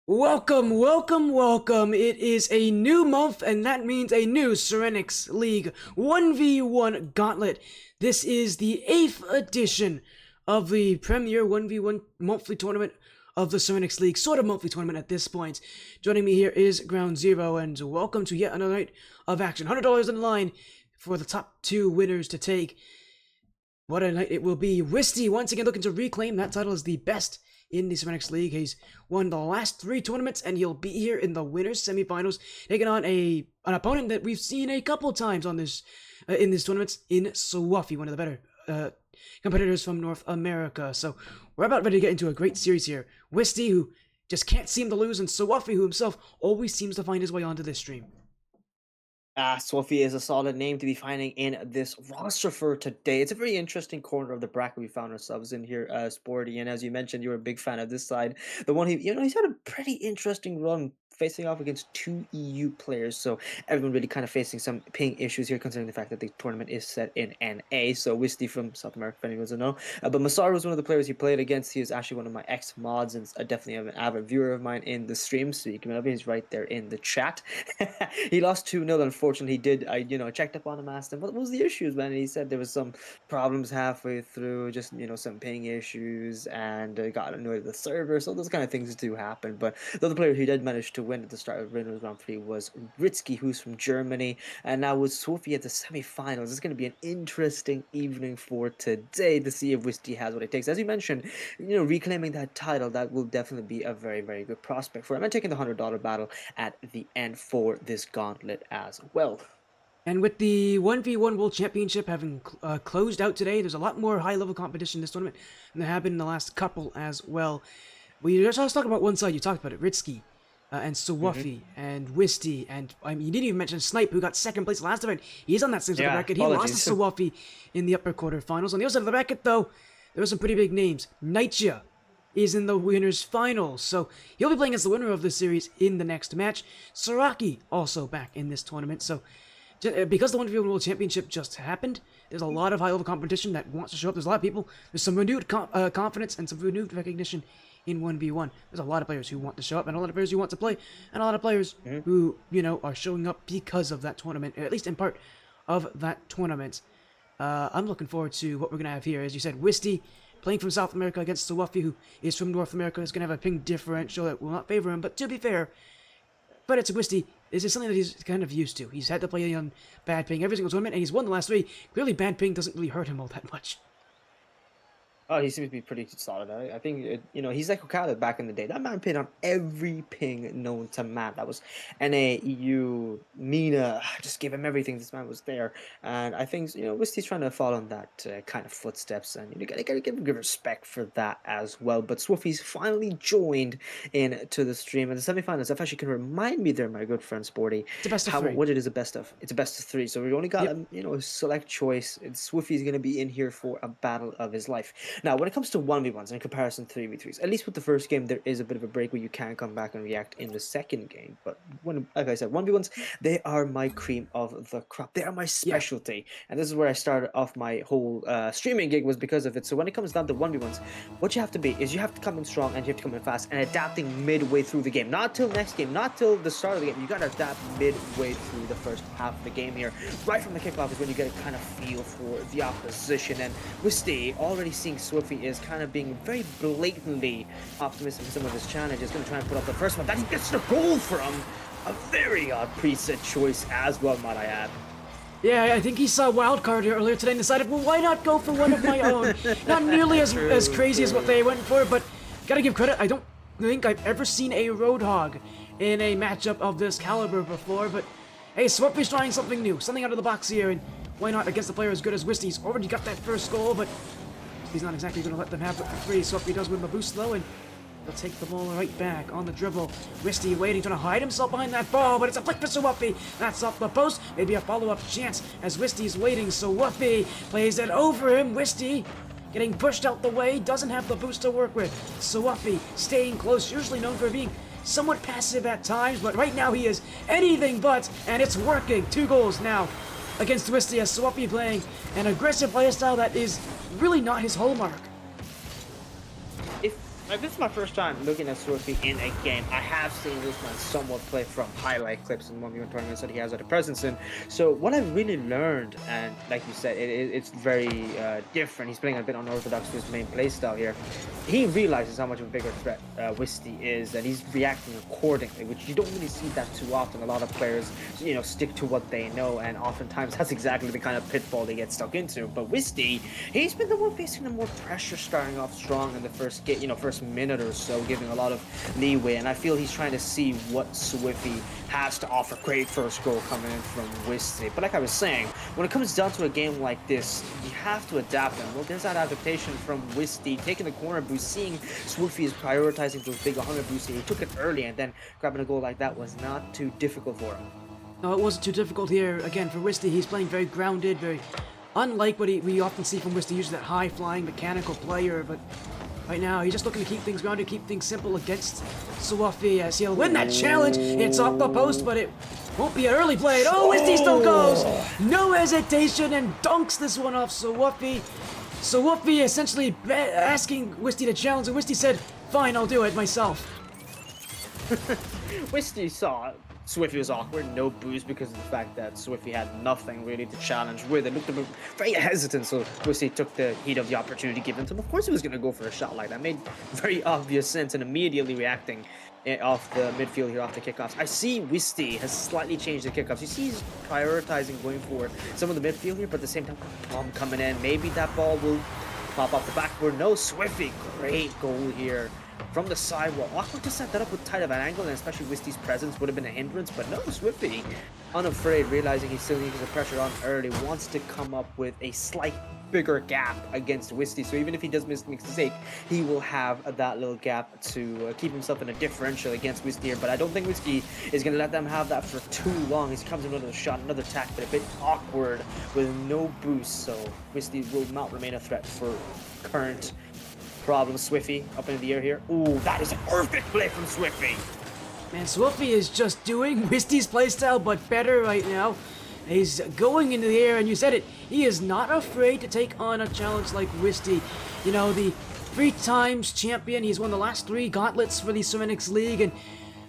Welcome, welcome, welcome. It is a new month, and that means a new Serenyx League 1v1 Gauntlet. This is the 8th edition of the Premier 1v1 monthly tournament of the Serenyx League, sort of monthly tournament at this point. Joining me here is Ground Zero, and welcome to yet another night of action. $100 in the line for the top two winners to take. What a night it will be. Wisty once again looking to reclaim that title as the best in the Serenyx League. He's won the last 3 tournaments, and he'll be here in the winners semifinals, taking on an opponent that we've seen a couple times on this in these tournaments, in suwufy, one of the better competitors from North America. So we're about ready to get into a great series here. Wisty, who just can't seem to lose, and suwufy, who himself always seems to find his way onto this stream. Sophie is a solid name to be finding in this roster for today. It's a very interesting corner of the bracket we found ourselves in here, Sporty. And as you mentioned, you're a big fan of this side. The one he's had a pretty interesting run facing off against 2 EU players. So everyone really kind of facing some ping issues here, considering the fact that the tournament is set in NA. So Wisty from South America, if anyone doesn't know. But Masar was one of the players he played against. He is actually one of my ex-mods and definitely an avid viewer of mine in the stream. So you can he's right there in the chat. He lost 2-0, unfortunately. He did, I checked up on him, asked him what was the issues, man, and he said there was some problems halfway through, just some ping issues, and got annoyed with the server. So those kind of things do happen. But the other player who did manage to win at the start of Winners Grand Prix was Ritzky, who's from Germany, and now with Sophie at the semi-finals. It's going to be an interesting evening for today to see if Wisty has what it takes. As you mentioned, reclaiming that title, that will definitely be a very, very good prospect for him, and taking the $100 battle at the end for this gauntlet as well. And with the 1v1 World Championship having closed out today, there's a lot more high-level competition in this tournament than there have been in the last couple as well. We just talking about one side, you talked about it, Ritzky, and suwufy, and Wisty, and you didn't even mention Snipe, who got second place last event. He's on that side of the bracket. He lost to suwufy in the upper quarterfinals. On the other side of the bracket, though, there were some pretty big names. KnightYuh is in the winners finals, so he'll be playing against the winner of this series in the next match. Saraki also back in this tournament, so because the 1v1 World Championship just happened, there's a lot of high-level competition that wants to show up. There's a lot of people. There's some renewed confidence and some renewed recognition in 1v1. There's a lot of players who want to show up, and a lot of players who want to play, and a lot of players who, are showing up because of that tournament, at least in part of that tournament. I'm looking forward to what we're going to have here. As you said, Wisty playing from South America against suwufy, who is from North America, is going to have a ping differential that will not favor him, but to be fair, but it's Wisty. This is something that he's kind of used to. He's had to play on bad ping every single tournament, and he's won the last 3. Clearly, bad ping doesn't really hurt him all that much. Oh, he seems to be pretty solid. I think, he's like Okada back in the day. That man pinged on every ping known to man. That was NA, EU, MENA. Just give him everything. This man was there. And I think, Wisty's trying to follow in that kind of footsteps. And you gotta give him good respect for that as well. But suwufy's finally joined into the stream. And the semifinals, if actually can remind me there, my good friend Sporty. It's a best of 3. What it is a best of. It's a best of 3. So we only got, a select choice. And suwufy's going to be in here for a battle of his life. Now, when it comes to 1v1s in comparison to 3v3s, at least with the first game, there is a bit of a break where you can come back and react in the second game. But like I said, 1v1s, they are my cream of the crop. They are my specialty. And this is where I started off my whole streaming gig, was because of it. So when it comes down to 1v1s, what you have to be is you have to come in strong, and you have to come in fast and adapting midway through the game. Not till next game, not till the start of the game. You got to adapt midway through the first half of the game here. Right from the kickoff is when you get a kind of feel for the opposition. And Wisty, already seeing suwufy is kind of being very blatantly optimistic in some of his challenges. Going to try and put up the first one that he gets the goal from. A very odd preset choice as well, might I add. Yeah, I think he saw Wildcard here earlier today and decided, well, why not go for one of my own? Not nearly as crazy as what they went for, but gotta give credit. I don't think I've ever seen a Roadhog in a matchup of this caliber before, but hey, suwufy's trying something new, something out of the box here, and why not against a player as good as Wisty? He's already got that first goal, but he's not exactly going to let them have it for free. suwufy does win the boost though, and he'll take the ball right back on the dribble. Wisty waiting, trying to hide himself behind that ball, but it's a flick for suwufy. That's off the post. Maybe a follow-up chance as Wisty's waiting. suwufy plays it over him. Wisty getting pushed out the way, doesn't have the boost to work with. suwufy staying close, usually known for being somewhat passive at times, but right now he is anything but, and it's working. 2 goals now against Wisty, as suwufy playing an aggressive playstyle that is really not his hallmark. Like, this is my first time looking at suwufy in a game. I have seen this man somewhat play from highlight clips in 1v1 tournaments that he has at a presence in. So what I really learned, and like you said, it's very different. He's playing a bit unorthodox to his main playstyle here. He realizes how much of a bigger threat Wisty is, and he's reacting accordingly, which you don't really see that too often. A lot of players, stick to what they know, and oftentimes that's exactly the kind of pitfall they get stuck into. But Wisty, he's been the one facing the more pressure, starting off strong in the first first minute or so, giving a lot of leeway, and I feel he's trying to see what suwufy has to offer. Great first goal coming in from Wisty. But like I was saying, when it comes down to a game like this, you have to adapt them. Well, there's that adaptation from Wisty, taking the corner boost, seeing suwufy is prioritizing those big 100 boosts. He took it early, and then grabbing a goal like that was not too difficult for him. No, it wasn't too difficult here. Again, for Wisty, he's playing very grounded, very unlike what we often see from Wisty, usually that high-flying mechanical player, but right now, he's just looking to keep things grounded, keep things simple against suwufy as he'll win that challenge. It's off the post, but it won't be an early play. Oh, Wisty still goes! No hesitation and dunks this one off suwufy. suwufy essentially asking Wisty to challenge, and Wisty said, fine, I'll do it myself. Wisty saw suwufy was awkward, no boost because of the fact that suwufy had nothing really to challenge with. It looked a bit very hesitant, so Wisty took the heat of the opportunity given to him. Of course he was going to go for a shot like that. Made very obvious sense, and immediately reacting off the midfield here, off the kickoffs. I see Wisty has slightly changed the kickoffs. You see he's prioritizing going for some of the midfield here, but at the same time, bomb coming in. Maybe that ball will pop off the backboard. No, suwufy, great goal here from the sidewall. Awkward to set that up with tight of an angle, and especially Wisty's presence would have been a hindrance, but no, suwufy, unafraid, realizing he still needs the pressure on early, wants to come up with a slight bigger gap against Wisty. So even if he does make a mistake, he will have that little gap to keep himself in a differential against Wisty here. But I don't think Wisty is going to let them have that for too long. He comes in with another shot, another attack, but a bit awkward with no boost. So Wisty will not remain a threat for current problem. suwufy up in the air here. Ooh, that is a perfect play from suwufy. Man, suwufy is just doing Wisty's playstyle, but better right now. He's going into the air, and you said it, he is not afraid to take on a challenge like Wisty. You know, the 3 times champion, he's won the last 3 gauntlets for the Serenyx League, and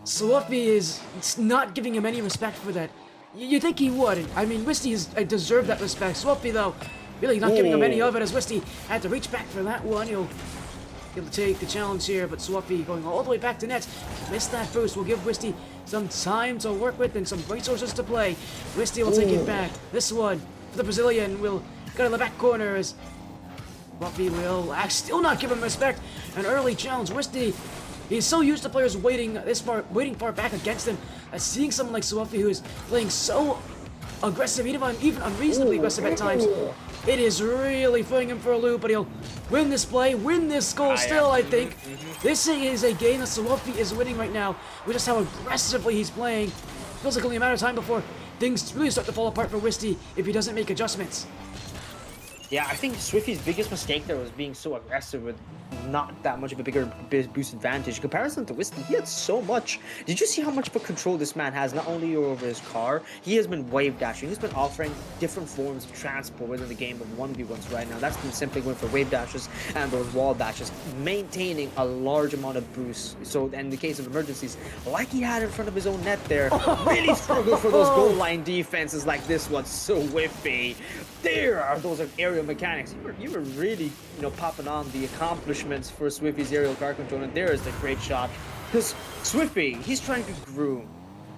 suwufy is not giving him any respect for that. You think he would. I mean, Wisty has deserved that respect. suwufy, though, really not giving him any of it, as Wisty had to reach back for that one. He'll take the challenge here, but suwufy going all the way back to net. Missed that boost. Will give Wisty some time to work with and some resources to play. Wisty will take it back. This one for the Brazilian will go to the back corner as suwufy will still not give him respect. An early challenge. Wisty, he's so used to players waiting far back against him. Seeing someone like suwufy who is playing so aggressive, even unreasonably aggressive at times, it is really throwing him for a loop, but he'll win this play, win this goal still, I think. This is a game that suwufy is winning right now with just how aggressively he's playing. Feels like only a matter of time before things really start to fall apart for Wisty if he doesn't make adjustments. Yeah, I think suwufy's biggest mistake there was being so aggressive with not that much of a bigger boost advantage. In comparison to Wisty, he had so much. Did you see how much of a control this man has, not only over his car, he has been wave dashing. He's been offering different forms of transport within the game of 1v1s right now. That's been simply going for wave dashes and those wall dashes, maintaining a large amount of boost. So in the case of emergencies, like he had in front of his own net there, really struggle for those goal line defenses like this one. suwufy, there are those aerial mechanics. You were really, popping on the accomplishments for suwufy's aerial car control, and there is the great shot. Because suwufy, he's trying to groom,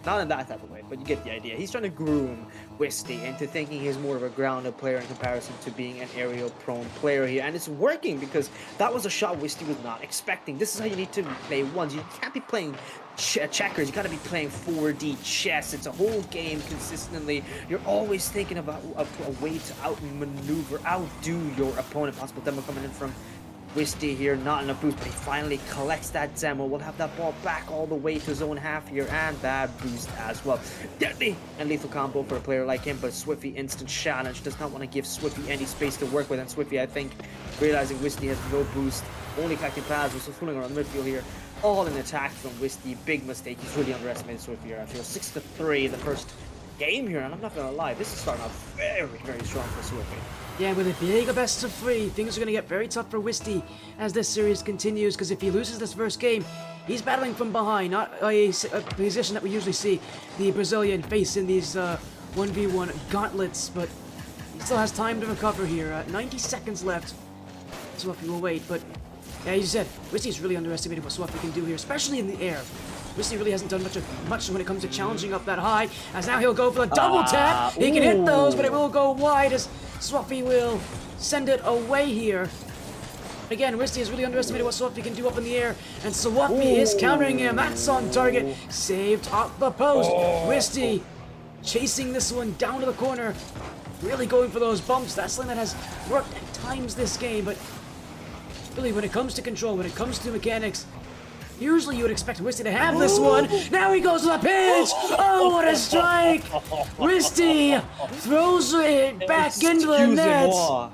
not in that type of way, but you get the idea. He's trying to groom Wisty into thinking he's more of a grounded player in comparison to being an aerial prone player here, and it's working because that was a shot Wisty was not expecting. This is how you need to play ones. You can't be playing checkers. You gotta be playing 4D chess. It's a whole game consistently. You're always thinking about a way to outmaneuver, outdo your opponent. Possible demo coming in from Wisty here, not enough boost, but he finally collects that demo. We'll have that ball back all the way to zone half here, and bad boost as well. Deadly and lethal combo for a player like him, but suwufy instant challenge. Does not want to give suwufy any space to work with, and suwufy, I think, realizing Wisty has no boost, only attacking plasma, so fooling around the midfield here. All in attack from Wisty. Big mistake. He's really underestimated suwufy here. I feel 6-3 the first game here, and I'm not gonna lie, this is starting off very, very strong for suwufy. Yeah, with a big best of 3, things are going to get very tough for Wisty as this series continues, because if he loses this first game, he's battling from behind, not a position that we usually see the Brazilian face in these 1v1 gauntlets, but he still has time to recover here. 90 seconds left. Suwufy will wait, but yeah, you said, Wisty's really underestimated what Suwufy can do here, especially in the air. Wisty really hasn't done much when it comes to challenging up that high, as now he'll go for the double tap. He can hit those, but it will go wide as Suwufy will send it away here. Again, Wisty has really underestimated what Suwufy can do up in the air, and Suwufy is countering him. That's on target. Saved off the post. Wisty chasing this one down to the corner. Really going for those bumps. That's something that has worked at times this game, but really when it comes to control, when it comes to mechanics, usually you would expect Wisty to have this one. Now he goes to the pinch. Oh, what a strike! Wisty throws it back into the net.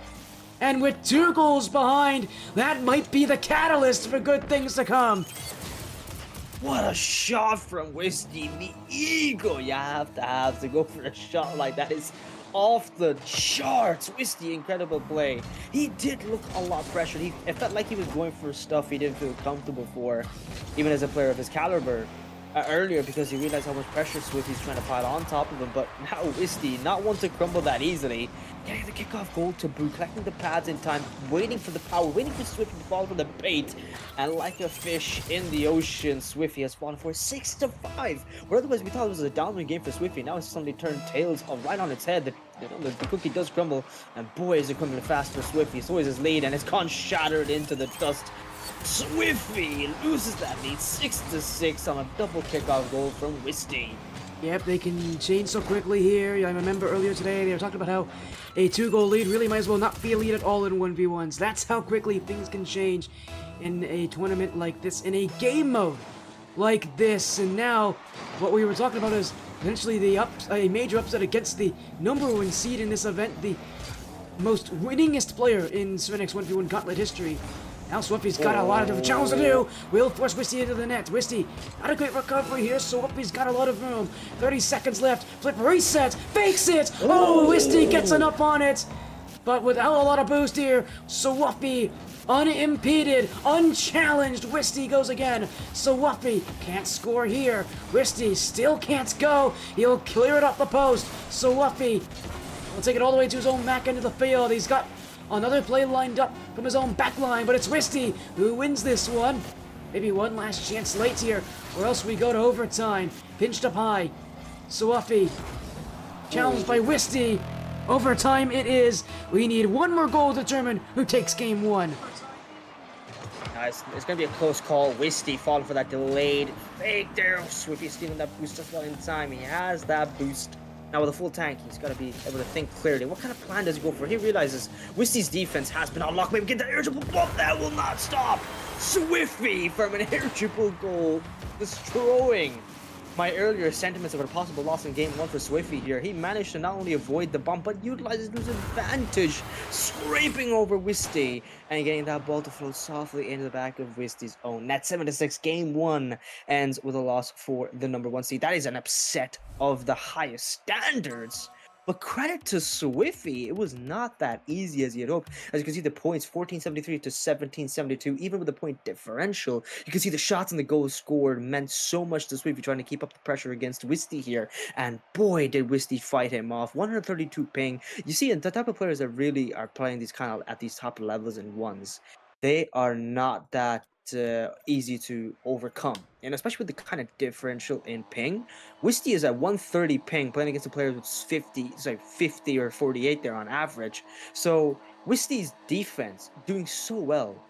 And with 2 goals behind, that might be the catalyst for good things to come. What a shot from Wisty. The ego you have to go for a shot like that is off the charts. Wisty, incredible play. He did look a lot pressured. It felt like he was going for stuff he didn't feel comfortable for, even as a player of his caliber. Earlier, because he realized how much pressure Swiftie's trying to pile on top of him, but now Wisty, not one to crumble that easily, getting the kickoff goal to boot, collecting the pads in time, waiting for the power, waiting for Swiftie to fall for the bait, and like a fish in the ocean, Swiftie has fallen for 6-5. Where otherwise we thought it was a downward game for Swiftie, now it's suddenly turned tails right on its head. The cookie does crumble, and boy is it crumbling fast for Swiftie. So is his lead, and it's gone shattered into the dust. Swiftie loses that lead 6-6 on a double kickoff goal from Wisty. Yep, they can change so quickly here. I remember earlier today they were talking about how a 2-goal lead really might as well not be a lead at all in 1v1s. That's how quickly things can change in a tournament like this, in a game mode like this. And now, what we were talking about is potentially a major upset against the #1 seed in this event, the most winningest player in Serenyx 1v1 Gauntlet history. Now Suwufy's got a lot of different challenges to do. Will force Wisty into the net. Wisty, not a great recovery here. Suwufy's got a lot of room. 30 seconds left. Flip resets. Fakes it. Oh, Wisty gets enough on it. But without a lot of boost here, Suwufy unimpeded, unchallenged. Wisty goes again. Suwufy can't score here. Wisty still can't go. He'll clear it off the post. Suwufy will take it all the way to his own back end of the field. He's got another play lined up from his own back line, but it's Wisty who wins this one. Maybe one last chance late here, or else we go to overtime. Pinched up high. Suwufy challenged by Wisty. Overtime it is. We need one more goal to determine who takes game 1. It's going to be a close call. Wisty falling for that delayed fake there. Swiftie stealing that boost just well in time. He has that boost. Now with a full tank, he's got to be able to think clearly. What kind of plan does he go for? He realizes Wisty's defense has been unlocked. Maybe get that air triple, but that will not stop. Swiftie from an air triple goal, destroying my earlier sentiments of a possible loss in game 1 for Swiftie here. He managed to not only avoid the bump, but utilizes his advantage, scraping over Wisty and getting that ball to float softly into the back of Wisty's own net. 7-6, game 1 ends with a loss for the #1 seed. That is an upset of the highest standards. But credit to Swiftie, it was not that easy as he had hoped. As you can see, the points 1473 to 1772, even with the point differential. You can see the shots and the goals scored meant so much to Swiftie trying to keep up the pressure against Wisty here. And boy, did Wisty fight him off. 132 ping. You see, the type of players that really are playing these kind of at these top levels in ones, they are not that easy to overcome, and especially with the kind of differential in ping. Wisty is at 130 ping playing against a player with 50 or 48 there on average. So Wisty's defense doing so well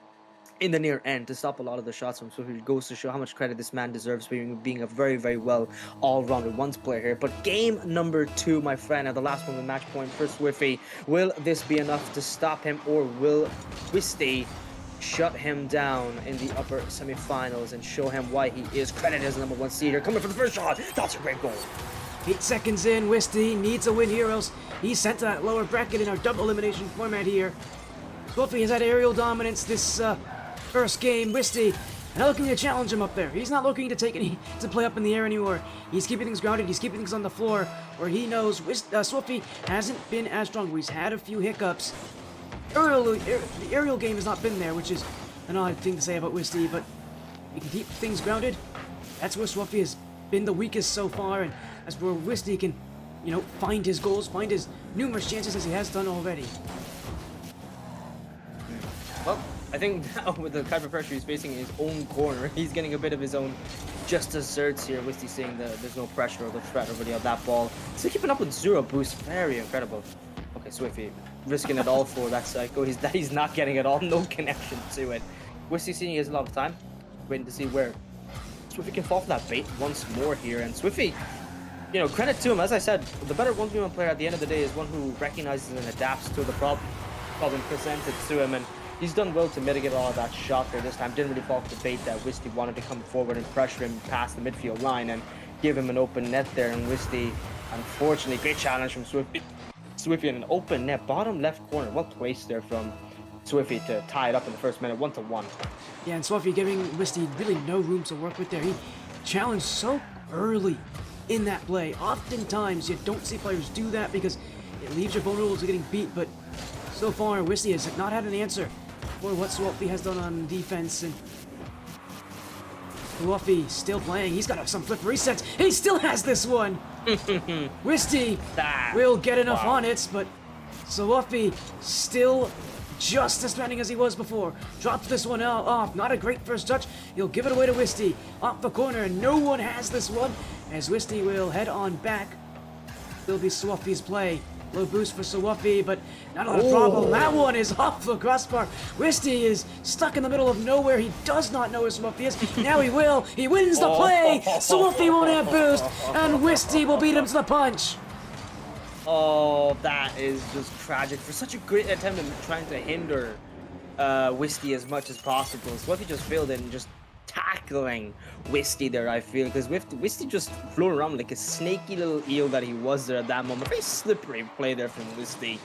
in the near end to stop a lot of the shots from Swiftie. It goes to show how much credit this man deserves being a very, very well all-rounded ones player here. But game #2, my friend, and the last one with match point for Swiftie. Will this be enough to stop him, or will Wisty shut him down in the upper semifinals and show him why he is credited as the #1 seed here? Coming for the first shot. That's a great goal. 8 seconds in, Wisty needs a win here, else he's sent to that lower bracket in our double elimination format here. Swiftie has had aerial dominance this first game. Wisty and not looking to challenge him up there. He's not looking to to play up in the air anymore. He's keeping things grounded. He's keeping things on the floor, where he knows suwufy hasn't been as strong. He's had a few hiccups. The aerial game has not been there, which is an odd thing to say about wisty, but he can keep things grounded. That's where suwufy has been the weakest so far, and that's where wisty can, find his goals, find his numerous chances as he has done already. Well, I think now with the type of pressure he's facing in his own corner, he's getting a bit of his own just desserts here. Wisty seeing that there's no pressure or the threat already of that ball. Still keeping up with 0 boost. Very incredible. Okay, suwufy risking it all for that psycho. He's not getting it all. No connection to it. Wisty seeing he has a lot of time. Waiting to see where suwufy can fall for that bait once more here. And suwufy, credit to him. As I said, the better 1v1 player at the end of the day is one who recognizes and adapts to the problem presented to him. And he's done well to mitigate all of that shot there this time. Didn't really fall for the bait that wisty wanted to come forward and pressure him past the midfield line and give him an open net there. And wisty, unfortunately, great challenge from suwufy. suwufy in an open net, bottom left corner. Well placed there from suwufy to tie it up in the first minute, 1-1. Yeah, and suwufy giving wisty really no room to work with there. He challenged so early in that play. Oftentimes, you don't see players do that because it leaves you vulnerable to getting beat, but so far, wisty has not had an answer for what suwufy has done on defense, and suwufy still playing. He's got some flip resets. He still has this one. wisty will get enough on it, but suwufy still just as threatening as he was before. Drops this one out off. Not a great first touch. He'll give it away to wisty off the corner, and no one has this one as wisty will head on back. Will be suwufy's play. Low boost for suwufy, but not a lot of problem. That one is off the crossbar. Wisty is stuck in the middle of nowhere. He does not know where suwufy is. Now he will. He wins the play. suwufy won't have boost, and wisty will beat him to the punch. Oh, that is just tragic. For such a great attempt in trying to hinder wisty as much as possible, suwufy just failed in just tackling wisty there, I feel, because wisty just flew around like a snaky little eel that he was there at that moment. Very slippery play there from wisty.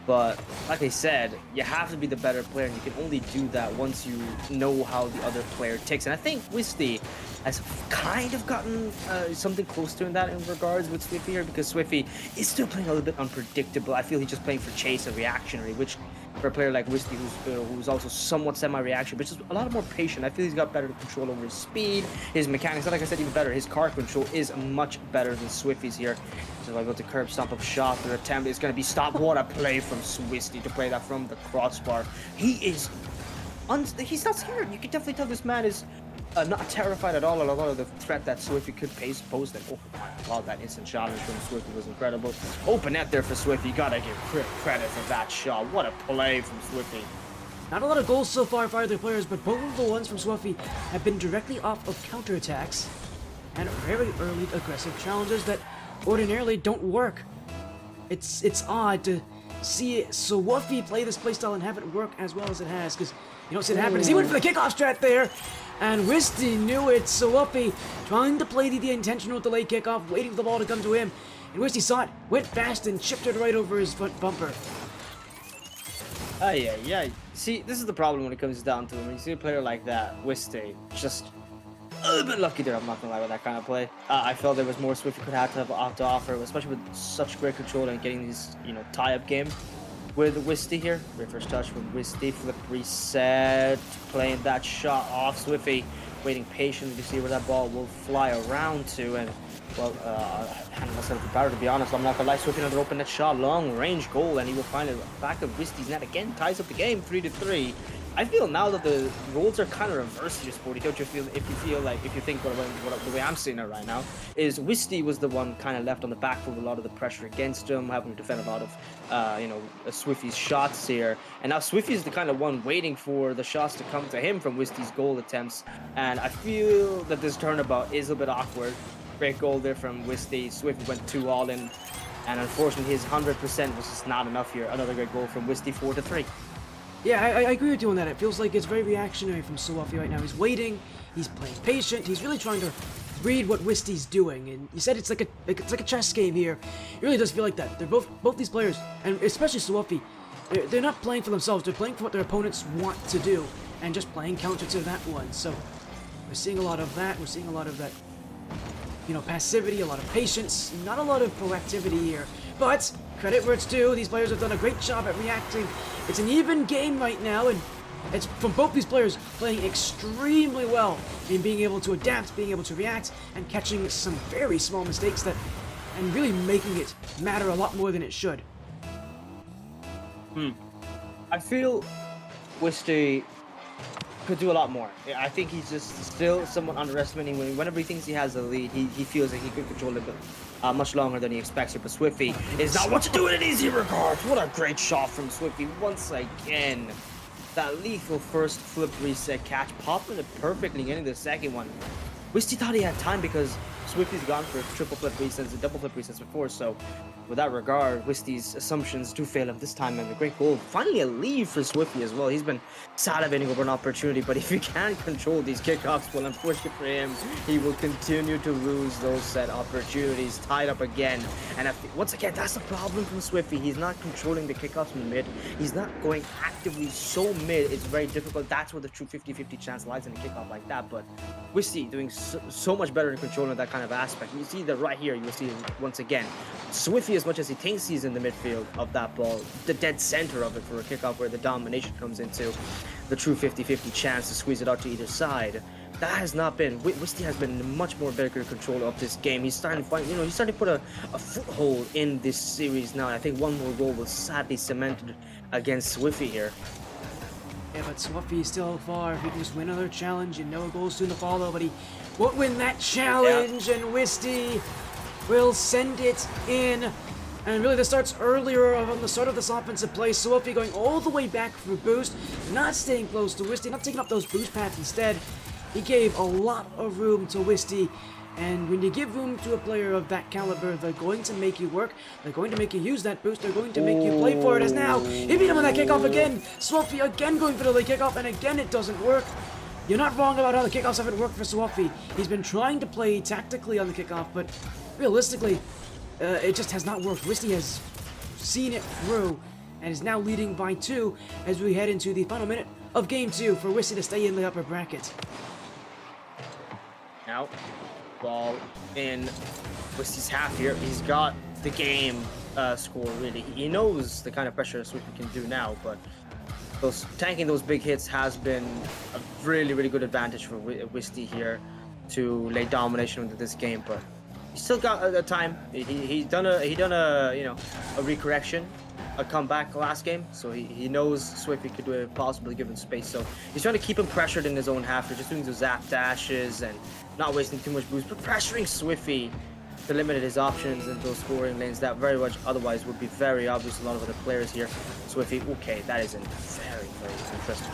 But like I said, you have to be the better player, and you can only do that once you know how the other player ticks. And I think wisty has kind of gotten something close to that in regards with suwufy here, because suwufy is still playing a little bit unpredictable. I feel he's just playing for chase and reactionary, which for a player like wisty, who's also somewhat semi-reaction, but just a lot more patient. I feel he's got better control over his speed, his mechanics, and like I said, even better, his car control is much better than suwufy's here. So able to curb stomp up shot. Their attempt is going to be stopped. What a play from wisty to play that from the crossbar. He's not scared. You can definitely tell this man is not terrified at all. A lot of the threat that suwufy could pose them. Oh my god, that instant challenge from suwufy was incredible. Open net there for suwufy. You gotta give credit for that shot. What a play from suwufy. Not a lot of goals so far for either players, but both of the ones from suwufy have been directly off of counterattacks and very early aggressive challenges that ordinarily don't work. It's odd to see suwufy play this playstyle and have it work as well as it has, because you don't see it happen. He went for the kickoff strat there, and wisty knew it. suwufy trying to play the intentional delay kickoff, waiting for the ball to come to him, and wisty saw it, went fast, and chipped it right over his front bumper. Yeah. See, this is the problem when it comes down to him. When you see a player like that, wisty, just a little bit lucky there, I'm not gonna lie, with that kind of play. I felt there was more suwufy could have to offer, especially with such great control and getting these, tie-up game with wisty here. Great first touch from wisty, flip reset, playing that shot off. suwufy waiting patiently to see where that ball will fly around to, and well, handing myself the power, to be honest. I'm not gonna lie, suwufy another open net shot, long range goal, and he will find it back of wisty's net again, ties up the game 3-3. I feel now that the roles are kind of reversed here, Sporty. Don't you feel? If you think the way I'm seeing it right now is wisty was the one kind of left on the back foot with a lot of the pressure against him, having to defend a lot of suwufy's shots here, and now suwufy is the kind of one waiting for the shots to come to him from wisty's goal attempts. And I feel that this turnabout is a bit awkward. Great goal there from wisty. suwufy went 2 all in, and unfortunately his 100% was just not enough here. Another great goal from wisty, 4-3. Yeah, I agree with you on that. It feels like it's very reactionary from suwufy right now. He's waiting, he's playing patient, he's really trying to read what wisty's doing. And you said it's like a chess game here. It really does feel like that. They're both these players, and especially suwufy, they're not playing for themselves. They're playing for what their opponents want to do, and just playing counter to that one. So We're seeing a lot of that. We're seeing a lot of that, you know, passivity, a lot of patience, not a lot of proactivity here. But credit where it's due. These players have done a great job at reacting. It's an even game right now, and it's from both these players playing extremely well in being able to adapt, being able to react, and catching some very small mistakes that, and really making it matter a lot more than it should. I feel Wisty could do a lot more. I think he's just still somewhat underestimating whenever he thinks he has the lead. He feels like he could control it much longer than he expects it. But Swiffy is not what to do in an easy regard. What a great shot from Swiffy once again. That lethal first flip reset catch, popping it perfectly, getting the second one. Wisty thought he had time because Swiffy's gone for triple flip resets and double flip resets before, so with that regard, Wisty's assumptions do fail him this time, and a great goal. Finally a lead for Swiffy as well. He's been salivating over an opportunity, but if he can't control these kickoffs, well, unfortunately for him, he will continue to lose those set opportunities. Tied up again, and once again, that's the problem from Swiffy. He's not controlling the kickoffs from the mid. He's not going actively so mid. It's very difficult. That's where the true 50-50 chance lies in a kickoff like that, but Wisty doing so much better in controlling that kind of aspect. You see that right here, you see once again, Swiffy, as much as he thinks he's in the midfield of that ball, the dead center of it for a kickoff where the domination comes into the true 50-50 chance to squeeze it out to either side. That has not been, Wisty has been in much more better control of this game. He's starting to find, you know, he's starting to put a foothold in this series now. I think one more goal was sadly cemented against Swiffy here. Yeah, but Swiffy is still far. If he can just win another challenge, you know a goal soon to follow, but he won't win that challenge, and Wisty will send it in. And really, this starts earlier on the start of this offensive play. Swiffy going all the way back for boost, not staying close to Wisty, not taking up those boost paths instead. He gave a lot of room to Wisty. And when you give room to a player of that caliber, they're going to make you work. They're going to make you use that boost. They're going to make you play for it. As now, he beat him with that kickoff again. Swiffy again going for the kickoff, and again it doesn't work. You're not wrong about how the kickoffs haven't worked for Swiffy. He's been trying to play tactically on the kickoff, but realistically, it just has not worked. Wisty has seen it through and is now leading by 2 as we head into the final minute of Game 2 for Wisty to stay in the upper bracket. Now, ball in Wisty's half here. He's got the game score, really. He knows the kind of pressure Swiffy can do now, but tanking those big hits has been a really, really good advantage for Wisty here to lay domination into this game, but he's still got the time. He done a you know, a recorrection, a comeback last game, so he knows Swiffy could do it possibly given space. So he's trying to keep him pressured in his own half. They're just doing those zap dashes and not wasting too much boost, but pressuring Swiffy to limit his options in those scoring lanes that very much otherwise would be very obvious to a lot of other players here. Swiffy, okay, that is a very, very interesting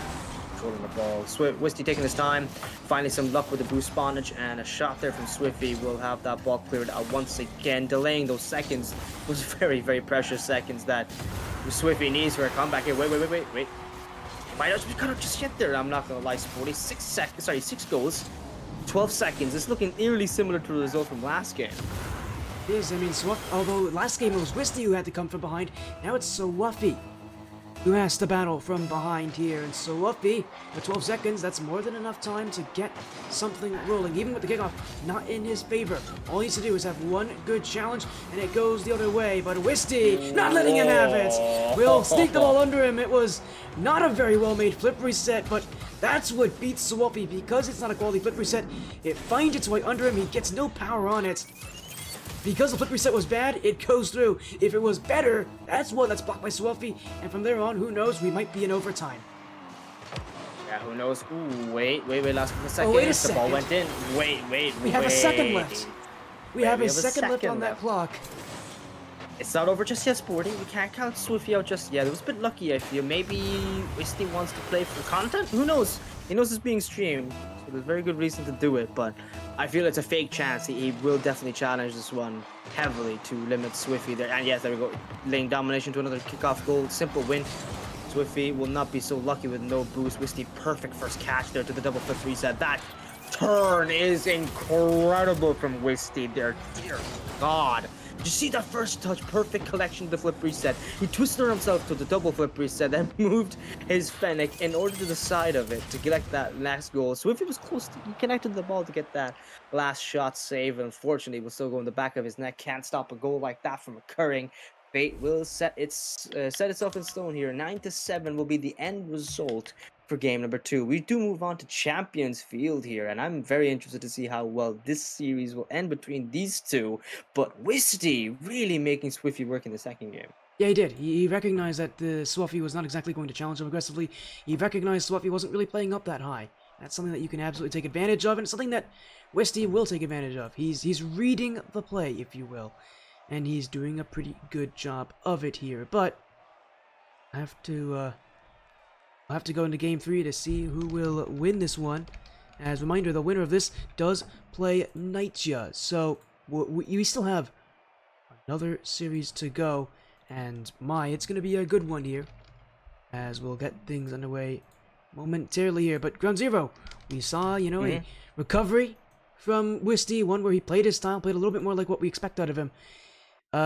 controlling the ball. Wisty taking his time, finding some luck with the boost spawnage, and a shot there from Swiffy will have that ball cleared out once again, delaying those seconds, those very, very precious seconds that Swiffy needs for a comeback here. Wait. Might not be cut up just yet there, I'm not gonna lie, Sporty. 6 goals, 12 seconds. It's looking eerily similar to the result from last game. It is, I mean, although last game it was Wisty who had to come from behind, now it's Swiffy who has to battle from behind here. And Swiffy, with 12 seconds, that's more than enough time to get something rolling. Even with the kickoff not in his favor, all he needs to do is have one good challenge, and it goes the other way. But Wisty, not letting him have it, will sneak the ball under him. It was not a very well-made flip reset, but that's what beats Swiffy. Because it's not a quality flip reset, it finds its way under him. He gets no power on it. Because the flip reset was bad, it goes through. If it was better, that's one that's blocked by Swiffy, and from there on, who knows, we might be in overtime. Yeah, who knows? Ooh, wait, last second. Oh, wait a second. The ball went in. Wait. We have a second left. We have a second left on that clock. It's not over just yet, Sporty. We can't count Swiffy out just yet. It was a bit lucky, I feel. Maybe Wisty wants to play for content? Who knows? He knows it's being streamed, so there's very good reason to do it, but I feel it's a fake chance. He will definitely challenge this one heavily to limit Swiffy there. And yes, there we go. Laying domination to another kickoff goal. Simple win. Swiffy will not be so lucky with no boost. Wisty, perfect first catch there to the double flip reset. That turn is incredible from Wisty there. Dear God. Did you see that first touch? Perfect collection to the flip reset. He twisted himself to the double flip reset, then moved his Fennec in order to the side of it to collect that last goal. Swiftly was close. He connected the ball to get that last shot save. Unfortunately, it will still go in the back of his net. Can't stop a goal like that from occurring. Fate will set itself in stone here. 9-7 will be the end result for game number 2. We do move on to Champions Field here, and I'm very interested to see how well this series will end between these two. But Wisty really making Swiffy work in the second game. Yeah, he did. He recognized that the suwufy was not exactly going to challenge him aggressively. He recognized suwufy wasn't really playing up that high. That's something that you can absolutely take advantage of, and it's something that Wisty will take advantage of. He's reading the play, if you will, and he's doing a pretty good job of it here. But I have to I'll have to go into game 3 to see who will win this one. As a reminder, the winner of this does play KnightYuh, so we still have another series to go, and it's going to be a good one here, as we'll get things underway momentarily here. But Ground Zero, we saw, a recovery from Wisty, one where he played his style, played a little bit more like what we expect out of him.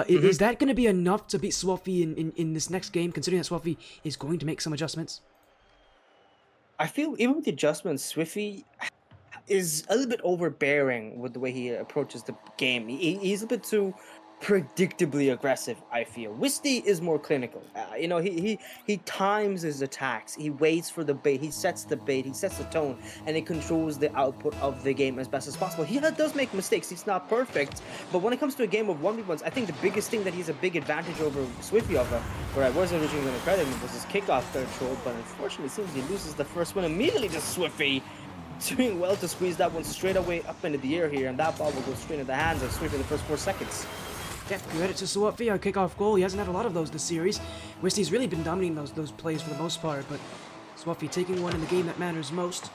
Is that going to be enough to beat suwufy in this next game, considering that suwufy is going to make some adjustments? I feel even with the adjustments, Swiffy is a little bit overbearing with the way he approaches the game. He's a bit too predictably aggressive, I feel. Wisty is more clinical. He times his attacks. He waits for the bait. He sets the bait. He sets the tone, and he controls the output of the game as best as possible. He does make mistakes. He's not perfect, but when it comes to a game of 1v1s, I think the biggest thing that he's a big advantage over Swiffy where I was originally going to credit him, was his kickoff control, but unfortunately it seems he loses the first one immediately to Swiffy. Doing well to squeeze that one straight away up into the air here, and that ball will go straight into the hands of Swiffy in the first 4 seconds. Yeah, credit to suwufy, our kickoff goal. He hasn't had a lot of those this series. Wisty's really been dominating those plays for the most part, but suwufy taking one in the game that matters most.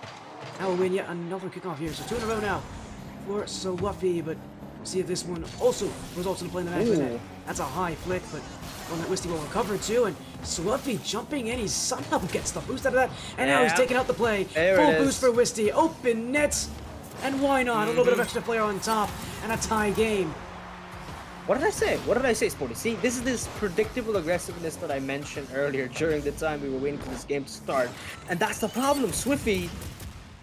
Now we'll win yet another kickoff here, so 2 in a row now for suwufy, but we'll see if this one also results in a play in the back of the net. That's a high flick, but one that Wisty will recover too, and suwufy jumping in, he somehow gets the boost out of that, and now he's taking out the play. Full boost for Wisty, open nets, and why not? A little bit of extra player on top, and a tie game. What did I say? What did I say, Sporty? See, this is this predictable aggressiveness that I mentioned earlier during the time we were waiting for this game to start. And that's the problem. Swiffy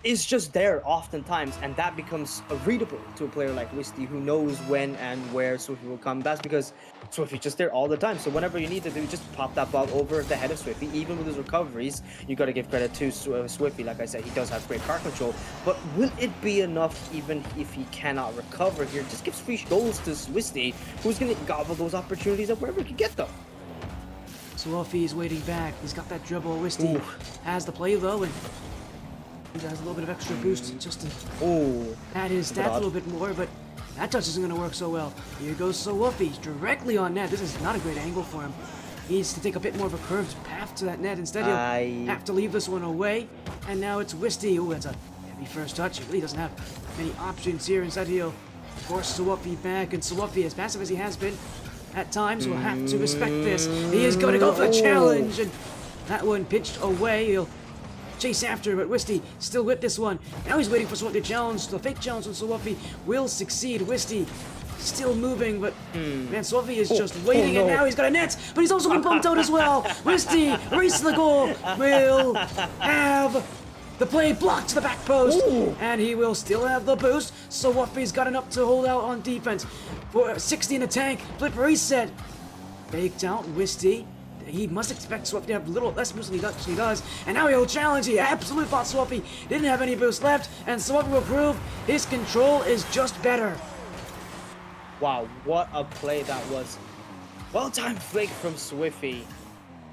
is just there oftentimes, and that becomes readable to a player like Wisty, who knows when and where Swiffy will come. That's because Swiffy's just there all the time. So whenever you need to do, just pop that ball over the head of Swiffy. Even with his recoveries, you got to give credit to Swiffy. Like I said, he does have great car control. But will it be enough even if he cannot recover here? Just gives free goals to Wisty, who's going to gobble those opportunities up wherever he can get them. suwufy is waiting back. He's got that dribble. Wisty has the play though, and he has a little bit of extra boost just to add his stats a little bit more, but that touch isn't going to work so well. Here goes suwufy directly on net. This is not a great angle for him. He needs to take a bit more of a curved path to that net. Instead, he'll have to leave this one away. And now it's Wisty. Oh, that's a heavy first touch. He really doesn't have many options here. Instead, he'll force suwufy back, and suwufy, as passive as he has been at times, will have to respect this. He is going to go for the challenge, and that one pitched away. He'll chase after, but Wisty still with this one. Now he's waiting for suwufy to challenge. The fake challenge on suwufy will succeed. Wisty still moving, but man, suwufy is just waiting, and now he's got a net, but he's also been bumped out as well. Wisty, race to the goal, will have the play blocked to the back post, and he will still have the boost. suwufy's got enough to hold out on defense. For 60 in the tank, flip reset. Faked out, Wisty. He must expect suwufy to have a little less boost than he does. And now he'll challenge. He absolutely thought suwufy didn't have any boost left. And suwufy will prove his control is just better. Wow, what a play that was. Well-timed flick from Swiffy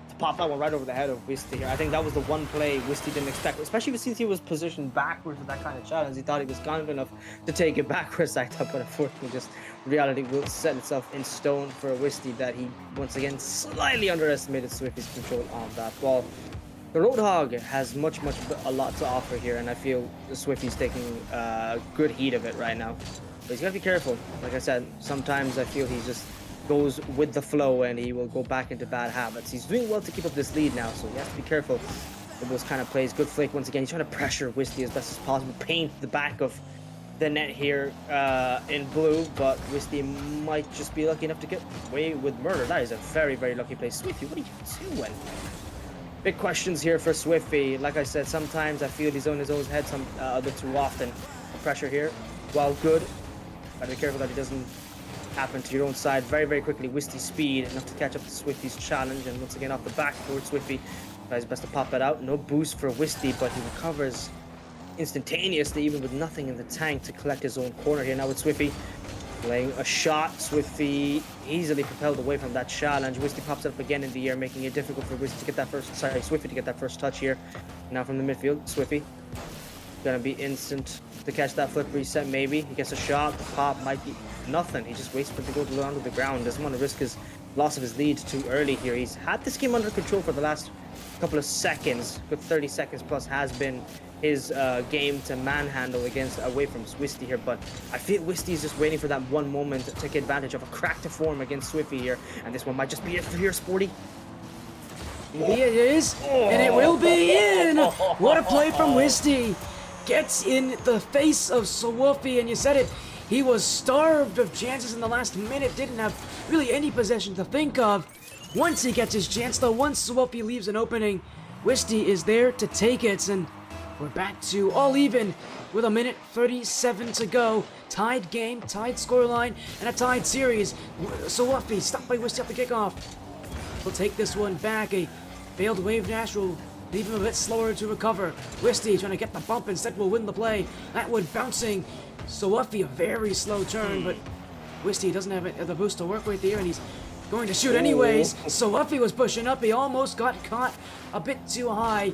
to pop that one right over the head of Wisty here. I think that was the one play Wisty didn't expect, especially since he was positioned backwards with that kind of challenge. He thought he was confident enough to take it backwards like that, but unfortunately just reality will set itself in stone for Wisty that he once again slightly underestimated Swiffy's control on that ball. The Roadhog has a lot to offer here, and I feel Swiffy's taking good heed of it right now. But he's got to be careful. Like I said, sometimes I feel he just goes with the flow and he will go back into bad habits. He's doing well to keep up this lead now, so he has to be careful with those kind of plays. Good flick once again. He's trying to pressure Wisty as best as possible. Paint the back of the net here in blue, but wisty might just be lucky enough to get away with murder. That is a very, very lucky play. Swiffy, what are you doing? Big questions here for Swiffy. Like I said, sometimes I feel he's on his own head a bit too often. Pressure here, while good. Gotta be careful that he doesn't happen to your own side very, very quickly. Wisty speed, enough to catch up to Swiffy's challenge. And once again, off the back towards Swiffy. Tries best to pop that out. No boost for Wisty, but he recovers instantaneously, even with nothing in the tank, to collect his own corner here. Now with Swiffy playing a shot. Swiffy easily propelled away from that challenge. Wisty pops it up again in the air, making it difficult for Wisty to get that first, Swiffy to get that first touch here. Now from the midfield, Swiffy gonna be instant to catch that flip reset. Maybe he gets a shot. The pop might be nothing. He just waits for it to go down to the ground. Doesn't want to risk his loss of his lead too early here. He's had this game under control for the last couple of seconds. Good 30 seconds plus has been his game to manhandle against away from Wisty here, but I feel Wisty is just waiting for that one moment to take advantage of a crack to form against Swiffy here, and this one might just be it for here, Sporty. Maybe it is, and it will be in! What a play from Wisty! Gets in the face of suwufy, and you said it, he was starved of chances in the last minute, didn't have really any possession to think of. Once he gets his chance, though, once suwufy leaves an opening, Wisty is there to take it, and we're back to all even with a minute 37 to go. Tied game, tied scoreline, and a tied series. suwufy stopped by Wisty off the kickoff. We'll take this one back. A failed wave dash will leave him a bit slower to recover. Wisty trying to get the bump, instead will win the play. That one bouncing. suwufy, a very slow turn, but Wisty doesn't have the boost to work with here, and he's going to shoot anyways. suwufy was pushing up. He almost got caught a bit too high.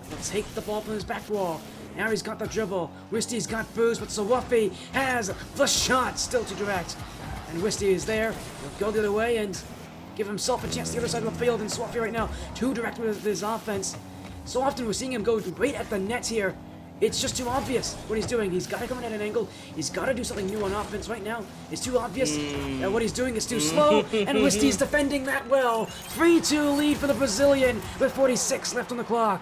He'll take the ball from his back wall. Now he's got the dribble. Wisty's got boost, but suwufy has the shot still to direct. And Wisty is there. He'll go the other way and give himself a chance to the other side of the field. And suwufy right now too direct with his offense. So often we're seeing him go right at the net here. It's just too obvious what he's doing. He's got to come in at an angle. He's got to do something new on offense right now. It's too obvious. And what he's doing is too slow. And Wisty's defending that well. 3-2 lead for the Brazilian with 46 left on the clock.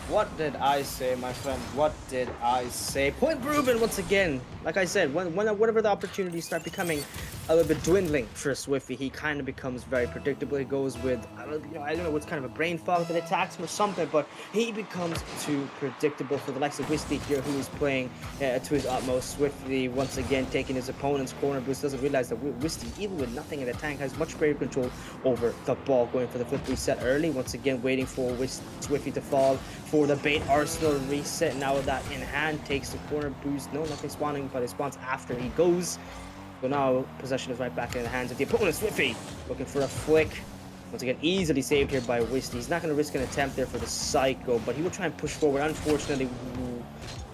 What did I say, my friend? What did I say? Point proven once again. Like I said, whenever the opportunities start becoming a little bit dwindling for Swiffy, he kind of becomes very predictable. He goes with, I don't know what's kind of a brain fog that attacks him or something, but he becomes too predictable for the likes of Wisty here, who is playing to his utmost. Swiftly, once again, taking his opponent's corner boost, doesn't realize that Wisty, even with nothing in the tank, has much greater control over the ball, going for the flip reset early. Once again, waiting for Swiffy to fall for the bait Arsenal reset. Now with that in hand, takes the corner boost. No, nothing spawning, but it spawns after he goes. So now possession is right back in the hands of the opponent. Swiffy looking for a flick. Once again, easily saved here by Wisty. He's not going to risk an attempt there for the Psycho, but he will try and push forward. Unfortunately,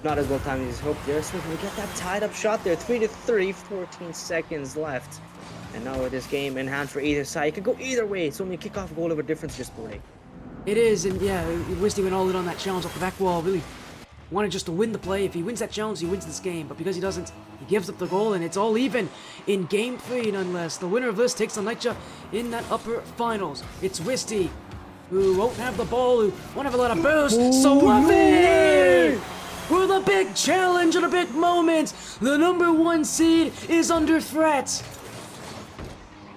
not as well timed as hoped there. Swiffy will get that tied up shot there. 3-3, 14 seconds left. And now with this game in hand for either side, it could go either way. It's only a kickoff goal of a difference just Sporting. It is, and yeah, Wisty went all in on that challenge off the back wall. Really wanted just to win the play. If he wins that challenge, he wins this game. But because he doesn't, he gives up the goal, and it's all even in Game 3, nonetheless. The winner of this takes on KnightYuh in that upper finals. It's Wisty, who won't have the ball, who won't have a lot of boost. suwufy! With a big challenge and a big moment, the #1 seed is under threat.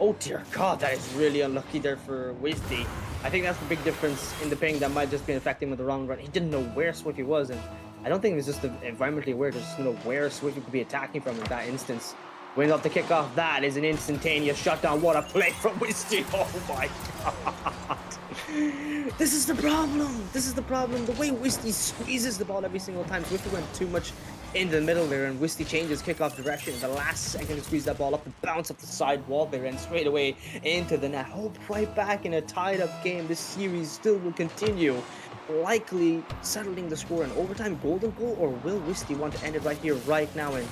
Oh dear God, that is really unlucky there for Wisty. I think that's the big difference in the ping that might just be affecting him with the wrong run. He didn't know where Swiffy was, and I don't think it was just environmentally aware, just know where Swiffy could be attacking from in that instance. Wins off the kickoff. That is an instantaneous shutdown. What a play from Wisty. Oh my God. This is the problem. This is the problem. The way Wisty squeezes the ball every single time. Swiffy went too much in the middle there, and Wisty changes kickoff direction in the last second to squeeze that ball up and bounce up the side wall there and straight away into the net. Hope right back in a tied up game. This series still will continue, likely settling the score in overtime golden goal, or will Wisty want to end it right here, right now, and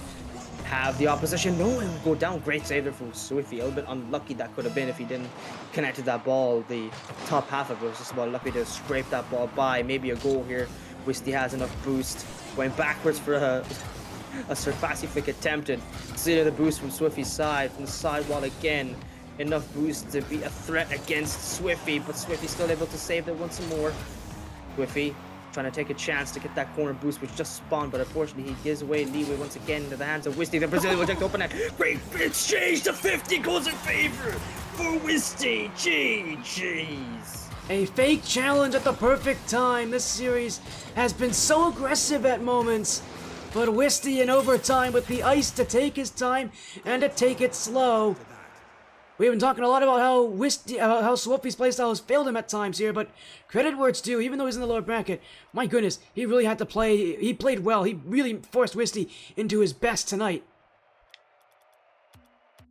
have the opposition know it will go down? Great save there from Swiffy. A little bit unlucky that could have been if he didn't connect to that ball. The top half of it was just about lucky to scrape that ball by. Maybe a goal here. Wisty has enough boost. Went backwards for a Surfassy flick attempted. See the boost from Swiffy's side, from the side wall again. Enough boost to be a threat against Swiffy, but Swiffy still able to save that once more. Swiffy trying to take a chance to get that corner boost, which just spawned, but unfortunately he gives away leeway once again into the hands of Wisty. The Brazilian will take the open net. Great exchange to 50 goes in favor for Wisty. GG's. A fake challenge at the perfect time. This series has been so aggressive at moments, but Wisty in overtime with the ice to take his time and to take it slow. We've been talking a lot about how suwufy's playstyle has failed him at times here, but credit where it's due, even though he's in the lower bracket, my goodness, he really had to play, he played well, he really forced Wisty into his best tonight.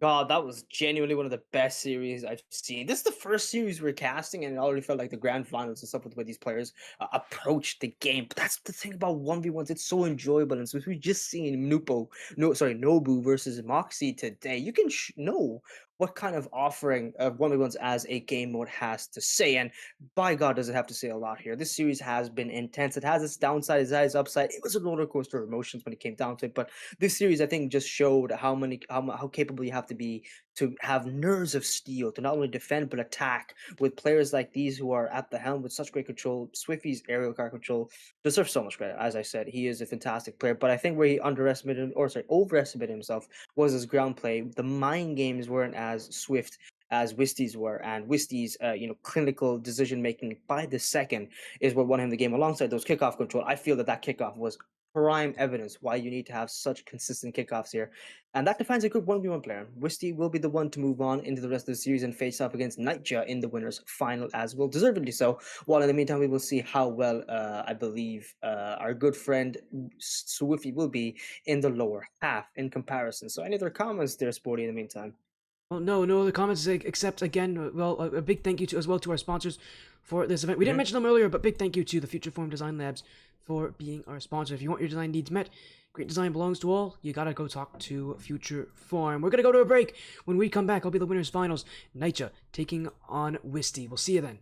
God, that was genuinely one of the best series I've seen. This is the first series we're casting, and it already felt like the grand finals and stuff with the way these players approach the game. But that's the thing about 1v1s; it's so enjoyable. And so we've just seen Nobu versus Moxie today. You can know what kind of offering of 1v1s as a game mode has to say. And by God, does it have to say a lot here. This series has been intense. It has its downside, it has its upside. It was a roller coaster of emotions when it came down to it. But this series, I think, just showed how capable you have to be to have nerves of steel to not only defend but attack with players like these who are at the helm with such great control. Swiffy's aerial card control deserves so much credit. As I said, he is a fantastic player, but I think where he overestimated himself was his ground play. The mind games weren't as swift as Wisty's were, and Wisty's clinical decision making by the second is what won him the game. Alongside those kickoff control, I feel that kickoff was prime evidence why you need to have such consistent kickoffs here. And that defines a good 1v1 player. Wisty will be the one to move on into the rest of the series and face off against KnightYuh in the winners' final as well, deservedly so. While in the meantime, we will see how well I believe our good friend suwufy will be in the lower half in comparison. So any other comments there, Sporty, in the meantime? Well, no other comments except, again, well, a big thank you as well to our sponsors for this event. We didn't mention them earlier, but big thank you to the Future Form Design Labs for being our sponsor. If you want your design needs met, great design belongs to all. You gotta go talk to Future Form. We're gonna go to a break. When we come back, it'll be the winners' finals. KnightYuh taking on Wisty. We'll see you then.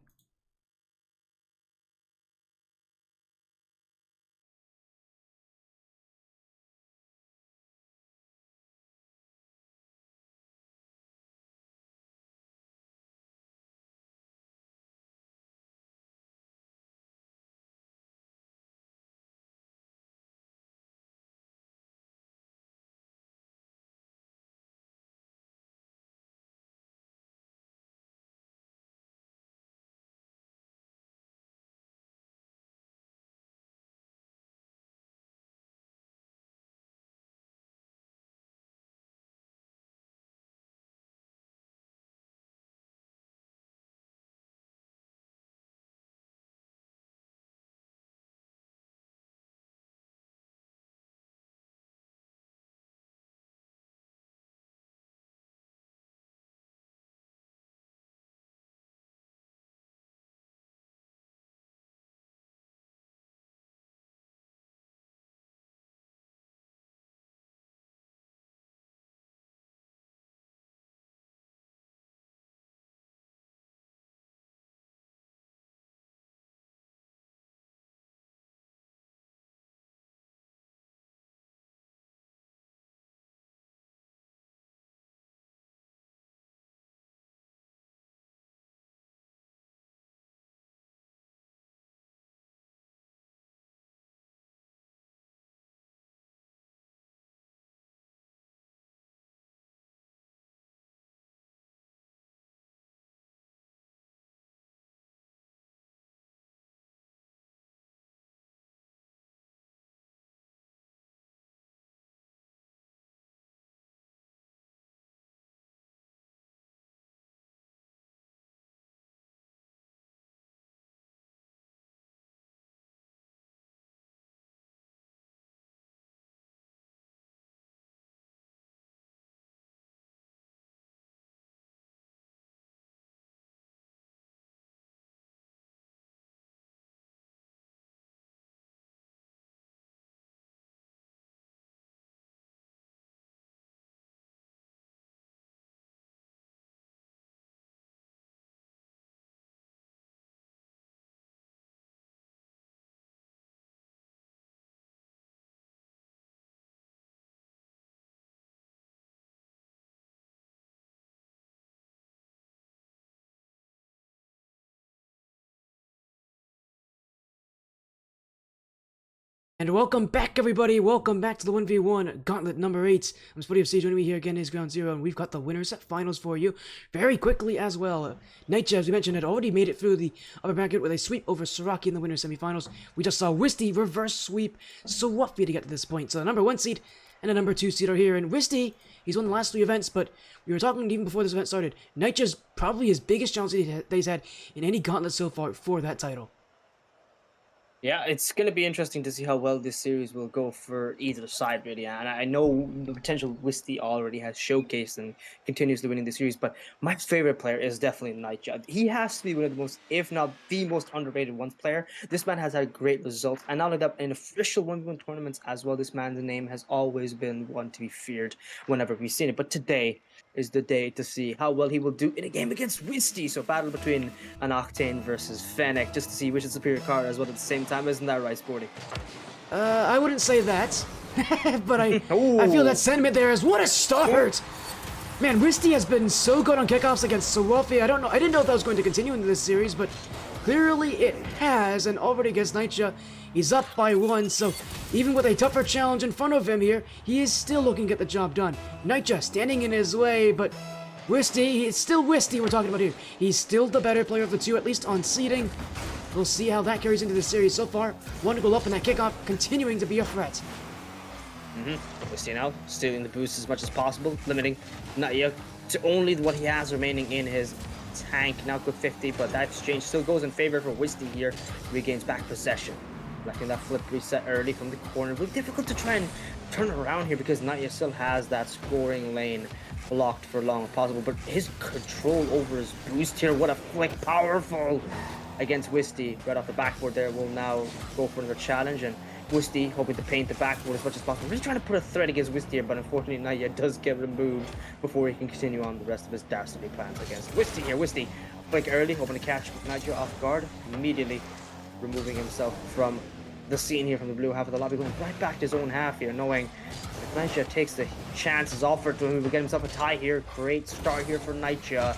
And welcome back, everybody. Welcome back to the 1v1 Gauntlet number 8. I'm SportyFC. Joining me here again is Ground Zero, and we've got the winners at finals for you very quickly as well. KnightYuh, as we mentioned, had already made it through the upper bracket with a sweep over Serenyx in the winners semifinals. We just saw wisty reverse sweep suwufy to get to this point. So the number 1 seed and the number 2 seed are here. And wisty, he's won the last 3 events, but we were talking even before this event started. KnightYuh's probably his biggest challenge that he's had in any Gauntlet so far for that title. Yeah, it's going to be interesting to see how well this series will go for either side, really. And I know the potential wisty already has showcased and continuously winning the series, but my favorite player is definitely KnightYuh. He has to be one of the most, if not the most underrated ones player. This man has had great results, and not only that, in official 1v1 tournaments as well, this man's name has always been one to be feared whenever we've seen it. But today is the day to see how well he will do in a game against wisty. So battle between an Octane versus Fennec, just to see which is the superior card as well at the same time. Isn't that right, Sporty? I wouldn't say that, but I feel that sentiment there is what a start. Man, wisty has been so good on kickoffs against suwufy. I didn't know if that was going to continue into this series, but clearly it has, and already against KnightYuh, he's up by 1, so even with a tougher challenge in front of him here, he is still looking to get the job done. KnightYuh standing in his way, but wisty, it's still wisty we're talking about here. He's still the better player of the two, at least on seeding. We'll see how that carries into the series. So far, 1 goal up in that kickoff, continuing to be a threat. Wisty now, stealing the boost as much as possible, limiting KnightYuh to only what he has remaining in his tank. Now quick 50, but that exchange still goes in favor for wisty here. Regains back possession. Letting that flip reset early from the corner. Really difficult to try and turn around here because KnightYuh still has that scoring lane blocked for long as possible. But his control over his boost here, what a flick, powerful against wisty. Right off the backboard there, will now go for another challenge. And wisty hoping to paint the backboard as much as possible. Really trying to put a threat against wisty here, but unfortunately KnightYuh does get removed before he can continue on the rest of his dastardly plans against wisty here. Wisty flick early, hoping to catch KnightYuh off guard, immediately removing himself from the scene here from the blue half of the lobby, going right back to his own half here, knowing if KnightYuh takes the chances offered to him, he will get himself a tie here. Great start here for KnightYuh.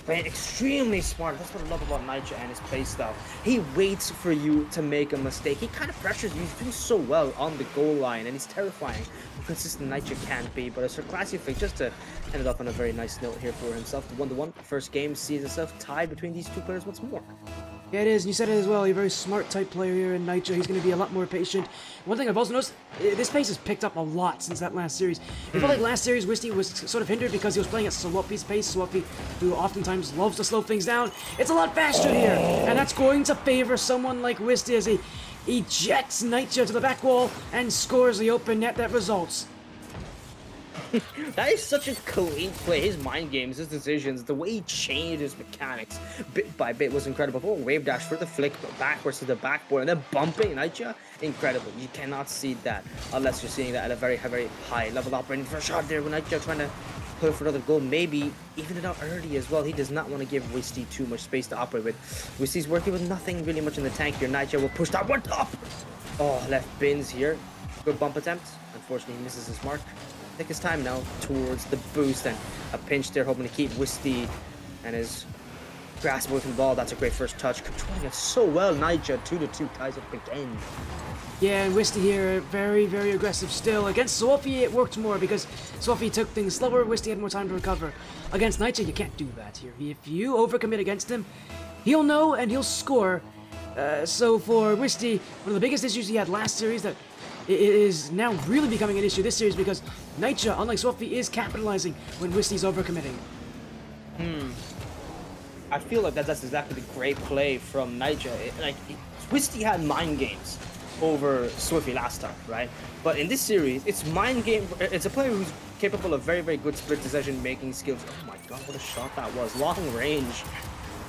Playing extremely smart. That's what I love about KnightYuh and his playstyle. He waits for you to make a mistake. He kind of pressures you. He's doing so well on the goal line, and he's terrifying how consistent KnightYuh can be. But it's a classy flick just to end it off on a very nice note here for himself. The 1-1 first game sees itself tied between these two players once more. Yeah, it is, and you said it as well, a very smart type player here in KnightYuh. He's going to be a lot more patient. One thing I've also noticed, this pace has picked up a lot since that last series. It felt like last series, wisty was sort of hindered because he was playing at suwufy's pace. Suwufy, who oftentimes loves to slow things down. It's a lot faster here, and that's going to favor someone like wisty as he ejects KnightYuh to the back wall and scores the open net that results. That is such a clean play. His mind games, his decisions, the way he changed his mechanics bit by bit was incredible. Oh, wave dash for the flick, but backwards to the backboard, and then bumping KnightYuh. Incredible. You cannot see that unless you're seeing that at a very, very high level operating for a shot there with KnightYuh trying to pull for another goal. Maybe even it out early as well. He does not want to give wisty too much space to operate with. Wisty's working with nothing really much in the tank here. KnightYuh will push that one up. Oh, left bins here. Good bump attempt. Unfortunately, he misses his mark. Take his time now towards the boost, and a pinch there, hoping to keep wisty and his grasp away from the ball. That's a great first touch, controlling it so well. KnightYuh 2-2 ties up again. Yeah, and wisty here, very, very aggressive still. Against suwufy, it worked more because suwufy took things slower. Wisty had more time to recover. Against KnightYuh, you can't do that here. If you overcommit against him, he'll know and he'll score. So for wisty, one of the biggest issues he had last series that it is now really becoming an issue this series because KnightYuh, unlike suwufy, is capitalizing when wisty's overcommitting. I feel like that's exactly the great play from KnightYuh. Like, wisty had mind games over suwufy last time, right? But in this series, it's mind game. It's a player who's capable of very, very good split decision making skills. Oh my god, what a shot that was! Long range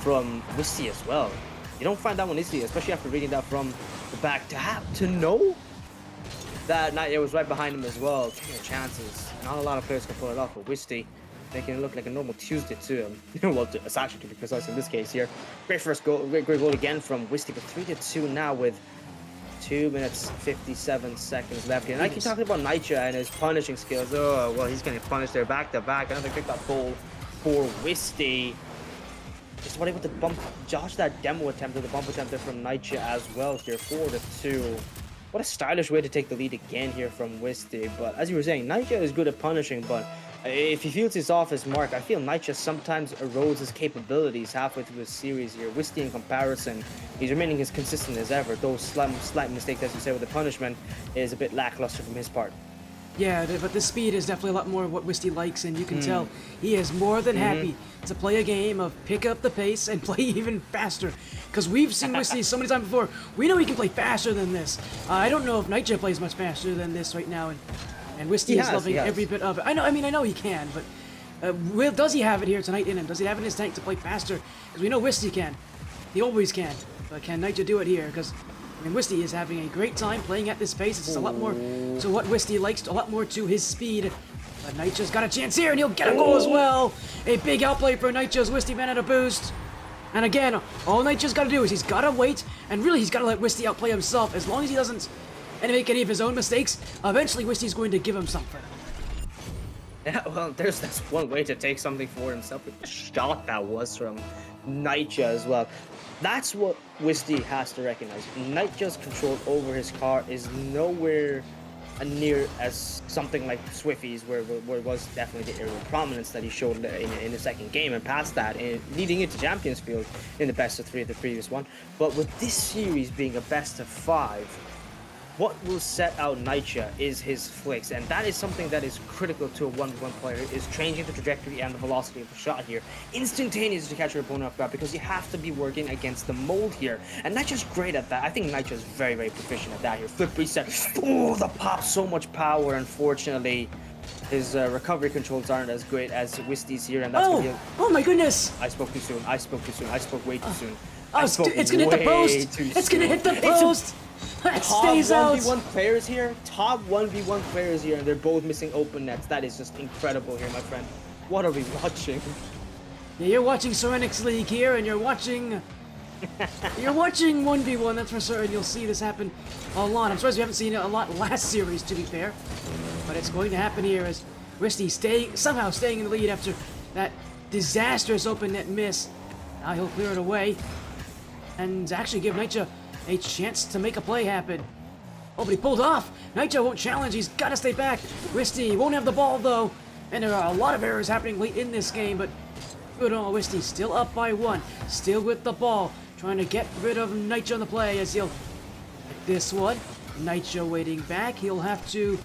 from wisty as well. You don't find that one easy, especially after reading that from the back. To know that KnightYuh was right behind him as well. Taking your chances. Not a lot of players can pull it off, but wisty making it look like a normal Tuesday to him. Well, it's actually, to be precise in this case here. Great first goal, great goal again from wisty, but 3-2 now with 2 minutes 57 seconds left here. And I keep talking about KnightYuh and his punishing skills. Oh, well, he's getting punished there back to back. Another kick that goal for wisty. Just not able to dodge that demo attempt or the bump attempt there from KnightYuh as well here. 4-2. What a stylish way to take the lead again here from wisty. But as you were saying, KnightYuh is good at punishing, but if he feels he's off his mark, I feel KnightYuh sometimes erodes his capabilities halfway through his series here. wisty, in comparison, he's remaining as consistent as ever. Those slight mistakes, as you say, with the punishment is a bit lackluster from his part. Yeah, but the speed is definitely a lot more of what Wisty likes, and you can tell he is more than happy to play a game of pick up the pace and play even faster. Because we've seen Wisty so many times before. We know he can play faster than this. I don't know if KnightYuh plays much faster than this right now, and Wisty is loving every bit of it. I know he can, but does he have it here tonight in him? Does he have it in his tank to play faster? Because we know Wisty can. He always can. But can KnightYuh do it here? Because I mean, Wisty is having a great time playing at this pace. It's a lot more to what Wisty likes, a lot more to his speed. But KnightYuh's got a chance here, and he'll get a goal as well. A big outplay for KnightYuh's Wisty man at a boost. And again, all KnightYuh's got to do is he's got to wait, and really he's got to let Wisty outplay himself. As long as he doesn't make any of his own mistakes, eventually Wisty's going to give him something. Yeah, well, that's one way to take something for himself. What a shot that was from KnightYuh as well. That's what wisty has to recognize. KnightYuh's control over his car is nowhere near as something like suwufy's, where it was definitely the aerial prominence that he showed in the second game, and past that, leading into Champions Field in the best of 3 of the previous one. But with this series being a best of 5, what will set out KnightYuh is his flicks, and that is something that is critical to a 1v1 player, is changing the trajectory and the velocity of the shot here instantaneously to catch your opponent off guard, because you have to be working against the mold here, and KnightYuh's great at that. I think KnightYuh is very, very proficient at that here. Flip reset, oh, the pop, so much power. Unfortunately, his recovery controls aren't as great as Wisty's here, and that's gonna be oh my goodness! I spoke too soon. I spoke way too soon. Oh, it's gonna hit the post! It's gonna hit the post! That stays out! Top 1v1 players here, top 1v1 players here, and they're both missing open nets. That is just incredible here, my friend. What are we watching? Yeah, you're watching Serenyx League here, and you're watching 1v1, that's for certain. You'll see this happen a lot. I'm surprised we haven't seen it a lot last series, to be fair. But it's going to happen here as Wisty somehow staying in the lead after that disastrous open net miss. Now he'll clear it away and actually give KnightYuh a chance to make a play happen. Oh, but he pulled off. KnightYuh won't challenge. He's got to stay back. Wisty won't have the ball, though. And there are a lot of errors happening late in this game, but good on Wisty. Still up by 1. Still with the ball. Trying to get rid of KnightYuh on the play as he'll get this one. KnightYuh waiting back. He'll have to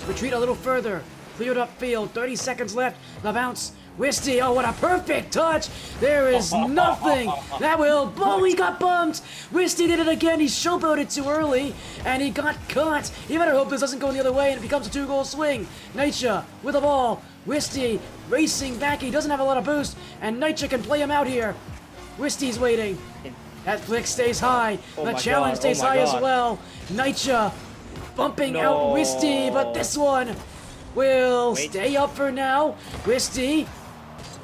retreat a little further. Cleared up field. 30 seconds left. The bounce. Wisty, oh, what a perfect touch! There is nothing that will. Oh, he got bumped! Wisty did it again. He showboated too early, and he got caught. You better hope this doesn't go the other way and it becomes a 2-goal swing. KnightYuh with the ball. Wisty racing back. He doesn't have a lot of boost, and KnightYuh can play him out here. Wisty's waiting. That flick stays high. The challenge stays high as well. KnightYuh bumping out Wisty, but this one will stay up for now. Wisty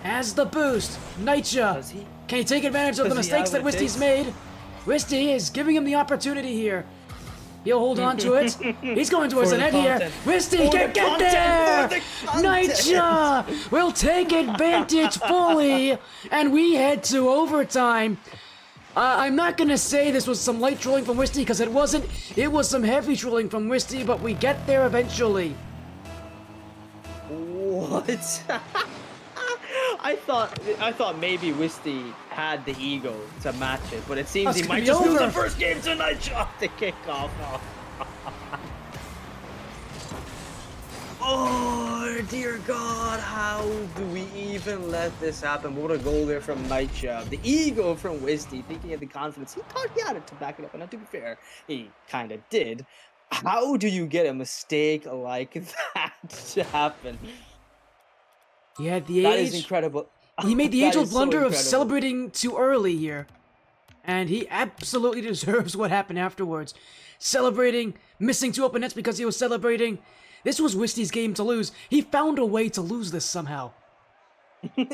has the boost. KnightYuh, can he take advantage of the mistakes that Wisty's made? Wisty is giving him the opportunity here. He'll hold on to it. He's going towards the net here. Wisty can't get there! KnightYuh will take advantage fully, and we head to overtime. I'm not going to say this was some light trolling from Wisty, because it wasn't. It was some heavy trolling from Wisty, but we get there eventually. What? I thought maybe Wisty had the ego to match it, but it seems he might just lose the first game tonight. Shot the kickoff. Oh dear God! How do we even let this happen? What a goal there from KnightYuh. The ego from Wisty, thinking of the confidence. He thought he had it to back it up, and to be fair, he kind of did. How do you get a mistake like that to happen? He had the age. That is incredible. He made the age-old blunder of celebrating too early here. And he absolutely deserves what happened afterwards. Celebrating, missing 2 open nets because he was celebrating. This was Wisty's game to lose. He found a way to lose this somehow. To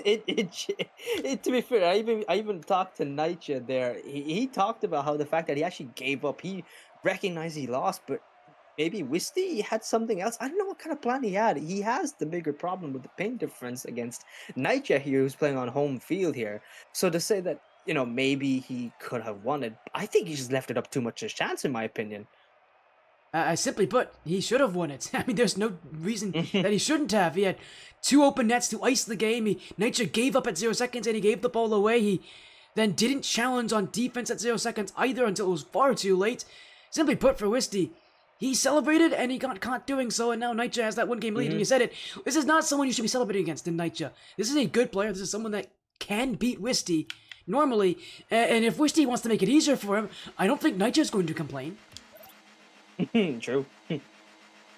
be fair, I even talked to KnightYuh there. He talked about how the fact that he actually gave up. He recognized he lost, but maybe Wisty had something else. I don't know what kind of plan he had. He has the bigger problem with the paint difference against KnightYuh here, who's playing on home field here. So to say that, you know, maybe he could have won it, I think he just left it up too much to chance, in my opinion. Simply put, he should have won it. I mean, there's no reason that he shouldn't have. He had 2 open nets to ice the game. KnightYuh gave up at 0 seconds and he gave the ball away. He then didn't challenge on defense at 0 seconds either until it was far too late. Simply put, for Wisty, he celebrated and he got caught doing so, and now KnightYuh has that 1-game lead. And you said it, this is not someone you should be celebrating against in KnightYuh. This is a good player. This is someone that can beat Wisty normally. And if Wisty wants to make it easier for him, I don't think KnightYuh is going to complain. True.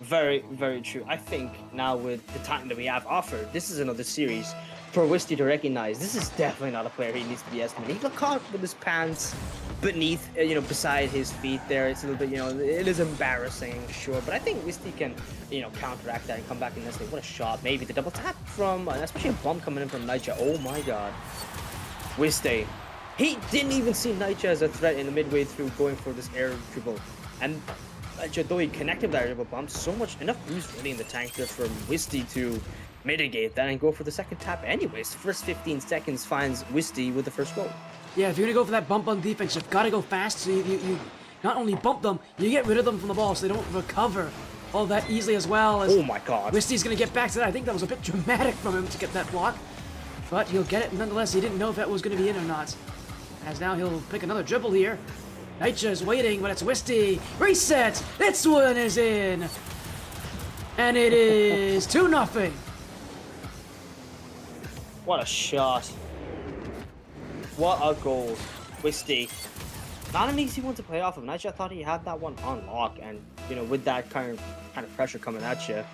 Very, very true. I think now with the time that we have offered, this is another series for Wisty to recognize this is definitely not a player he needs to be estimated. He got caught with his pants beneath, beside his feet there. It's a little bit, it is embarrassing, sure. But I think Wisty can, counteract that and come back in this. What a shot. Maybe the double tap from, especially a bump coming in from KnightYuh. Oh my god. Wisty. He didn't even see KnightYuh as a threat in the midway through going for this air dribble. And though he connected that dribble bump, enough boost really in the tank there for Wisty to mitigate that and go for the second tap anyways. The first 15 seconds finds Wisty with the first goal. Yeah, if you're going to go for that bump on defense, you've got to go fast so you not only bump them, you get rid of them from the ball so they don't recover all that easily as well. Oh my god. Wisty's going to get back to that. I think that was a bit dramatic from him to get that block, but he'll get it nonetheless. He didn't know if that was going to be in or not, as now he'll pick another dribble here. KnightYuh is waiting, but it's Wisty. Reset! This one is in! And it is 2-0. What a shot. What a goal. Wisty. Not an easy one to play off of. KnightYuh thought he had that one on lock, and with that kind of pressure coming at you,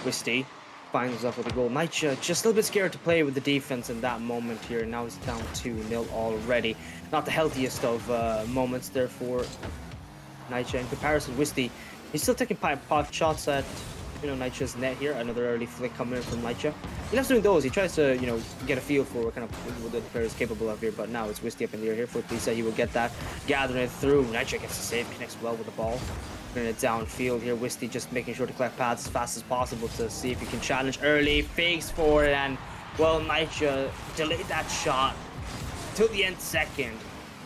Wisty finds himself with a goal. KnightYuh just a little bit scared to play with the defense in that moment here, and now he's down 2-0 already. Not the healthiest of moments there for KnightYuh. In comparison, Wisty, he's still taking pot shots at KnightYuh's net here. Another early flick coming in from KnightYuh. He loves doing those. He tries to, get a feel for what kind of what the player is capable of here. But now it's Wisty up in the air here. Footly said he will get that. Gathering it through. KnightYuh gets the save. Connects well with the ball. Bringing it downfield here. Wisty just making sure to collect pads as fast as possible to see if he can challenge early. Fakes for it. And, well, KnightYuh delayed that shot till the end second.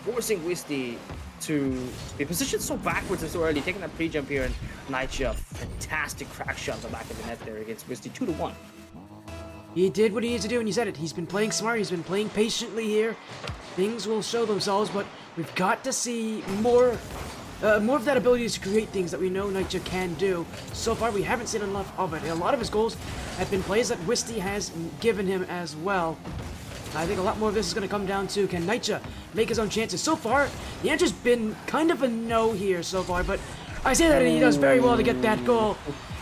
Forcing Wisty to be positioned so backwards and so early, taking that pre-jump here, and KnightYuh, fantastic crack shot on the back of the net there against Wisty, 2-1. He did what he needs to do, and you said it. He's been playing smart. He's been playing patiently here. Things will show themselves, but we've got to see more of that ability to create things that we know KnightYuh can do. So far, we haven't seen enough of it. A lot of his goals have been plays that Wisty has given him as well. I think a lot more of this is going to come down to, can KnightYuh make his own chances? So far, the answer's been kind of a no here so far, but I say that he does very well to get that goal.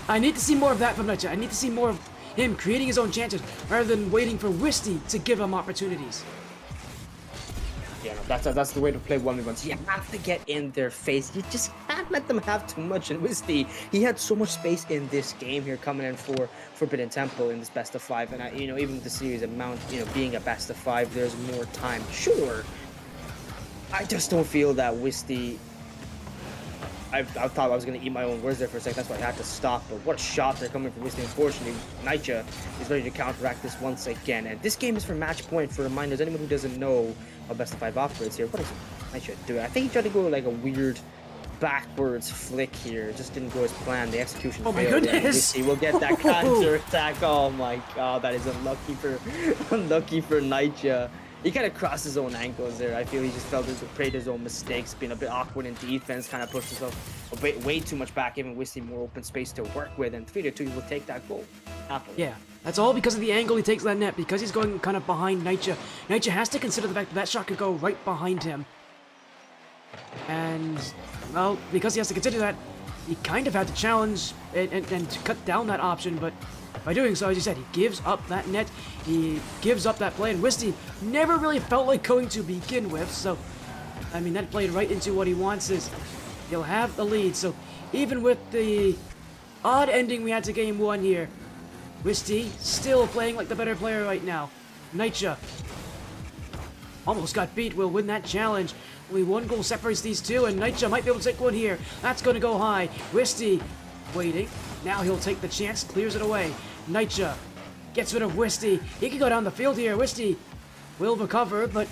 I need to see more of that from KnightYuh. I need to see more of him creating his own chances rather than waiting for Wisty to give him opportunities. Yeah, no, that's the way to play 1v1s. You have to get in their face. You just can't let them have too much. And Wisty, he had so much space in this game here coming in for Forbidden Temple in this best of 5. And even with the series amount, being a best of 5, there's more time. Sure, I just don't feel that Wisty. I thought I was going to eat my own words there for a second. That's why I had to stop. But what a shot they're coming from Wisty. Unfortunately, KnightYuh is ready to counteract this once again. And this game is for match point. For reminders, anyone who doesn't know how best of 5 operates here, what is KnightYuh doing? I think he tried to go like a weird backwards flick here. It just didn't go as planned. The execution failed. Oh my goodness! Wisty will get that counter attack. Oh my god, that is unlucky for KnightYuh. He kind of crossed his own ankles there. I feel he just felt afraid his own mistakes, being a bit awkward in defense, kind of pushed himself a bit way too much back, giving Wisty more open space to work with, and 3-2 he will take that goal. Happily. Yeah, that's all because of the angle he takes that net, because he's going kind of behind KnightYuh. KnightYuh has to consider the fact that that shot could go right behind him. And, well, because he has to consider that, he kind of had to challenge and to cut down that option, but by doing so, as you said, he gives up that net, he gives up that play, and Wisty never really felt like going to begin with, so, I mean, that played right into what he wants is he'll have the lead, so even with the odd ending we had to game 1 here, Wisty still playing like the better player right now. KnightYuh almost got beat, will win that challenge. Only 1 goal separates these two, and KnightYuh might be able to take one here. That's going to go high. Wisty waiting. Now he'll take the chance, clears it away. KnightYuh gets rid of Wisty. He can go down the field here. Wisty will recover, but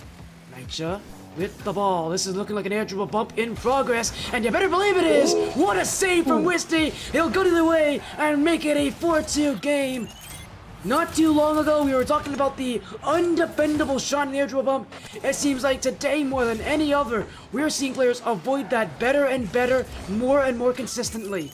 KnightYuh with the ball. This is looking like an air dribble bump in progress, and you better believe it is. What a save from Wisty. He'll go to the way and make it a 4-2 game. Not too long ago, we were talking about the undefendable shot in the air dribble bump. It seems like today, more than any other, we're seeing players avoid that better and better, more and more consistently.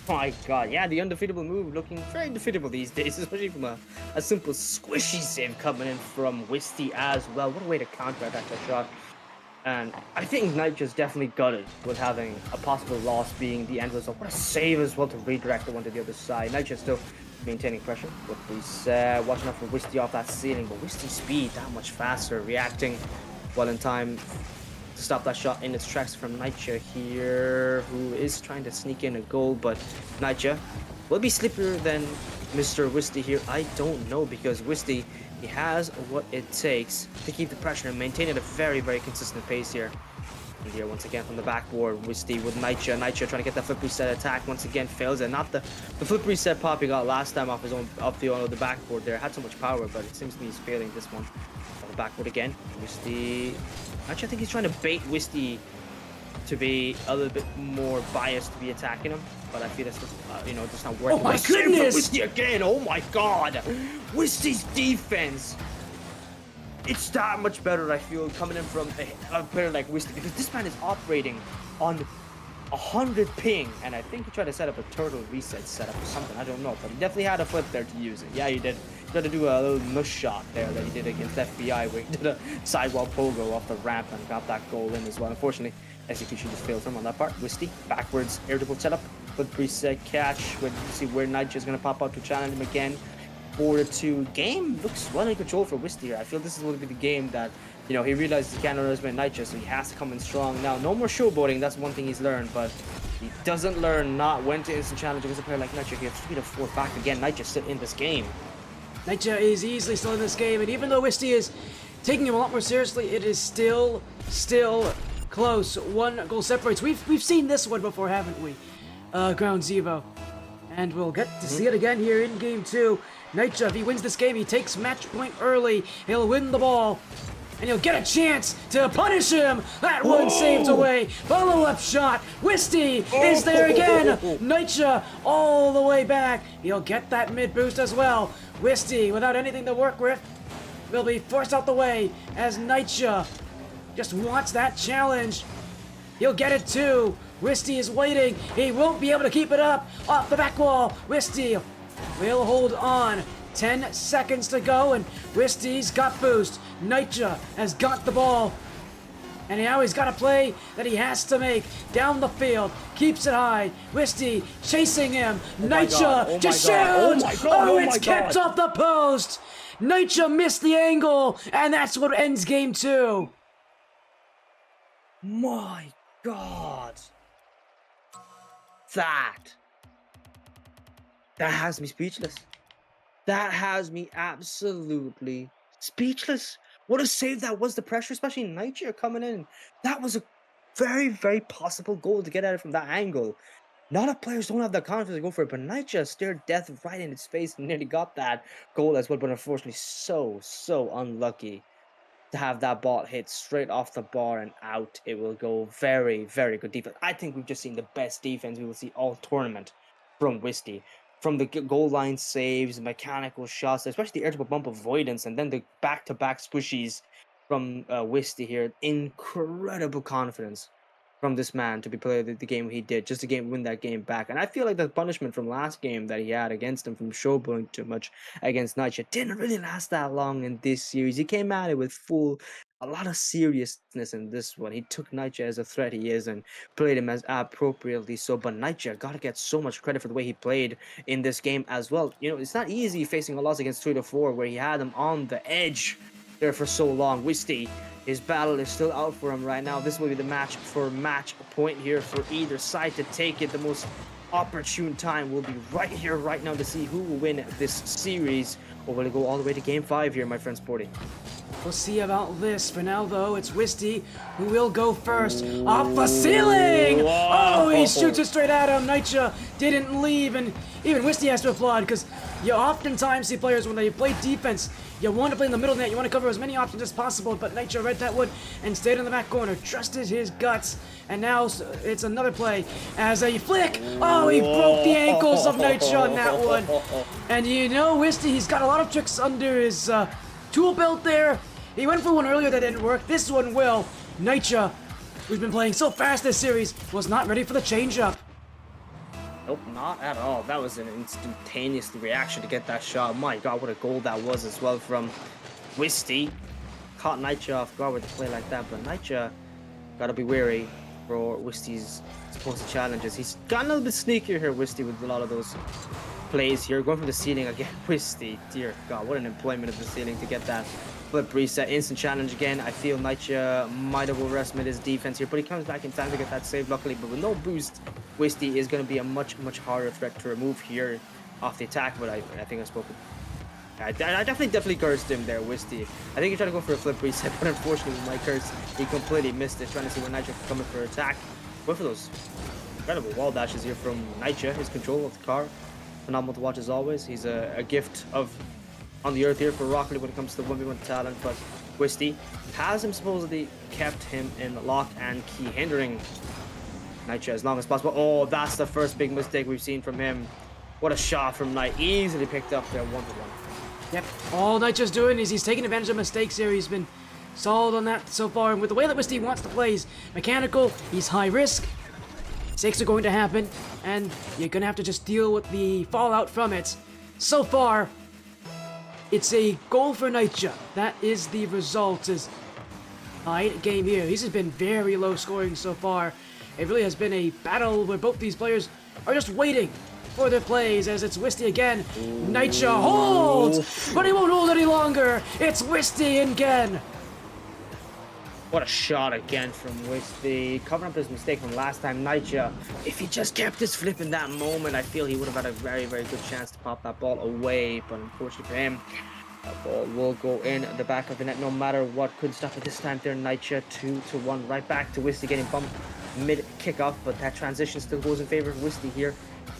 Oh my god, yeah, the undefeatable move looking very defeatable these days, especially from a simple squishy save coming in from Wisty as well. What a way to counter that shot. And I think KnightYuh's definitely got it with having a possible loss being the end result. What a save as well to redirect the one to the other side. KnightYuh still maintaining pressure. What we said, watching out for Wisty off that ceiling, but Wisty's speed that much faster, reacting well in time to stop that shot in its tracks from KnightYuh here, who is trying to sneak in a goal, but KnightYuh will be slippier than Mr. Wisty here. I don't know, because Wisty, he has what it takes to keep the pressure and maintain at a very, very consistent pace here. And here once again from the backboard, Wisty with KnightYuh. KnightYuh trying to get that flip reset attack once again fails, and not the flip reset pop he got last time off the backboard there. Had so much power, but it seems to be he's failing this one. On the backboard again, Wisty. Actually, I think he's trying to bait Wisty to be a little bit more biased to be attacking him, but I feel that's just, just not working. Oh my goodness! Wisty again! Oh my god! Wisty's defense. It's that much better, I feel, coming in from a player like Wisty, because this man is operating on 100 ping, and I think he tried to set up a turtle reset setup or something. I don't know, but he definitely had a flip there to use it. Yeah, he did. He tried to do a little mush shot there that he did against FBI, where he did a sidewall pogo off the ramp and got that goal in as well. Unfortunately, execution just failed from on that part. Wisty, backwards, air dribble setup, flip reset catch. Where you see where KnightYuh is going to pop out to challenge him again. 4-2 game looks well in control for Wisty here. I feel this is going to be the game that, he realizes he can't underestimate KnightYuh, so he has to come in strong. Now, no more showboating, that's one thing he's learned, but he doesn't learn not when to instant challenge against a player like KnightYuh. He has 3-4 back again. KnightYuh still in this game. KnightYuh is easily still in this game, and even though Wisty is taking him a lot more seriously, it is still close. One goal separates. We've seen this one before, haven't we? Ground Zero. And we'll get to see it again here in Game 2. KnightYuh, if he wins this game, he takes match point early. He'll win the ball, and he'll get a chance to punish him. That one saved away. Follow-up shot. Wisty is there again. KnightYuh all the way back. He'll get that mid boost as well. Wisty, without anything to work with, will be forced out the way as KnightYuh just wants that challenge. He'll get it too. Wisty is waiting. He won't be able to keep it up. Off the back wall. Wisty will hold on. 10 seconds to go, and Wisty's got boost. KnightYuh has got the ball. And now he's got a play that he has to make. Down the field. Keeps it high. Wisty chasing him. KnightYuh just shoots. Oh, it's kept off the post. KnightYuh missed the angle, and that's what ends Game 2. My god. That has me speechless. That has me absolutely speechless. What a save that was. The pressure, especially KnightYuh coming in. That was a very, very possible goal to get at it from that angle. A lot of players don't have the confidence to go for it, but KnightYuh stared death right in its face and nearly got that goal as well. But unfortunately, so unlucky to have that ball hit straight off the bar and out. It will go. Very, very good defense. I think we've just seen the best defense we will see all tournament from Wisty. From the goal line saves, mechanical shots, especially the air dribble bump avoidance, and then the back-to-back squishies from Wisty here. Incredible confidence from this man to be playing the game he did, just to win that game back. And I feel like the punishment from last game that he had against him from showboating too much against KnightYuh didn't really last that long in this series. He came at it with a lot of seriousness in this one. He took KnightYuh as a threat he is and played him as appropriately so. But KnightYuh got to get so much credit for the way he played in this game as well. It's not easy facing a loss against 3-4 where he had him on the edge there for so long. Wisty, his battle is still out for him right now. This will be the match point here for either side to take it. The most opportune time will be right here, right now, to see who will win this series. Or will it go all the way to Game 5 here, my friend Sporty? We'll see about this. For now, though, it's Wisty who will go first. Off the ceiling! Whoa. Oh, he shoots it straight at him. KnightYuh didn't leave, and even Wisty has to applaud, because you oftentimes see players, when they play defense, You want to play in the middle net, you want to cover as many options as possible, but KnightYuh read that one and stayed in the back corner, trusted his guts, and now it's another play as a flick. Oh, he broke the ankles of KnightYuh on that one. And you know, wisty, he's got a lot of tricks under his tool belt there. He went for one earlier that didn't work. This one will. KnightYuh, who's been playing so fast this series, was not ready for the change-up. Nope, not at all. That was an instantaneous reaction to get that shot. My god, what a goal that was as well from Wisty. Caught KnightYuh off guard with a play like that, but KnightYuh gotta be wary for Wisty's supposed challenges. He's gotten a little bit sneakier here, Wisty, with a lot of those plays here. Going for the ceiling again, Wisty. Dear god, what an employment of the ceiling to get that flip reset. Instant challenge again. I feel KnightYuh might have overestimated his defense here, but he comes back in time to get that save, luckily. But with no boost, Wisty is going to be a much harder threat to remove here off the attack. But I think I spoke. I definitely cursed him there, Wisty. I think he tried to go for a flip reset, but unfortunately with my curse, he completely missed it. Trying to see when KnightYuh could come in for attack. Go for those incredible wall dashes here from KnightYuh. His control of the car, phenomenal to watch as always. He's a gift of on the earth here for Rocket League when it comes to the 1v1 talent, but Wisty has him supposedly kept him in lock and key, hindering KnightYuh as long as possible. Oh, that's the first big mistake we've seen from him. What a shot from Knight, easily picked up there 1-1. Yep, all KnightYuh's doing is he's taking advantage of mistakes here. He's been solid on that so far, and with the way that Wisty wants to play, he's mechanical, he's high risk. Mistakes are going to happen, and you're gonna have to just deal with the fallout from it. So far, it's a goal for KnightYuh. That is the result. Is tied game here. This has been very low scoring so far. It really has been a battle where both these players are just waiting for their plays as it's Wisty again. KnightYuh holds, but he won't hold any longer. It's Wisty again. What a shot again from Wisty, covering up his mistake from last time. KnightYuh, if he just kept his flip in that moment, I feel he would have had a very good chance to pop that ball away, but unfortunately for him, that ball will go in the back of the net no matter what. Couldn't stop it this time there. KnightYuh 2-1, right back to Wisty getting bumped mid kickoff, but that transition still goes in favor of Wisty here,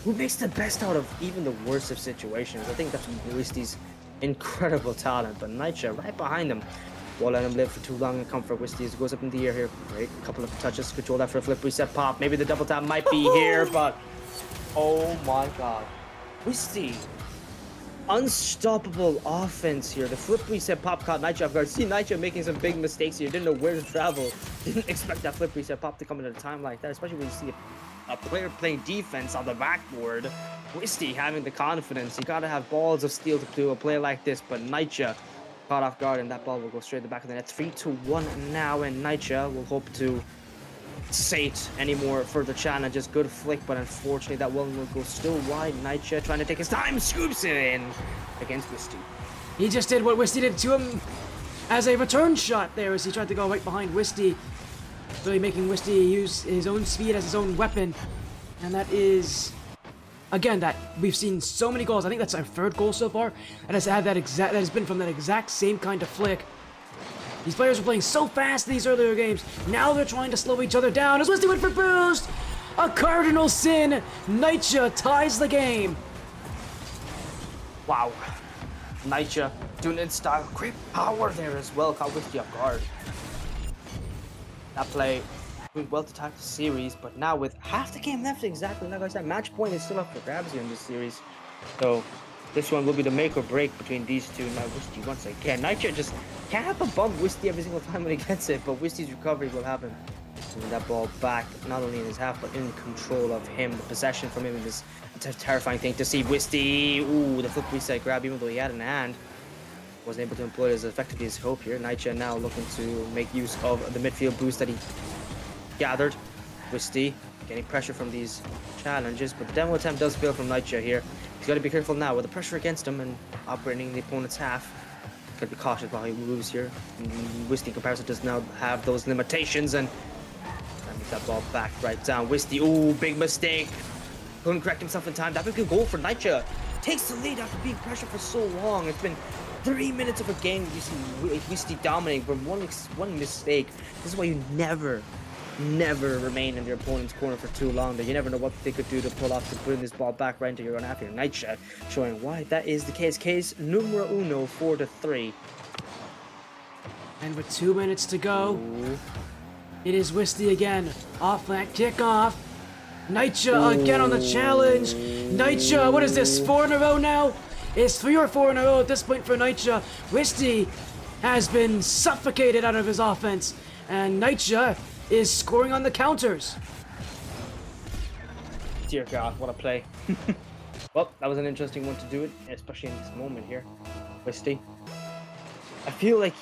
who makes the best out of even the worst of situations. I think that's Wisty's incredible talent, but KnightYuh right behind him. Won't let him live for too long and come for Wisty as it goes up in the air here. Great, couple of touches, control that for a flip reset pop. Maybe the double tap might be here, but oh my god. Wisty, unstoppable offense here. The flip reset pop caught KnightYuh off guard. See KnightYuh making some big mistakes here. Didn't know where to travel. Didn't expect that flip reset pop to come in at a time like that, especially when you see a player playing defense on the backboard. Wisty having the confidence. You gotta have balls of steel to do a play like this, but KnightYuh caught off guard, and that ball will go straight to the back of the net. 3-1 now, and KnightYuh will hope to sate any more further challenges. Good flick, but unfortunately that one will go still wide. KnightYuh trying to take his time, scoops it in against Wisty. He just did what Wisty did to him as a return shot there as he tried to go right behind Wisty, really making Wisty use his own speed as his own weapon. And that is, again, that we've seen so many goals. I think that's our third goal so far, and that has been from that exact same kind of flick. These players were playing so fast in these earlier games. Now they're trying to slow each other down as Wisty went for boost. A cardinal sin. KnightYuh ties the game. Wow. KnightYuh doing it in style. Great power there as well. Caught Wisty off guard. That play doing well to tie the series, but now with half the game left, exactly like I said, match point is still up for grabs here in this series. So this one will be the make or break between these two. Now Wisty once again. KnightYuh just can't have a bump Wisty every single time when he gets it, but Wisty's recovery will happen. And that ball back, not only in his half, but in control of him. The possession from him is a terrifying thing to see. Wisty, ooh, the flip reset grab, even though he had it in hand, wasn't able to employ it as effectively as hope here. KnightYuh now looking to make use of the midfield boost that he gathered. Wisty getting pressure from these challenges, but the demo attempt does fail from KnightYuh here. He's got to be careful now with the pressure against him and operating in the opponent's half. Got to be cautious while he moves here. Wisty in comparison does now have those limitations, and make that ball back right down. Wisty, ooh, big mistake. Couldn't correct himself in time. That would be a goal for KnightYuh. Takes the lead after being pressured for so long. It's been 3 minutes of a game. You see Wisty dominating from one mistake. This is why you never never remain in their opponent's corner for too long. That you never know what they could do to pull off to putting this ball back right into your own half here. KnightYuh showing why that is the case. Case numero uno, 4-3. And with 2 minutes to go, Ooh. it is Wisty again. Off that kickoff. KnightYuh again on the challenge. KnightYuh, what is this, 4 in a row now? It's 3 or 4 in a row at this point for KnightYuh. Wisty has been suffocated out of his offense, and KnightYuh is scoring on the counters. Dear God, what a play. Well, that was an interesting one to do it, especially in this moment here. Wisty. I feel like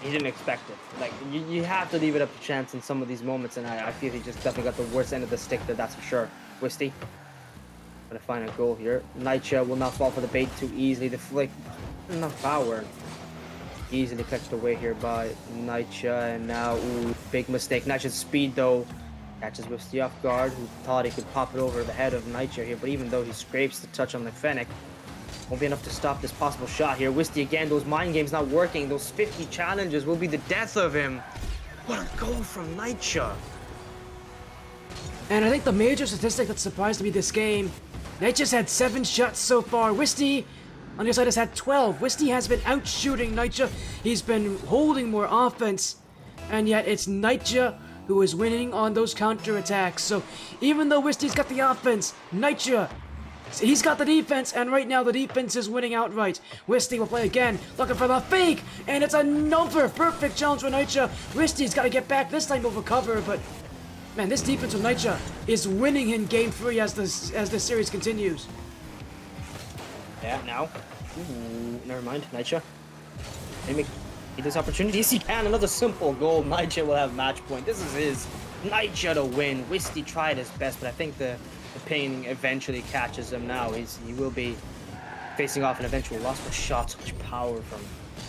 he didn't expect it. Like, you have to leave it up to chance in some of these moments, and I feel he just definitely got the worst end of the stick there, that's for sure. Wisty. Gonna find a goal here. KnightYuh will not fall for the bait too easily. The flick, enough power. Easily catched away here by KnightYuh, and now, ooh, big mistake. KnightYuh's speed, though, catches Wisty off guard, who thought he could pop it over the head of KnightYuh here, but even though he scrapes the touch on the Fennec, won't be enough to stop this possible shot here. Wisty again, those mind games not working. Those 50 challenges will be the death of him. What a goal from KnightYuh. And I think the major statistic that surprised me this game, KnightYuh's had 7 shots so far. Wisty, on the other side, has had 12. Wisty has been out-shooting KnightYuh. He's been holding more offense, and yet it's KnightYuh who is winning on those counter-attacks. So even though Wisty's got the offense, KnightYuh, he's got the defense, and right now the defense is winning outright. Wisty will play again, looking for the fake, and it's another perfect challenge for KnightYuh. Wisty's got to get back. This time he'll recover, but man, this defense from KnightYuh is winning in Game 3 as the series continues. Yeah, now. Ooh, never mind, KnightYuh. Maybe this opportunities. He can. Another simple goal. KnightYuh will have match point. This is his. KnightYuh to win. Wisty tried his best, but I think the pain eventually catches him now. He will be facing off an eventual loss, but shot, so much power from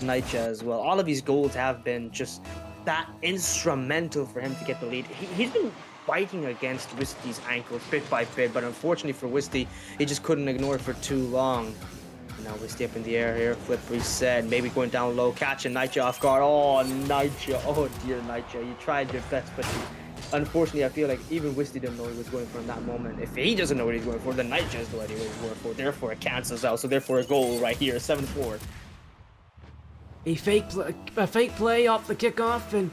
KnightYuh as well. All of his goals have been just that instrumental for him to get the lead. He's been fighting against Wisty's ankles bit by bit, but unfortunately for Wisty, he just couldn't ignore it for too long. Now Wisty up in the air here, flip reset, maybe going down low, catching KnightYuh off guard. Oh, KnightYuh, oh dear KnightYuh, you tried your best, but unfortunately I feel like even Wisty didn't know what he was going for in that moment. If he doesn't know what he's going for, then KnightYuh has no idea what he's going for. Therefore it cancels out, so therefore a goal right here, 7-4. A fake play off the kickoff, and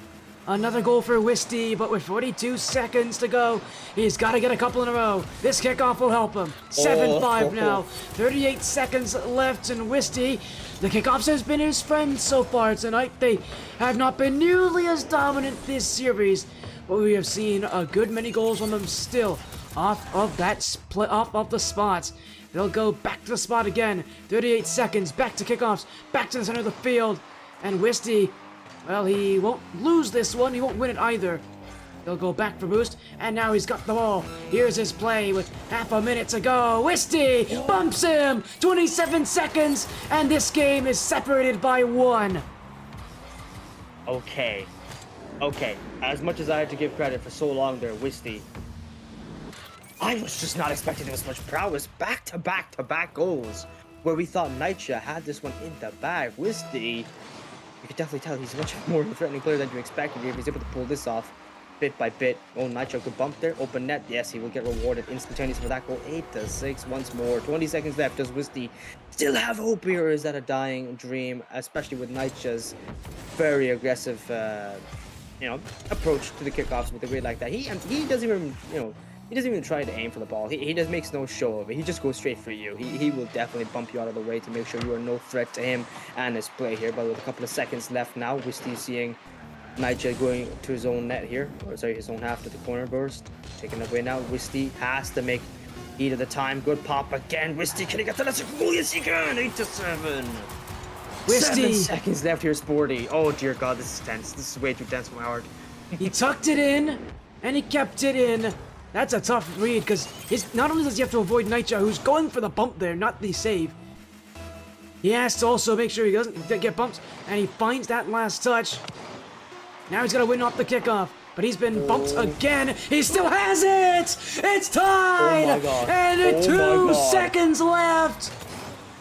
another goal for Wisty, but with 42 seconds to go, he's got to get a couple in a row. This kickoff will help him. 7-5 now. 38 seconds left, and Wisty, the kickoffs has been his friend so far tonight. They have not been nearly as dominant this series, but we have seen a good many goals from them still off of that split, off of the spots. They'll go back to the spot again. 38 seconds, back to kickoffs, back to the center of the field, and Wisty, well, he won't lose this one. He won't win it either. He'll go back for boost, and now he's got the ball. Here's his play with half a minute to go. Wisty bumps him. 27 seconds, and this game is separated by 1. Okay. As much as I had to give credit for so long there, Wisty, I was just not expecting this much prowess. Back-to-back goals, where we thought KnightYuh had this one in the bag. Wisty, you can definitely tell he's much more of a threatening player than you expected here. If he's able to pull this off bit by bit. Oh, KnightYuh could bump there. Open net. Yes, he will get rewarded instantaneously for that goal. 8-6 once more. 20 seconds left. Does Wisty still have hope here, or is that a dying dream? Especially with KnightYuh's very aggressive, approach to the kickoffs with a grid like that. He doesn't even, he doesn't even try to aim for the ball. He just makes no show of it. He just goes straight for you. He will definitely bump you out of the way to make sure you are no threat to him and his play here. But with a couple of seconds left now, Wisty seeing KnightYuh going to his own net here. Or sorry, his own half to the corner burst. Taken away now. Wisty has to make heat of the time. Good pop again. Wisty, can he get the last goal? Yes, he can. 8-7. Wisty. 7 seconds left here, Sporty. Oh dear God, this is tense. This is way too tense for my heart. He tucked it in, and he kept it in. That's a tough read, because not only does he have to avoid KnightYuh, who's going for the bump there, not the save, he has to also make sure he doesn't get bumped, and he finds that last touch. Now he's got to win off the kickoff, but he's been bumped again. He still has it! It's tied! Oh my God. And 2 seconds left!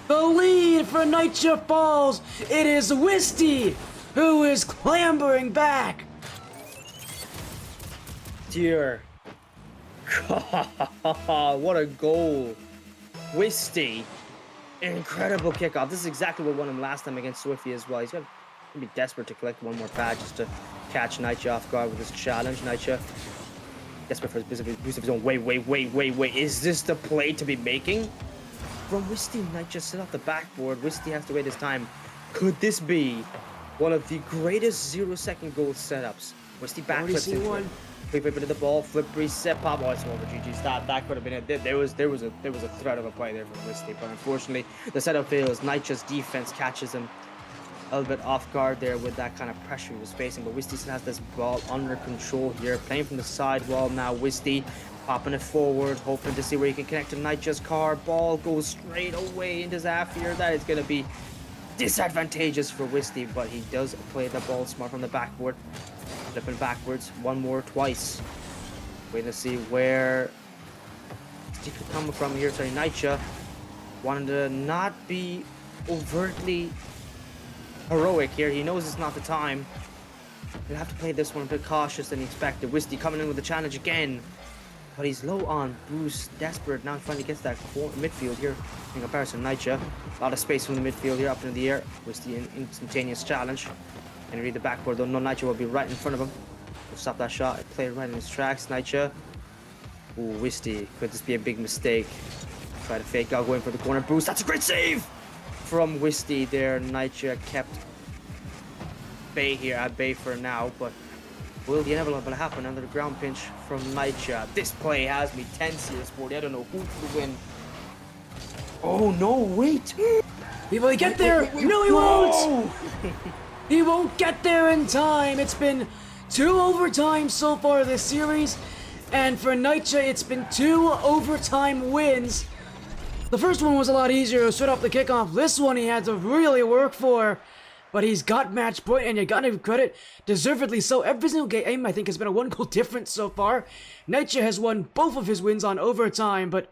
The lead for KnightYuh falls. It is Wisty who is clambering back. here. What a goal. Wisty. Incredible kickoff. This is exactly what won him last time against suwufy as well. He's going to be desperate to collect one more pad just to catch KnightYuh off guard with this challenge. KnightYuh desperate for his boost of his own. Wait. Is this the play to be making? From Wisty, KnightYuh sit off the backboard. Wisty has to wait his time. Could this be one of the greatest 0-second goal setups? Wisty backflips into one. Quick whip into the ball, flip reset, pop. Oh, it's over. GG's. That could have been it. There was a threat of a play there from Wisty, but unfortunately the setup fails. KnightYuh's defense catches him a little bit off guard there with that kind of pressure he was facing. But Wisty still has this ball under control here, playing from the sidewall now. Wisty popping it forward, hoping to see where he can connect to KnightYuh's car. Ball goes straight away into Zafir. That is going to be disadvantageous for Wisty, but he does play the ball smart from the backboard. Flipping backwards, one more, twice. Waiting to see where he could come from here. Sorry, KnightYuh wanted to not be overtly heroic here. He knows it's not the time. He'll have to play this one a bit cautious than he expected. Wisty coming in with the challenge again. But he's low on boost, desperate. Now he finally gets that midfield here. In comparison to KnightYuh. A lot of space from the midfield here, up into the air. Wisty an instantaneous challenge. And read the backboard though. No, KnightYuh will be right in front of him. We'll stop that shot. Play it right in his tracks. KnightYuh. Ooh, Wisty. Could this be a big mistake? Try to fake out, going for the corner boost. That's a great save from Wisty there. KnightYuh kept at bay for now, but will the inevitable happen under the ground pinch from KnightYuh? This play has me tense here, Sporty. I don't know who to win. Oh no, wait! Will he get there? No, he won't! He won't get there in time. It's been 2 overtimes so far this series, and for KnightYuh, it's been 2 overtime wins. The first one was a lot easier, straight off the kickoff. This one he had to really work for, but he's got match point, and you gotta give credit, deservedly so. Every single game, I think, has been a 1 goal difference so far. KnightYuh has won both of his wins on overtime, but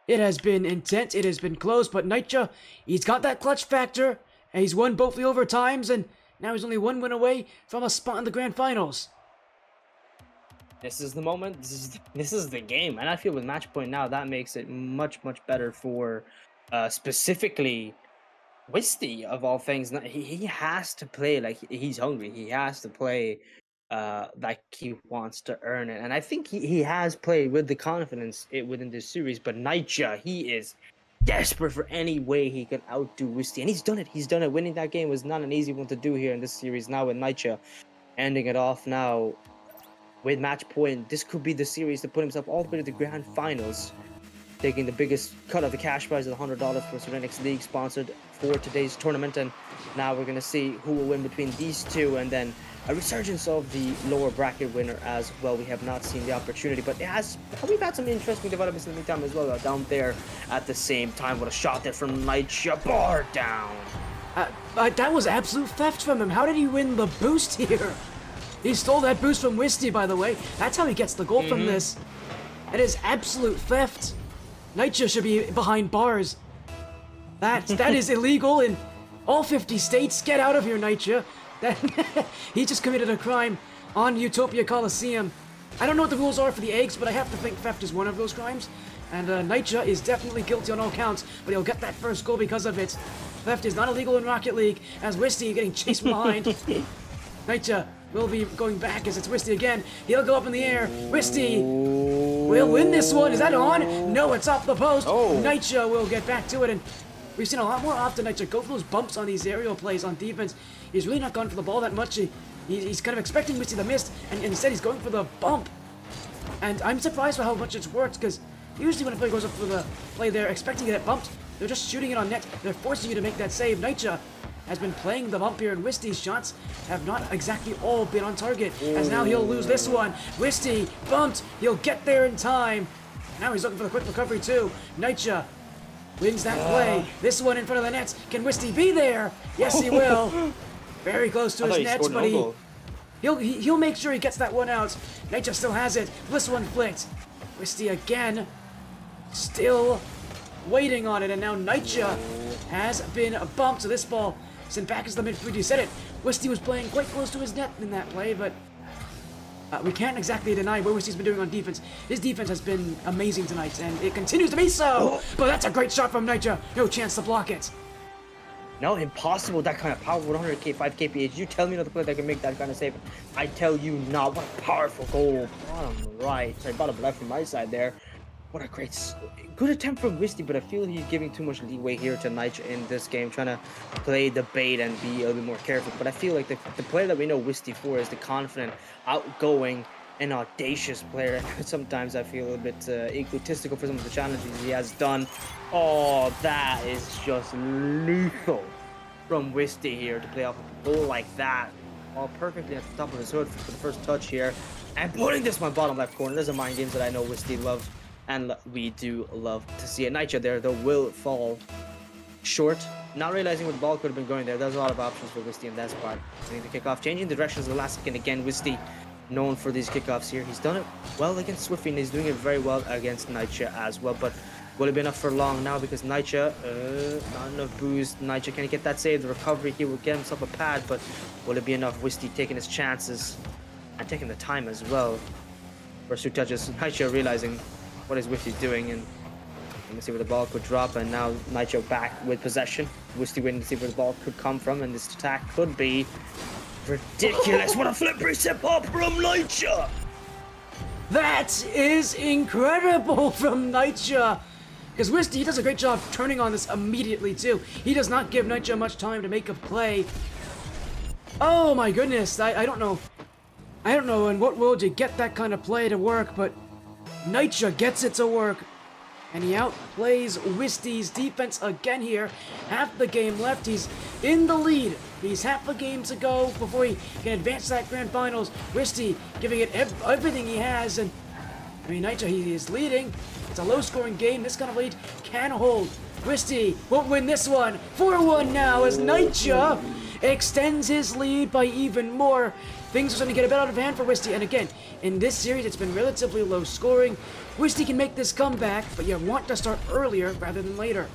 it has been intense, it has been close, but KnightYuh, he's got that clutch factor, and he's won both the overtimes, and now he's only 1 win away from a spot in the grand finals. This is the moment. This is the game, and I feel with match point now that makes it much better for specifically Wisty of all things. He has to play like he's hungry. He has to play like he wants to earn it, and I think he has played with the confidence within this series. But KnightYuh, he is desperate for any way he can outdo Wisty, and he's done it. He's done it. Winning that game was not an easy one to do here in this series. Now with KnightYuh ending it off now with match point, this could be the series to put himself all the way to the grand finals, taking the biggest cut of the cash prize of $100 for Serenyx League, sponsored for today's tournament. And now we're going to see who will win between these two, and then a resurgence of the lower bracket winner as well. We have not seen the opportunity, but we've had some interesting developments in the meantime as well, down there at the same time. What a shot there from KnightYuh, bar down. That was absolute theft from him. How did he win the boost here? He stole that boost from Wisty, by the way. That's how he gets the goal from this. It is absolute theft. KnightYuh should be behind bars. That is illegal in all 50 states. Get out of here, KnightYuh. He just committed a crime on Utopia Coliseum. I don't know what the rules are for the eggs, but I have to think theft is one of those crimes. And KnightYuh is definitely guilty on all counts, but he'll get that first goal because of it. Theft is not illegal in Rocket League, as Wisty getting chased behind. KnightYuh will be going back as it's Wisty again. He'll go up in the air. Wisty will win this one. Is that on? No, it's off the post. KnightYuh will get back to it, and we've seen a lot more often KnightYuh go for those bumps on these aerial plays on defense. He's really not gone for the ball that much. He's kind of expecting Wisty to miss, and instead he's going for the bump. And I'm surprised by how much it's worked, because usually when a player goes up for the play, they're expecting to get bumped. They're just shooting it on net. They're forcing you to make that save. KnightYuh has been playing the bump here, and Wisty's shots have not exactly all been on target, as now he'll lose this one. Wisty bumped. He'll get there in time. Now he's looking for the quick recovery too. KnightYuh wins that play. This one in front of the nets. Can Wisty be there? Yes, he will. Very close to his nets, but he'll make sure he gets that one out. KnightYuh still has it. This one flicked. Wisty again, still waiting on it, and now KnightYuh has been bumped. So this ball sent back as the midfield. You said it. Wisty was playing quite close to his net in that play, but We can't exactly deny what Wisty's been doing on defense. His defense has been amazing tonight, and it continues to be so. But that's a great shot from KnightYuh. No chance to block it. No, impossible. That kind of power, 100k, 5 kph. You tell me not to play that can make that kind of save. I tell you not. What a powerful goal. Bottom right, sorry, bottom left from my side there. What a good attempt from Wisty, but I feel he's giving too much leeway here to KnightYuh in this game, trying to play the bait and be a little bit more careful. But I feel like the player that we know Wisty for is the confident, outgoing, and audacious player. Sometimes I feel a little bit egotistical for some of the challenges he has done. Oh, that is just lethal from Wisty here to play off a goal like that. All perfectly at the top of his hood for the first touch here. And putting this one bottom left corner. Those are mind games that I know Wisty love. And we do love to see it. KnightYuh there, though, will fall short. Not realizing where the ball could have been going there. There's a lot of options for Wisty in that spot. Getting the kickoff. Changing the directions the last second again. Wisty known for these kickoffs here. He's done it well against suwufy, and he's doing it very well against KnightYuh as well. But will it be enough for long now? Because KnightYuh, not enough boost. KnightYuh, can he get that save? The recovery, he will get himself a pad, but will it be enough? Wisty taking his chances and taking the time as well. First two touches, KnightYuh realizing what is Wisty doing, and let's see where the ball could drop. And now KnightYuh back with possession. Wisty waiting to see where the ball could come from, and this attack could be ridiculous. What a flip reset pop from KnightYuh! That is incredible from KnightYuh! Because Wisty, he does a great job turning on this immediately too. He does not give KnightYuh much time to make a play. Oh my goodness, I don't know. I don't know in what world you get that kind of play to work, but KnightYuh gets it to work. And he outplays Wisty's defense again here. Half the game left. He's in the lead. He's half a game to go before he can advance to that grand finals. Wisty giving it everything he has. And I mean, KnightYuh, he is leading. It's a low-scoring game. This kind of lead can hold. Wisty won't win this one. 4-1 now as KnightYuh extends his lead by even more. Things are starting to get a bit out of hand for Wisty. And again, in this series, it's been relatively low scoring. Wisty can make this comeback, but you want to start earlier rather than later.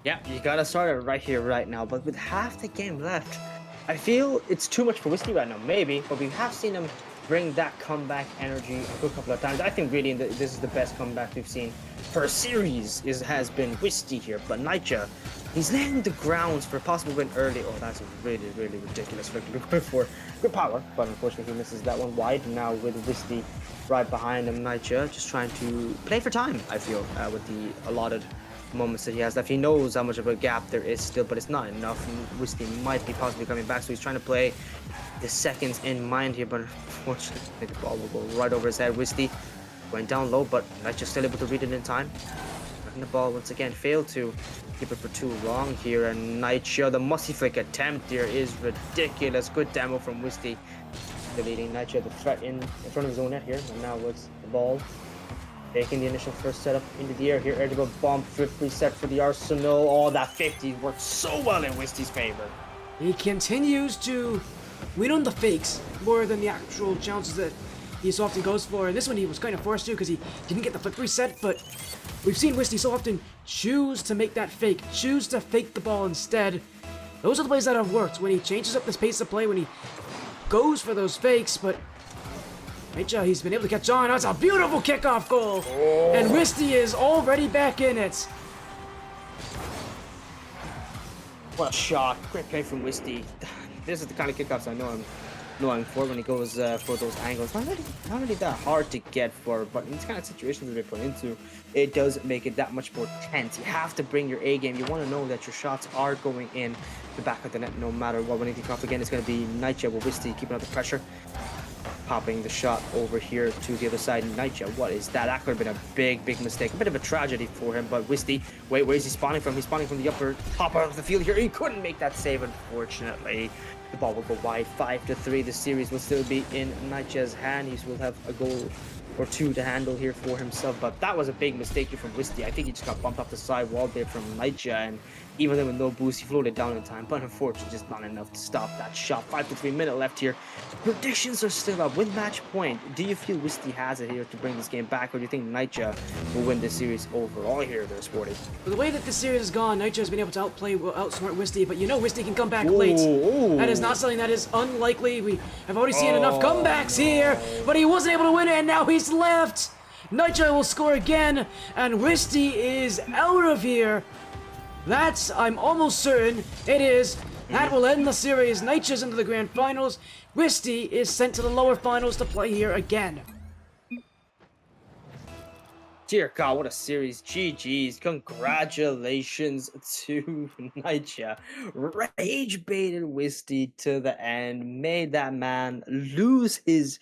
Yeah, you gotta start it right here, right now. But with half the game left, I feel it's too much for Wisty right now. Maybe, but we have seen him bring that comeback energy a good couple of times. I think really this is the best comeback we've seen for a series. Has been Wisty here, but KnightYuh, he's laying the grounds for a possible win early. Oh, that's a really, really ridiculous flick to be going for. Good power, but unfortunately he misses that one wide. Now with Wisty right behind him, KnightYuh just trying to play for time, I feel, with the allotted moments that he has left. He knows how much of a gap there is still, but it's not enough. And Wisty might be possibly coming back, so he's trying to play the seconds in mind here, but unfortunately the ball will go right over his head. Wisty going down low, but KnightYuh still able to read it in time. And the ball once again failed to keep it for too long here, and KnightYuh, the musty flick attempt here is ridiculous. Good demo from Wisty, deleting KnightYuh the threat in front of his own net here, and now it's the ball taking the initial first setup into the air here. Air to go bomb, flip reset for the Arsenal. Oh, that 50 worked so well in Wisty's favor. He continues to win on the fakes more than the actual challenges that he so often goes for. And this one he was kind of forced to because he didn't get the flip reset, but we've seen Wisty so often choose to make that fake, choose to fake the ball instead. Those are the plays that have worked, when he changes up the pace of play, when he goes for those fakes, but KnightYuh, he's been able to catch on. That's a beautiful kickoff goal! Oh. And Wisty is already back in it. What a shot. Great play from Wisty. This is the kind of kickoffs I know I'm for when he goes for those angles. Not really that hard to get for, but in these kind of situations that they put into, it does make it that much more tense. You have to bring your A game. You want to know that your shots are going in the back of the net no matter what. When he kicks off again, it's going to be KnightYuh with Wisty keeping up the pressure. Popping the shot over here to the other side. KnightYuh, what is that? That could have been a big mistake. A bit of a tragedy for him, but Wisty, wait, where is he spawning from? He's spawning from the upper top of the field here. He couldn't make that save, unfortunately. The ball will go wide, 5-3. The series will still be in KnightYuh's hand. He will have a goal or two to handle here for himself. But that was a big mistake here from Wisty. I think he just got bumped off the side wall there from KnightYuh, and even then with no boost, he floated down in time. But unfortunately, just not enough to stop that shot. 5 to 3 minute left here. Predictions are still up with match point. Do you feel Wisty has it here to bring this game back, or do you think KnightYuh will win this series overall here? They're sporting. But the way that this series has gone, KnightYuh has been able to outsmart Wisty, but you know Wisty can come back Ooh, late. ooh. That is not something that is unlikely. We have already seen enough comebacks here, but he wasn't able to win it, and now he's left. KnightYuh will score again, and Wisty is out of here. That's, I'm almost certain, it is. That will end the series. KnightYuh's into the grand finals. Wisty is sent to the lower finals to play here again. Dear God, what a series. GG's. Congratulations to KnightYuh. Rage baited Wisty to the end. Made that man lose his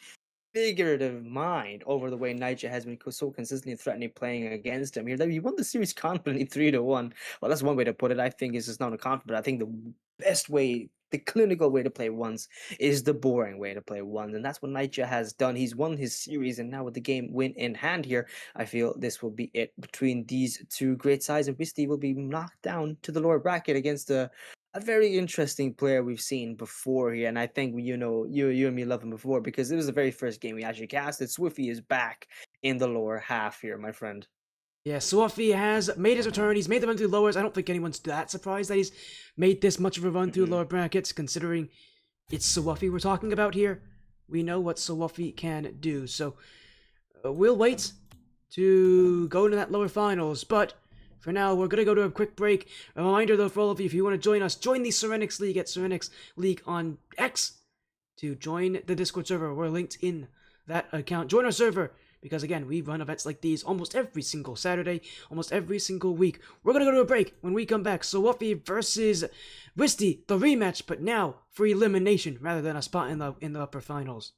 figurative mind over the way KnightYuh has been so consistently threatening playing against him here. He won the series confidently 3-1. Well, that's one way to put it. I think it's just not a confident, but I think the best way, the clinical way to play ones is the boring way to play ones. And that's what KnightYuh has done. He's won his series, and now with the game win in hand here, I feel this will be it between these two great sides, and Wisty will be knocked down to the lower bracket against a very interesting player we've seen before here, and I think you and me love him before because it was the very first game we actually casted. suwufy is back in the lower half here, my friend. Yeah, suwufy has made his return. He's made the run through lowers. I don't think anyone's that surprised that he's made this much of a run through lower brackets, considering it's suwufy we're talking about here. We know what suwufy can do, so we'll wait to go into that lower finals, but for now, we're going to go to a quick break. A reminder, though, for all of you, if you want to join us, join the Serenyx League at Serenyx League on X to join the Discord server. We're linked in that account. Join our server, because, again, we run events like these almost every single Saturday, almost every single week. We're going to go to a break. When we come back, suwufy versus Wisty, the rematch, but now for elimination rather than a spot in the upper finals.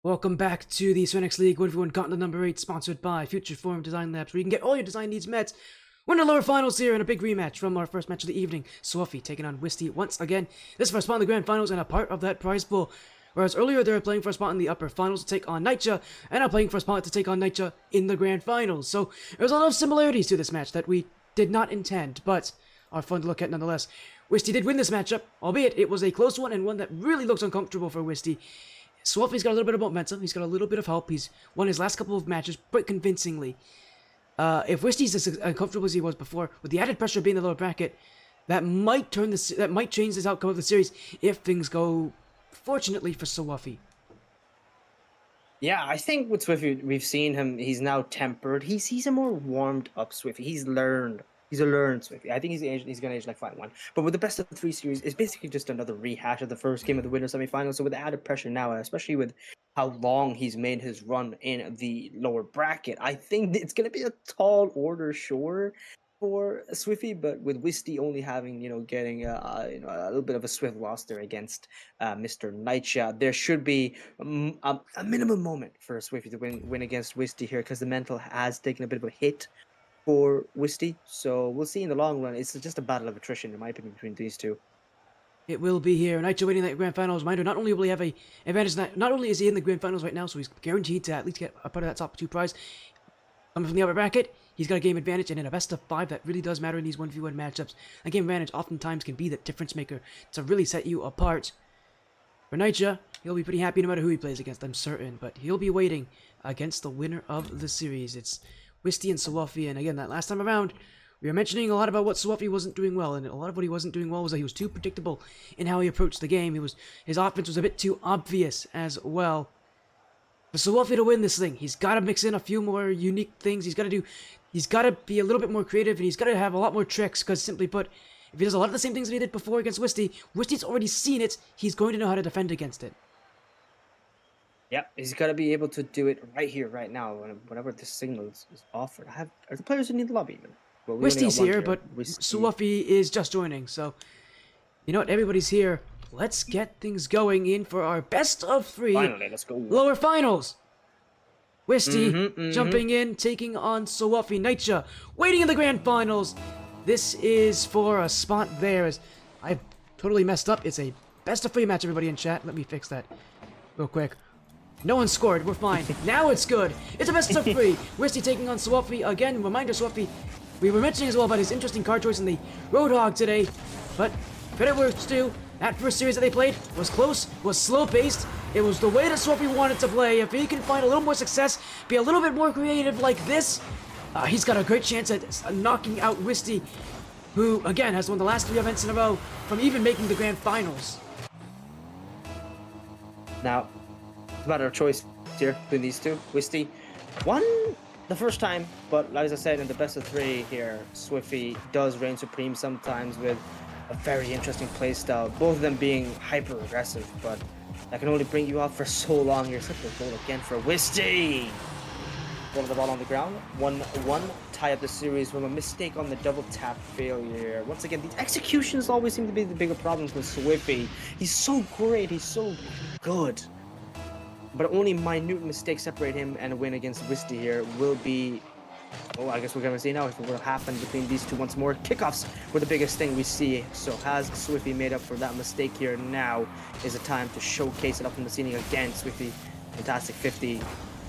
Welcome back to the Serenyx League 1v1 Gauntlet number 8, sponsored by Future Form Design Labs, where you can get all your design needs met. We're in the lower finals here in a big rematch from our first match of the evening. Suwufy taking on Wisty once again. This is for a spot in the grand finals and a part of that prize pool. Whereas earlier they were playing for a spot in the upper finals to take on KnightYuh, and now playing for a spot to take on KnightYuh in the grand finals. So there's a lot of similarities to this match that we did not intend, but are fun to look at nonetheless. Wisty did win this matchup, albeit it was a close one and one that really looks uncomfortable for Wisty. Suwufy's got a little bit of momentum, he's got a little bit of help, he's won his last couple of matches quite convincingly. If Wisty's as uncomfortable as he was before, with the added pressure being the lower bracket, that might change this outcome of the series if things go fortunately for Suwufy. Yeah, I think with Swiffy, we've seen him. He's now tempered. He's a more warmed up Swiffy. He's learned. He's a learned Swiffy. I think he's gonna age like 5-1. But with the best of 3 series, it's basically just another rehash of the first game of the winner semifinals. So with the added pressure now, especially with how long he's made his run in the lower bracket, I think it's gonna be a tall order, sure, for Swiffy, but with Wisty only having, getting a little bit of a swift loss there against Mr. KnightYuh, there should be a minimum moment for Swiffy to win against Wisty here, because the mental has taken a bit of a hit for Wisty. So we'll see in the long run. It's just a battle of attrition, in my opinion, between these two. It will be here. KnightYuh waiting that grand finals. Reminder, not only will he have a advantage, not only is he in the grand finals right now, so he's guaranteed to at least get a part of that top 2 prize. Coming from the upper bracket, he's got a game advantage, and in a best of 5, that really does matter in these 1v1 matchups. A game advantage oftentimes can be the difference maker to really set you apart. For KnightYuh, he'll be pretty happy no matter who he plays against, I'm certain, but he'll be waiting against the winner of the series. It's Wisty and Suwufy, and again, that last time around, we were mentioning a lot about what Suwufy wasn't doing well, and a lot of what he wasn't doing well was that he was too predictable in how he approached the game. His offense was a bit too obvious as well. For Suwufy to win this thing, he's got to mix in a few more unique things. He's got to be a little bit more creative, and he's got to have a lot more tricks, because simply put, if he does a lot of the same things that he did before against Wisty's already seen it, he's going to know how to defend against it. Yep, he's got to be able to do it right here, right now, whenever this signal is offered. Are the players in the lobby even? Well, Wisty's here, but Suwufy is just joining, so you know what, everybody's here. Let's get things going in for our best of 3 Finally, let's go. lower finals. Wisty jumping in, taking on Suwufy. KnightYuh waiting in the grand finals. This is for a spot there, as I totally messed up. It's a best of 3 match, everybody in chat. Let me fix that real quick. No one scored, we're fine. Now it's good. It's a best of 3. Wisty taking on Suwufy. Again, reminder, Suwufy, we were mentioning as well about his interesting card choice in the Roadhog today, but credit where it's due. That first series that they played was close, was slow-paced. It was the way that Suwufy wanted to play. If he can find a little more success, be a little bit more creative like this, he's got a great chance at knocking out Wisty, who, again, has won the last 3 events in a row from even making the grand finals. Now, it's a matter of choice here between these two. Wisty won the first time, but as I said, in the best of 3 here, Swiffy does reign supreme sometimes with a very interesting playstyle, both of them being hyper-aggressive, but that can only bring you out for so long. Here's a goal again for Wisty. Roll the ball on the ground. 1-1. Tie up the series from a mistake on the double tap failure. Once again, these executions always seem to be the bigger problems with Suwufy. He's so great. He's so good. But only minute mistakes separate him, and a win against Wisty here will be... Oh, I guess we're going to see now if it will happen between these two once more. Kickoffs were the biggest thing we see. So has Swiffy made up for that mistake here? Now is the time to showcase it up from the ceiling again. Swiffy, fantastic 50.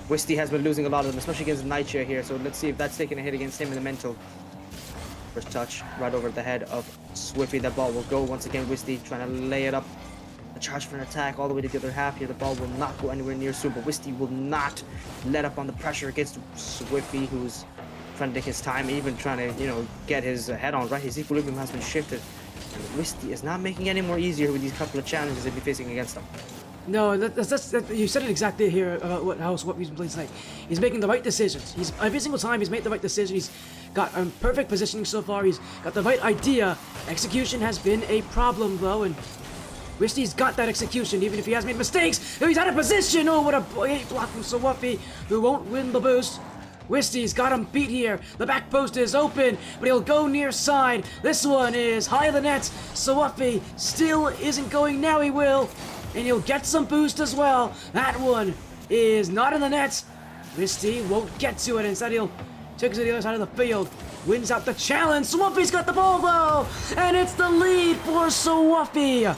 Wisty has been losing a lot of them, especially against KnightYuh here. So let's see if that's taking a hit against him in the mental. First touch right over the head of Swiffy. That ball will go once again. Wisty trying to lay it up. A charge for an attack all the way to the other half here. The ball will not go anywhere near soon, but Wisty will not let up on the pressure against Swiffy, who's trying to take his time, even trying to, get his head on right. His equilibrium has been shifted. And Wisty is not making it any more easier with these couple of challenges they'll be facing against him. No, that's you said it exactly here about how Swampy's been playing tonight. He's making the right decisions. Every single time he's made the right decision. He's got perfect positioning so far. He's got the right idea. Execution has been a problem though, and Wisty's got that execution, even if he has made mistakes. He's out of position. Oh, what a block from Suwufy, who won't win the boost. Wisty's got him beat here. The back post is open, but he'll go near side. This one is high of the net. Suwufy still isn't going. Now he will. And he'll get some boost as well. That one is not in the net. Wisty won't get to it. Instead, he'll take it to the other side of the field. Wins out the challenge. suwufy's got the ball though, and it's the lead for suwufy.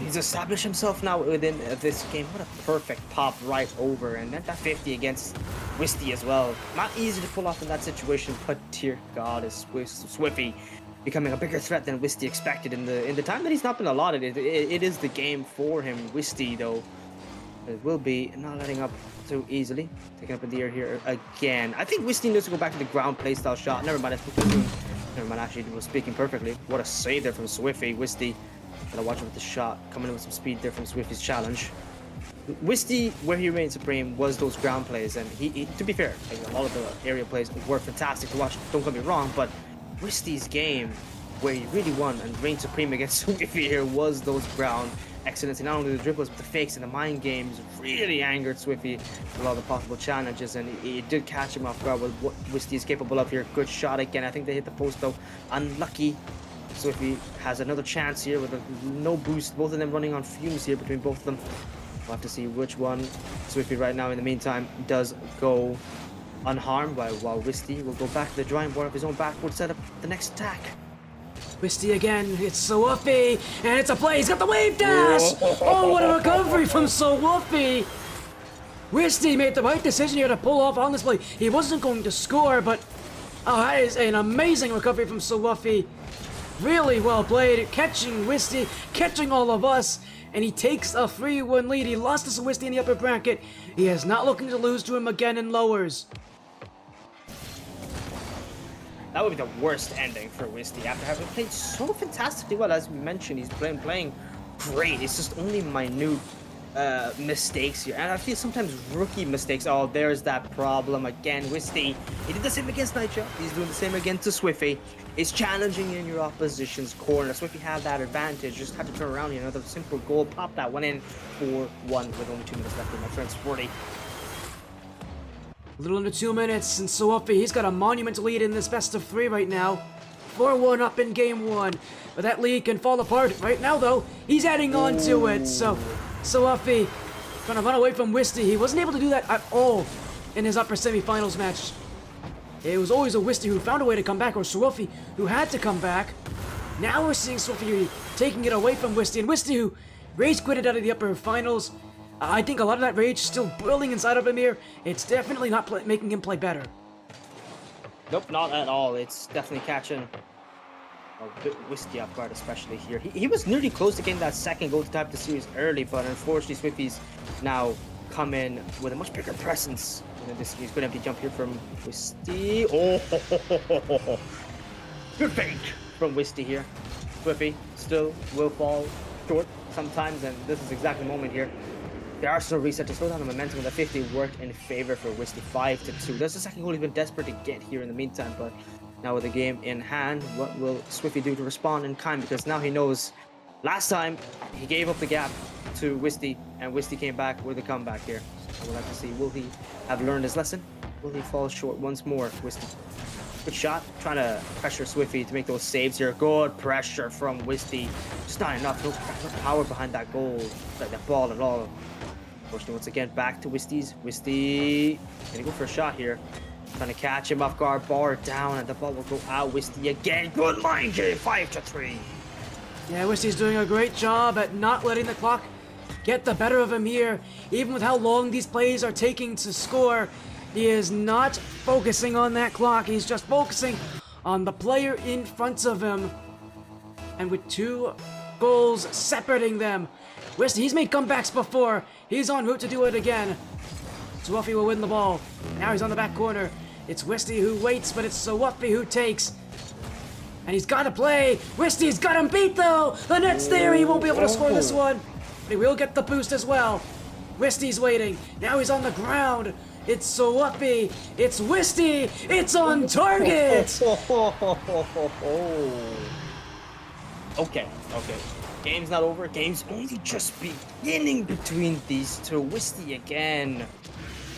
He's established himself now within this game. What a perfect pop right over, and then that 50 against Wisty as well. Not easy to pull off in that situation, but dear God, is suwufy becoming a bigger threat than Wisty expected in the time that he's not been allotted. It is the game for him. Wisty though, it will be not letting up too easily. Taking up in the air here again. I think Wisty needs to go back to the ground playstyle shot. Never mind, actually he was speaking perfectly. What a save there from suwufy. Wisty gotta watch him with the shot. Coming in with some speed there from suwufy's challenge. Wisty, where he reigned supreme, was those ground plays, and he to be fair, like, a lot of the area plays were fantastic to watch, don't get me wrong, but Wisty's game, where he really won and reigned supreme against suwufy here, was those ground excellency. Not only the dribbles, but the fakes and the mind games really angered suwufy with all the possible challenges, and it did catch him off guard with what Wisty is capable of here. Good shot again. I think they hit the post though. Unlucky. suwufy has another chance here with no boost. Both of them running on fumes here between both of them. We'll have to see which one suwufy right now in the meantime does go unharmed, while Wisty will go back to the drawing board of his own backboard, set up the next attack. Wisty again, it's suwufy, and it's a play, he's got the wave dash! Oh, what a recovery from suwufy! Wisty made the right decision here to pull off on this play. He wasn't going to score, but that is an amazing recovery from suwufy. Really well played, catching Wisty, catching all of us, and he takes a 3-1 lead. He lost to Wisty in the upper bracket. He is not looking to lose to him again in lowers. That would be the worst ending for Wisty after having played so fantastically well. As we mentioned, he's playing great. It's just only minute mistakes here, and I feel sometimes rookie mistakes. Oh, there's that problem again. Wisty, he did the same against KnightYuh. He's doing the same again to suwufy. It's challenging in your opposition's corner. suwufy had that advantage. Just had to turn around here. Another simple goal. Pop that one in. 4-1 with only 2 minutes left in my friend's 40. A little under 2 minutes, and suwufy, he's got a monumental lead in this best of 3 right now. 4-1 up in game 1. But that lead can fall apart right now, though. He's adding on to it, so suwufy trying to run away from Wisty. He wasn't able to do that at all in his upper semifinals match. It was always a Wisty who found a way to come back, or suwufy who had to come back. Now we're seeing suwufy taking it away from Wisty, and Wisty who rage quitted out of the upper finals. I think a lot of that rage still boiling inside of him here. It's definitely not making him play better. Nope, not at all. It's definitely catching a bit Wisty off guard, especially here. He was nearly close to getting that second goal to tie up the series early, but unfortunately suwufy's now come in with a much bigger presence in this series. Good empty jump here from Wisty. Oh, good fake from Wisty here. suwufy still will fall short sometimes, and this is exactly the moment here. The Arsenal reset to slow down the momentum of the 50 worked in favor for Wisty 5-2. That's the second goal he's been desperate to get here in the meantime, but now with the game in hand, what will suwufy do to respond in kind? Because now he knows last time he gave up the gap to Wisty, and Wisty came back with a comeback here. So we'll have to see, will he have learned his lesson? Will he fall short once more, Wisty? Good shot, trying to pressure suwufy to make those saves here. Good pressure from Wisty. Just not enough, no power behind that goal, like that ball at all. Unfortunately, once again, back to Wisty. Gonna go for a shot here. Trying to catch him off guard, bar down, and the ball will go out. Wisty again. Good line game, 5-3. Yeah, Wisty's doing a great job at not letting the clock get the better of him here. Even with how long these plays are taking to score, he is not focusing on that clock. He's just focusing on the player in front of him. And with 2 goals separating them, Wisty, he's made comebacks before. He's en route to do it again. suwufy will win the ball. Now he's on the back corner. It's Wisty who waits, but it's suwufy who takes. And he's got to play. Wisty's got him beat, though. The net's there. He won't be able to score this one. But he will get the boost as well. Wisty's waiting. Now he's on the ground. It's suwufy. It's Wisty. It's on target. Okay. Game's not over. Game's only just beginning between these two. Wisty again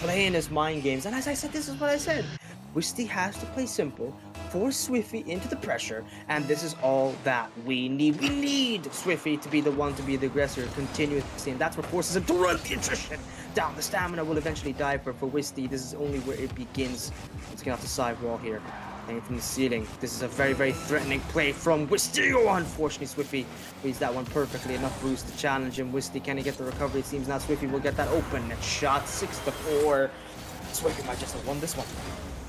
playing his mind games. And as I said, this is what I said. Wisty has to play simple, force Swiffy into the pressure, and this is all that we need. We need Swiffy to be the one to be the aggressor continuously, and that's what forces him to run the attrition down. The stamina will eventually die for Wisty. This is only where it begins. Let's get off the side wall here. Hanging from the ceiling. This is a very, very threatening play from Wisty. Oh, unfortunately, Swiffy reads that one perfectly. Enough boost to challenge him. Wisty, can he get the recovery? It seems not. Swiffy will get that open net shot. 6-4. Swiffy might just have won this one.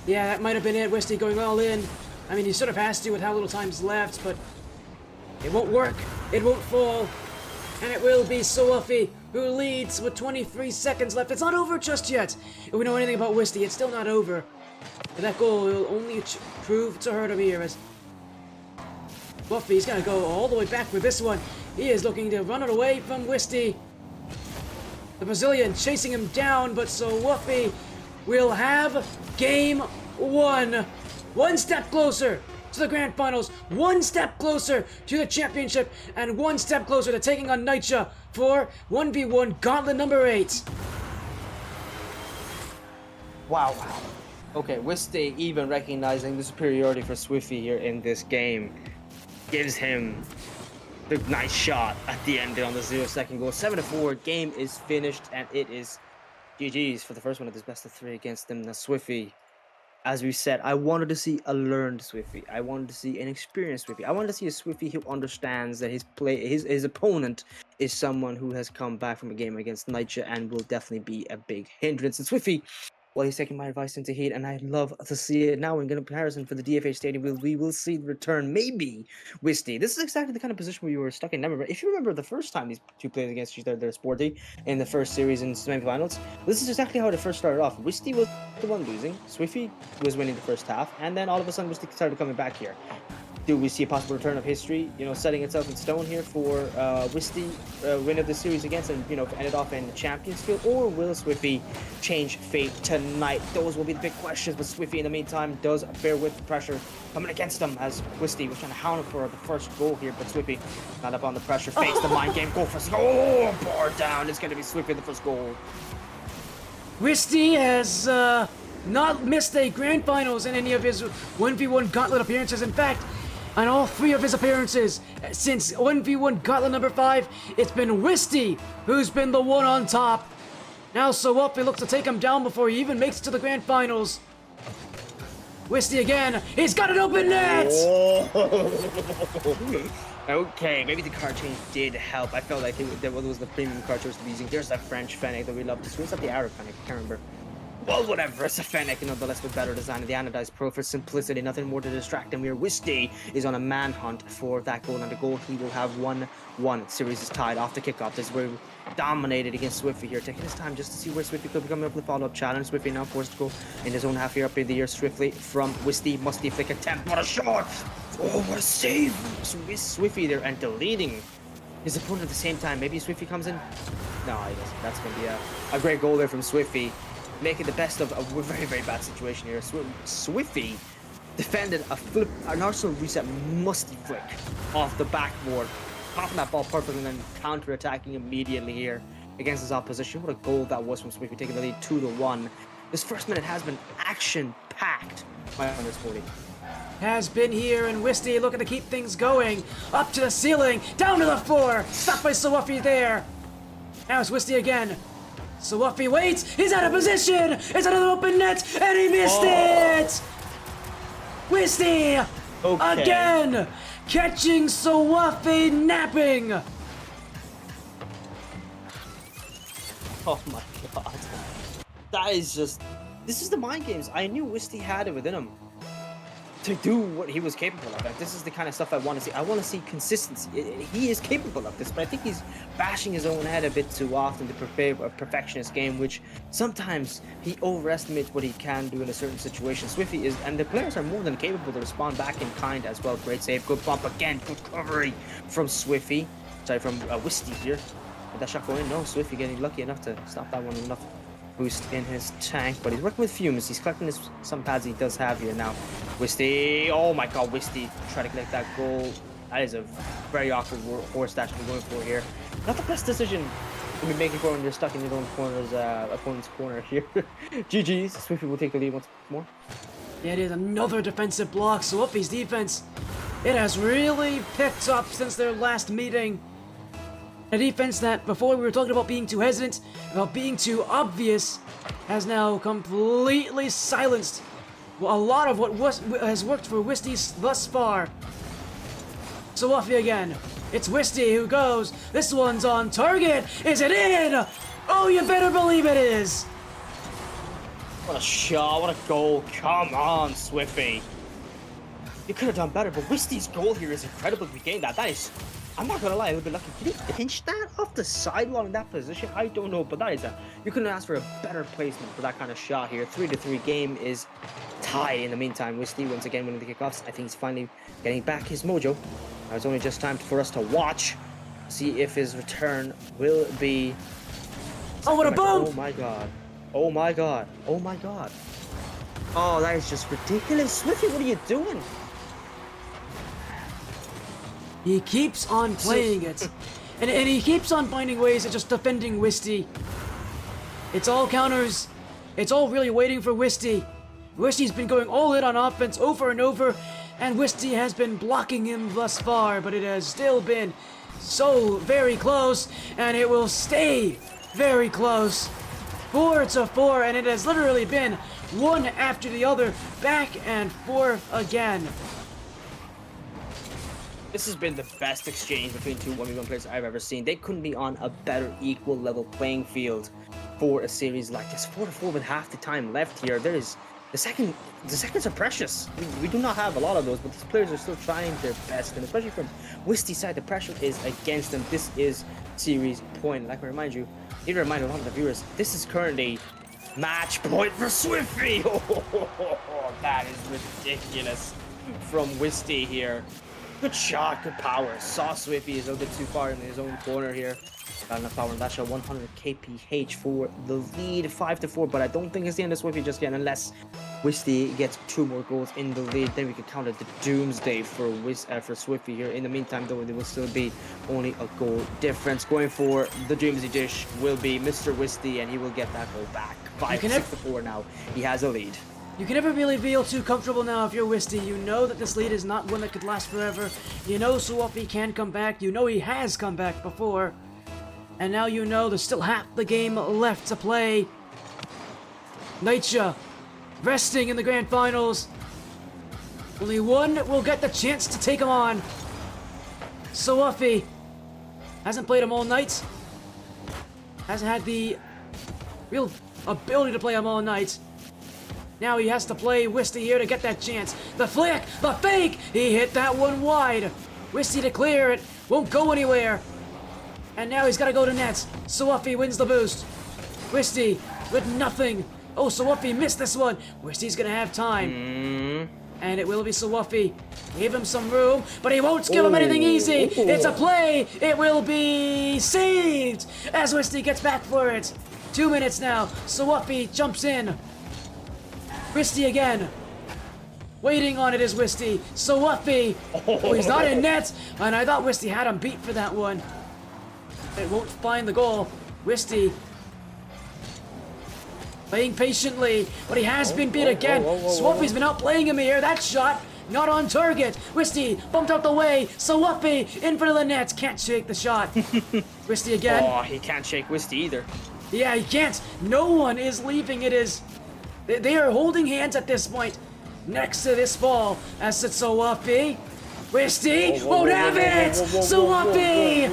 Yeah, that might have been it. Wisty going all in. I mean, he sort of has to with how little time's left, but it won't work. It won't fall. And it will be suwufy who leads with 23 seconds left. It's not over just yet. If we know anything about Wisty, it's still not over. But that goal will only prove to hurt him here as Suwufy's gonna go all the way back with this one. He is looking to run it away from Wisty. The Brazilian chasing him down, but Suwufy will have game one. One step closer to the grand finals, one step closer to the championship, and one step closer to taking on KnightYuh for 1v1 Gauntlet number 8. Wow. Okay, Wisty even recognizing the superiority for Swiffy here in this game gives him the nice shot at the end on the 0-second goal. 7-4, game is finished, and it is GG's for the first one of this best of 3 against them. Now Swiffy, as we said, I wanted to see a learned Swiffy. I wanted to see an experienced Swiffy. I wanted to see a Swiffy who understands that his opponent is someone who has come back from a game against KnightYuh and will definitely be a big hindrance. And Swiffy, well, he's taking my advice into heat, and I'd love to see it now in comparison for the DFA Stadium. We will see the return, maybe, Wisty. This is exactly the kind of position where you were stuck in. Remember, if you remember the first time these two played against each other, they're sporty in the first series in semifinals. This is exactly how it first started off. Wisty was the one losing, Swiffy was winning the first half, and then all of a sudden Wisty started coming back here. Do we see a possible return of history, setting itself in stone here for Wisty win of the series against and, end it off in the Champions Field? Or will Swiffy change fate tonight? Those will be the big questions, but Swiffy in the meantime does bear with the pressure coming against him as Wisty was trying to hound him for the first goal here, but Swiffy not up on the pressure, fakes the mind game, go for a goal, bar down, it's going to be Swiffy the first goal. Wisty has not missed a grand finals in any of his 1v1 Gauntlet appearances. In fact, on all 3 of his appearances since 1v1 Gauntlet number 5, it's been Wisty who's been the one on top. Now Suwufy looks to take him down before he even makes it to the grand finals. Wisty again, he's got an open net! Okay, maybe the card change did help. I felt like that was the premium card choice to be using. There's that French Fennec that we love. This was not the Arab Fennec, I can't remember. Well, whatever, it's a Fennec, the less but better design of the anodized pro for simplicity, nothing more to distract him here. Wisty is on a manhunt for that goal, and the goal he will have 1-1. Series is tied off the kickoff. This is where we dominated against Swiffy here, taking his time just to see where Swiffy could be coming up with a follow-up challenge. Swiffy now forced to go in his own half here up in the air swiftly from Wisty. Musty flick attempt, what a shot! Oh, what a save! Swiffy there and deleting his opponent at the same time. Maybe Swiffy comes in? No, he doesn't. That's going to be a great goal there from Swiffy, making the best of a very, very bad situation here. Swiffy defended an Arsenal reset musty flick off the backboard, popping that ball perfectly and then counter-attacking immediately here against his opposition. What a goal that was from Swiffy, taking the lead 2-1. This first minute has been action-packed by _40. Has been here, and Wisty looking to keep things going. Up to the ceiling, down to the floor. Stopped by Suwufy there. Now it's Wisty again. Suwufy waits, he's out of position, it's another open net, and he missed it! Wisty, again, catching Suwufy napping! Oh my god. That is just, this is the mind games. I knew Wisty had it within him to do what he was capable of. Like, this is the kind of stuff I want to see. I want to see consistency. He is capable of this, but I think he's bashing his own head a bit too often to prepare a perfectionist game, which sometimes he overestimates what he can do in a certain situation. Swiffy is, and the players are more than capable to respond back in kind as well. Great save, good bump again, good recovery from Swiffy. Sorry, from Wisty here. Did that shot go in? No, Swiffy getting lucky enough to stop that one with enough boost in his tank, but he's working with fumes. He's collecting some pads he does have here now. Wisty, oh my god, Wisty try to collect that goal. That is a very awkward horse dash we're going for here. Not the best decision to be making for when you're stuck in your own opponent's corner here. GG's. Swiffy will take the lead once more. It is another defensive block. suwufy's defense, it has really picked up since their last meeting. A defense that before we were talking about being too hesitant, about being too obvious, has now completely silenced a lot of what has worked for wisty thus far. suwufy again. It's wisty who goes. This one's on target. Is it in? Oh, you better believe it is. What a shot, what a goal. Come on, suwufy. You could have done better, but Wisty's goal here is incredible to gain that. That is, I'm not gonna lie, a little bit lucky. Did he pinch that off the sidewall in that position? I don't know, but that is you couldn't ask for a better placement for that kind of shot here. 3-3 game is tied in the meantime. Wisty once again winning the kickoffs. I think he's finally getting back his mojo. Now it's only just time for us to watch, see if his return will be... Oh, what a boom! Oh my god. Oh my god. Oh my god. Oh, that is just ridiculous. suwufy, what are you doing? He keeps on playing it. And he keeps on finding ways of just defending wisty. It's all counters. It's all really waiting for wisty. Wisty's been going all in on offense over and over, and wisty has been blocking him thus far, but it has still been so very close, and it will stay very close. 4-4, and it has literally been one after the other, back and forth again. This has been the best exchange between two 1v1 players I've ever seen. They couldn't be on a better equal level playing field for a series like this. 4-4 with half the time left here. There is the seconds are precious. We do not have a lot of those, but these players are still trying their best, and especially from Wisty's side, the pressure is against them. This is series point. Like I remind you, need to remind a lot of the viewers, this is currently match point for suwufy. Oh, that is ridiculous from Wisty here. Good shot, good power. Saw suwufy is a little bit too far in his own corner here. Got enough power, and that shot 100 kph for the lead, 5-4. But I don't think it's the end of suwufy just yet, unless Wisty gets 2 more goals in the lead. Then we can count it the doomsday for suwufy here. In the meantime, though, there will still be only a goal difference. Going for the doomsday dish will be Mr. Wisty, and he will get that goal back. 5-4 now. He has a lead. You can never really feel too comfortable now if you're wisty. You know that this lead is not one that could last forever. You know suwufy can come back. You know he has come back before. And now you know there's still half the game left to play. KnightYuh resting in the grand finals. Only one will get the chance to take him on. suwufy hasn't played him all night. Hasn't had the real ability to play him all night. Now he has to play Wisty here to get that chance. The flick, the fake! He hit that one wide. Wisty to clear it, won't go anywhere. And now he's got to go to net. suwufy wins the boost. Wisty with nothing. Oh, suwufy missed this one. Wisty's gonna have time. And it will be suwufy. Give him some room, but he won't give him anything easy. It's a play. It will be saved as Wisty gets back for it. 2 minutes now. suwufy jumps in. Wisty again. Waiting on it is Wisty. suwufy. Oh, he's not in net. And I thought Wisty had him beat for that one. It won't find the goal. Wisty playing patiently, but he has been beat again. suwufy's been outplaying him here. That shot not on target. Wisty bumped out the way. suwufy in front of the net. Can't shake the shot. Wisty again. Oh, he can't shake Wisty either. Yeah, he can't. No one is leaving. It is... They are holding hands at this point. Next to this ball, as it's suwufy. Wisty won't have it! suwufy!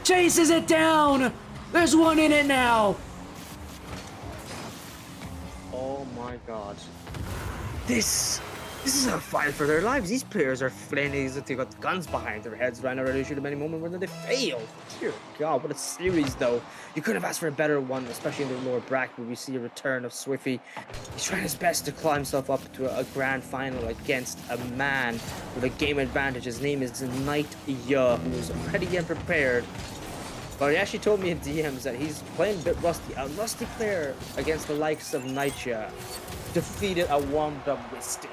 Chases it down! There's one in it now! Oh my god. This is a fight for their lives. These players are flaming as if they got guns behind their heads right now, ready to shoot them any moment where they fail. Dear god, what a series though. You could have asked for a better one, especially in the lower bracket where we see a return of suwufy. He's trying his best to climb himself up to a grand final against a man with a game advantage. His name is KnightYuh, who is ready and prepared. But he actually told me in DMs that he's playing a bit rusty. A rusty player against the likes of KnightYuh defeated a warmed-up Wisty.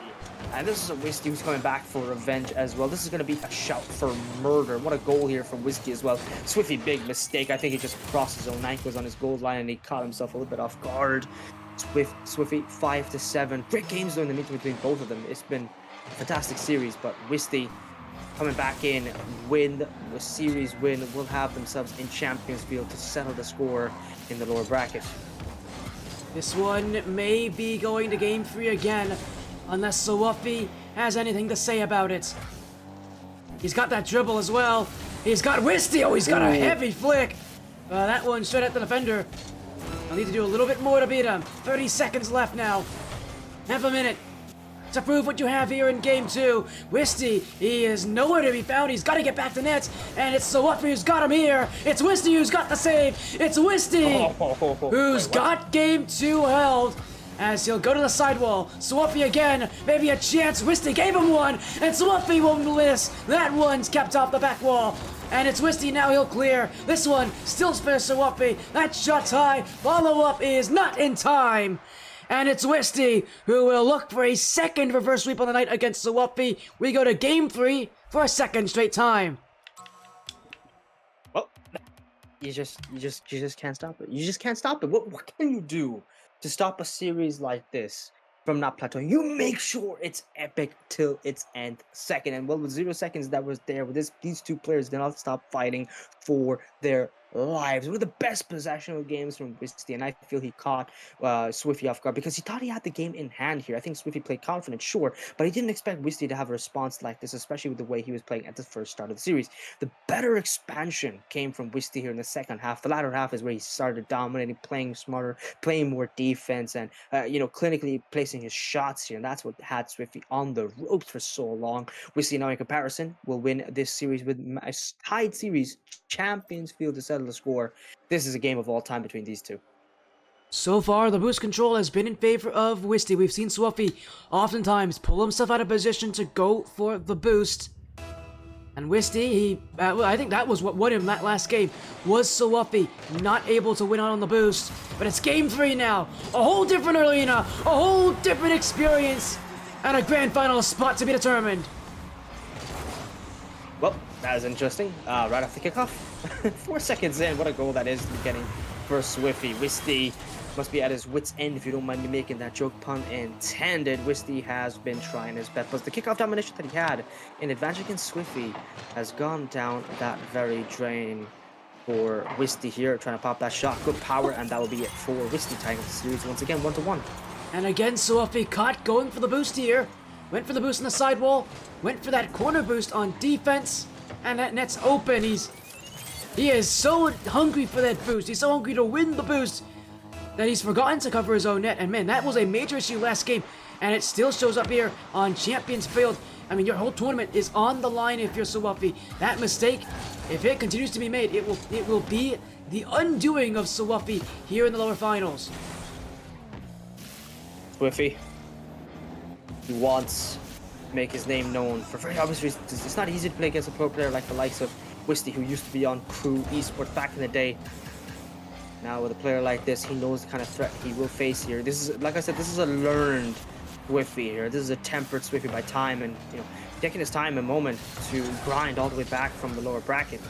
And this is a Wisty who's coming back for revenge as well. This is going to be a shout for murder. What a goal here from Wisty as well. suwufy, big mistake. I think he just crossed his own ankles on his goal line and he caught himself a little bit off guard. Swiffy 5-7. Great games though in the meantime between both of them. It's been a fantastic series, but Wisty coming back in, win the series win, will have themselves in Champions Field to settle the score in the lower bracket. This one may be going to game 3 again, unless suwufy has anything to say about it. He's got that dribble as well. He's got wisty. Oh, he's got a heavy flick. That one straight at the defender. I'll need to do a little bit more to beat him. 30 seconds left now. Half a minute to prove what you have here in game 2. Wisty, he is nowhere to be found. He's got to get back to net, and it's suwufy who's got him here. It's Wisty who's got the save. It's Wisty who's got game 2 held, as he'll go to the sidewall. Suwufy again, maybe a chance. Wisty gave him one, and suwufy won't miss. That one's kept off the back wall. And it's Wisty now, he'll clear. This one still spares suwufy. That shot's high. Follow-up is not in time. And it's Wisty who will look for a second reverse sweep on the night against suwufy. We go to game 3 for a second straight time. Well, you just can't stop it. You just can't stop it. What can you do to stop a series like this from not plateauing? You make sure it's epic till its end second. And well, with 0 seconds that was there, with these two players did not stop fighting for their lives. One of the best possessional games from Wisty, and I feel he caught Swiffy off guard because he thought he had the game in hand here. I think Swiffy played confident, sure, but he didn't expect Wisty to have a response like this, especially with the way he was playing at the first start of the series. The better expansion came from Wisty here in the second half. The latter half is where he started dominating, playing smarter, playing more defense, and clinically placing his shots here, and that's what had Swiffy on the ropes for so long. Wisty now in comparison will win this series with a tied series, Champions Field to settle the score. This is a game of all time between these two. So far, the boost control has been in favor of Wisty. We've seen suwufy oftentimes pull himself out of position to go for the boost. And Wisty, I think that was what won him that last game, was suwufy not able to win out on the boost. But it's game 3 now. A whole different arena, a whole different experience, and a grand final spot to be determined. Well, that is interesting. Right off the kickoff. 4 seconds in, what a goal that is getting for Swiffy. Wisty must be at his wit's end, if you don't mind me making that joke, pun intended. Wisty has been trying his best, but the kickoff domination that he had in advantage against Swiffy has gone down that very drain for Wisty here, trying to pop that shot. Good power, and that will be it for Wisty, tying up the series once again, 1-1. And again, suwufy caught going for the boost here. Went for the boost on the sidewall, went for that corner boost on defense, and that net's open. He is so hungry for that boost. He's so hungry to win the boost that he's forgotten to cover his own net. And man, that was a major issue last game, and it still shows up here on Champions Field. I mean, your whole tournament is on the line if you're suwufy. That mistake, if it continues to be made, it will be the undoing of suwufy here in the lower finals. Swiffy, he wants to make his name known for very obvious reasons. It's not easy to play against a pro player like the likes of Wisty, who used to be on Crew Esports back in the day. Now with a player like this, he knows the kind of threat he will face here. This is, like I said, this is a learned Swiffy here. This is a tempered Swiffy by time, and taking his time a moment to grind all the way back from the lower bracket.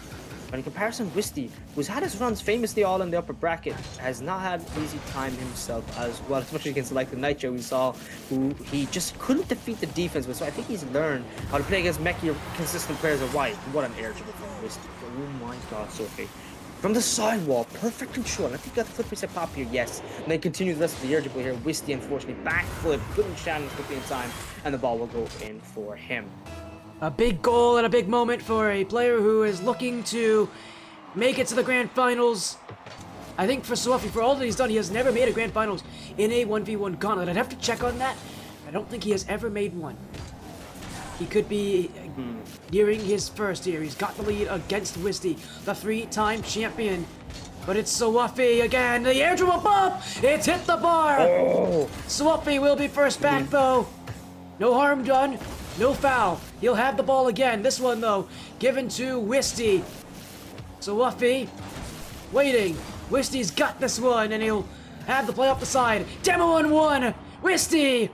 But in comparison, Wisty, who's had his runs famously all in the upper bracket, has not had an easy time himself as well, especially against like the KnightYuh we saw, who he just couldn't defeat the defense with. So I think he's learned how to play against mechy, consistent players of white. What an air dribble from Wisty. Oh my god, Sophie. From the sidewall, perfect control. I think he got the flip reset pop here, yes. And then continue the rest of the air dribble here. Wisty, unfortunately, back flip, couldn't challenge quickly in time, and the ball will go in for him. A big goal and a big moment for a player who is looking to make it to the grand finals. I think for suwufy, for all that he's done, he has never made a grand finals in a 1v1 gauntlet. I'd have to check on that. I don't think he has ever made one. He could be nearing his first here. He's got the lead against Wisty, the 3-time champion. But it's suwufy again. The air dribble bump! It's hit the bar! Oh. Suwufy will be first back though. No harm done. No foul. He'll have the ball again. This one, though, given to Wisty. Suwufy waiting. Wisty's got this one, and he'll have the play off the side. Demo on 1. Wisty!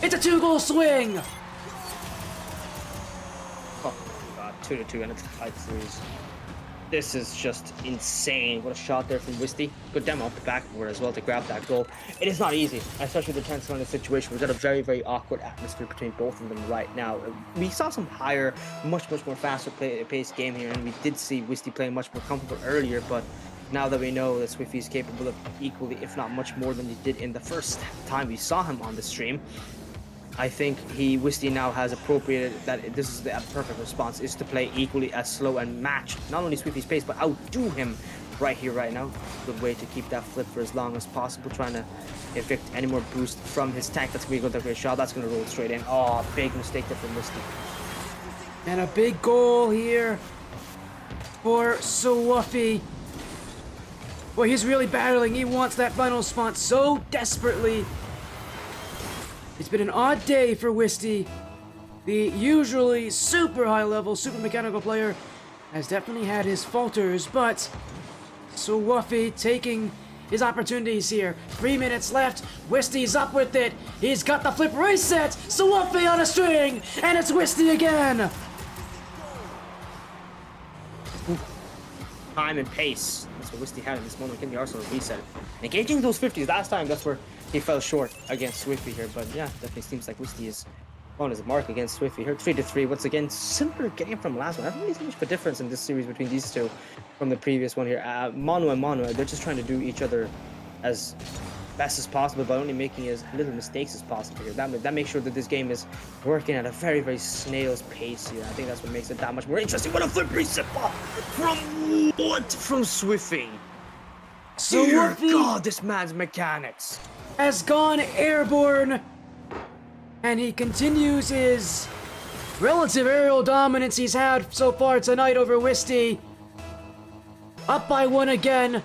It's a 2-goal swing! Oh, God. 2-2, and it's a tight series. This is just insane. What a shot there from Wisty. Good demo off the backboard as well to grab that goal. It is not easy, especially the transfer in the situation. We've got a very, very awkward atmosphere between both of them right now. We saw some higher, much more faster paced game here, and we did see Wisty playing much more comfortable earlier, but now that we know that Swiffy is capable of equally, if not much more than he did in the first time we saw him on the stream, I think Wisty now has appropriated that this is the perfect response, is to play equally as slow and match not only Swiffy's pace, but outdo him right here, right now. Good way to keep that flip for as long as possible, trying to evict any more boost from his tank. That's going to be a great shot. That's going to roll straight in. Oh, big mistake there from Wisty. And a big goal here for suwufy. Boy, he's really battling. He wants that final spot so desperately. It's been an odd day for Wisty. The usually super high level, super mechanical player has definitely had his falters, but suwufy taking his opportunities here. 3 minutes left. Wisty's up with it. He's got the flip reset. suwufy on a string, and it's Wisty again. Time and pace. That's what Wisty had in this moment. Can the Arsenal reset? Engaging those 50s last time, that's where he fell short against Swiffy here. But yeah, definitely seems like Wisty is on his mark against Swiffy here. 3-3. Once again, similar game from last one. I don't really see much of a difference in this series between these two from the previous one here. Mono and Mono, they're just trying to do each other as best as possible, but only making as little mistakes as possible here. That makes sure that this game is working at a very, very snail's pace here. I think that's what makes it that much more interesting. What a flip reset from Swiffy. Dear God, this man's mechanics Has gone airborne, and he continues his relative aerial dominance he's had so far tonight over Wisty. Up by 1 again,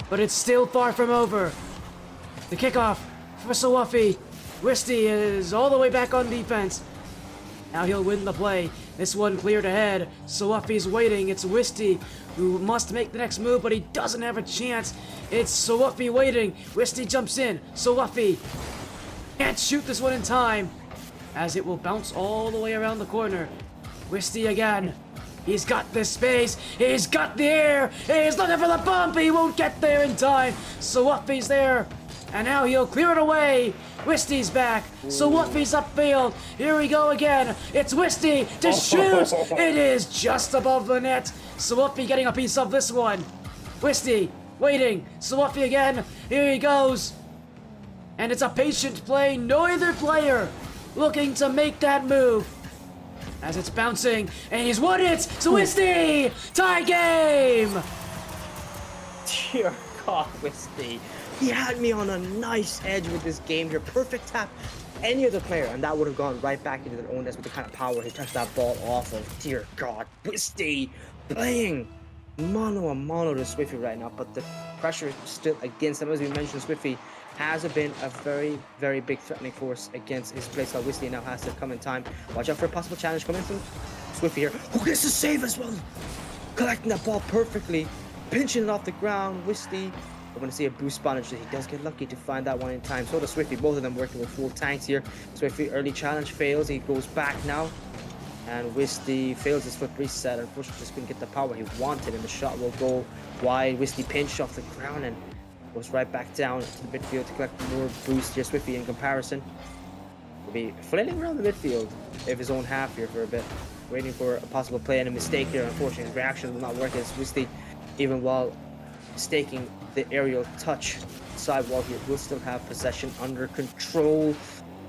but it's still far from over. The kickoff for suwufy. Wisty is all the way back on defense. Now he'll win the play. This one cleared ahead. suwufy's waiting. It's Wisty who must make the next move, but he doesn't have a chance. It's suwufy waiting. Wisty jumps in. suwufy can't shoot this one in time, as it will bounce all the way around the corner. Wisty again. He's got the space. He's got the air. He's looking for the bump. He won't get there in time. suwufy's there. And now he'll clear it away. Wisty's back. suwufy's upfield. Here we go again. It's Wisty to shoot. It is just above the net. suwufy getting a piece of this one. Wisty waiting. suwufy again. Here he goes. And it's a patient play. Neither player looking to make that move. As it's bouncing, and he's won it! Wisty! Tie game! Dear God, Wisty. He had me on a nice edge with this game here. Perfect tap. Any other player, and that would have gone right back into their own nest with the kind of power he touched that ball off of. Dear God, Wisty playing mono a mono to Swiffy right now, but the pressure is still against him. As we mentioned, Swiffy has been a very, very big threatening force against his playstyle. Wisty now has to come in time. Watch out for a possible challenge coming from Swiffy here. Who gets a save as well? Collecting that ball perfectly, pinching it off the ground. Wisty, we're going to see a boost spawn. He does get lucky to find that one in time. So does Swiffy. Both of them working with full tanks here. Swiffy early challenge fails. He goes back now. And Wisty fails his flip reset. Unfortunately, just couldn't get the power he wanted, and the shot will go wide. Wisty pinched off the ground and goes right back down to the midfield to collect more boost here. Swiffy, in comparison, will be flailing around the midfield of his own half here for a bit, waiting for a possible play and a mistake here. Unfortunately, his reaction will not work as Wisty, even while staking the aerial touch sidewall here, will still have possession under control.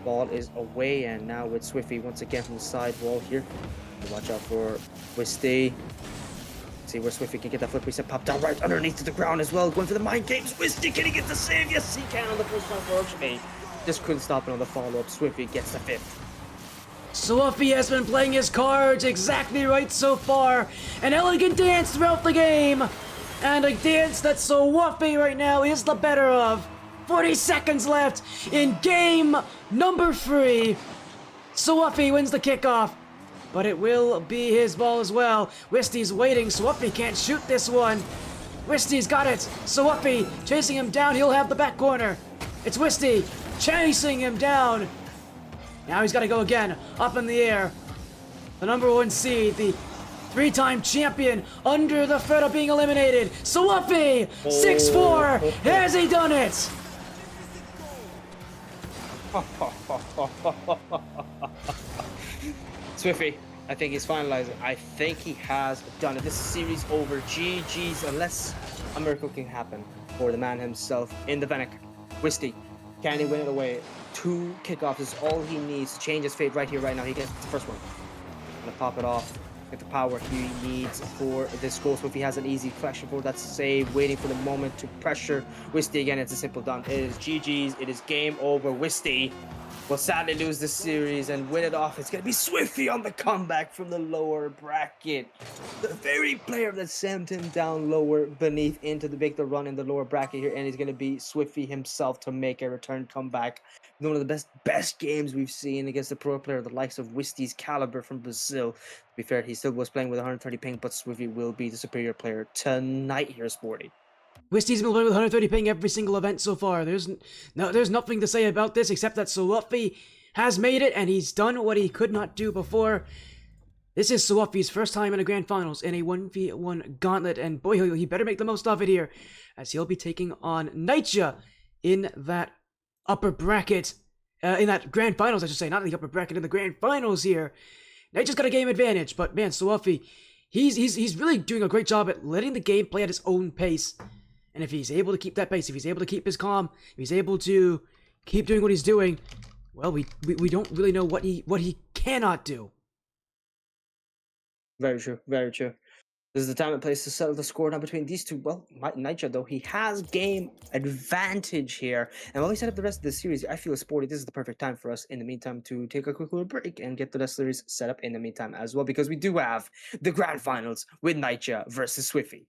Ball is away, and now with Swiffy once again from the sidewall here. Watch out for Wisty. See where Swiffy can get that flip reset, pop down right underneath to the ground as well. Going for the mind games. Wisty, can he get the save? Yes, he can on the first one for Archie. Just couldn't stop it on the follow-up. Swiffy gets the fifth. suwufy has been playing his cards exactly right so far. An elegant dance throughout the game, and a dance that suwufy right now is the better of. 40 seconds left in game number 3. suwufy wins the kickoff, but it will be his ball as well. Wisty's waiting. suwufy can't shoot this one. Wisty's got it. suwufy chasing him down. He'll have the back corner. It's Wisty chasing him down. Now he's got to go again. Up in the air. The number 1 seed, the Three-time champion under the threat of being eliminated. Suwufy, 6-4. Oh. Has he done it? Swiffy, I think he's finalizing. I think he has done it. This series over. GG's, unless a miracle can happen for the man himself in the Fennec. Wisty, can he win it away? 2 kickoffs is all he needs to change his fate right here, right now. He gets the first one. Gonna pop it off. Get the power he needs for this goal. So if he has an easy collection for that save, waiting for the moment to pressure Wisty again, it's a simple done. It is GG's. It is game over. Wisty will sadly lose this series and win it off. It's going to be Swiffy on the comeback from the lower bracket. The very player that sent him down lower beneath into the big run in the lower bracket here. And he's going to be Swiffy himself to make a return comeback. One of the best games we've seen against a pro player, the likes of Wisty's caliber from Brazil. To be fair, he still was playing with 130 ping, but Swiffy will be the superior player tonight here, Sporty. Wisty's been playing with 130 ping every single event so far. There's nothing to say about this except that Suwufy has made it, and he's done what he could not do before. This is Suwufy's first time in a grand finals in a 1v1 gauntlet, and boy, he better make the most of it here, as he'll be taking on KnightYuh in that upper bracket, in that grand finals, I should say, not in the upper bracket, in the grand finals here. KnightYuh's got a game advantage, but man, Suwufy, he's really doing a great job at letting the game play at his own pace. And if he's able to keep that pace, if he's able to keep his calm, if he's able to keep doing what he's doing, well, we don't really know what he cannot do. Very true, very true. This is the time and place to settle the score now between these two. Well, KnightYuh, though, he has game advantage here. And while we set up the rest of the series, I feel Sporty, this is the perfect time for us in the meantime to take a quick little break and get the rest of the series set up in the meantime as well, because we do have the grand finals with KnightYuh versus Swiffy.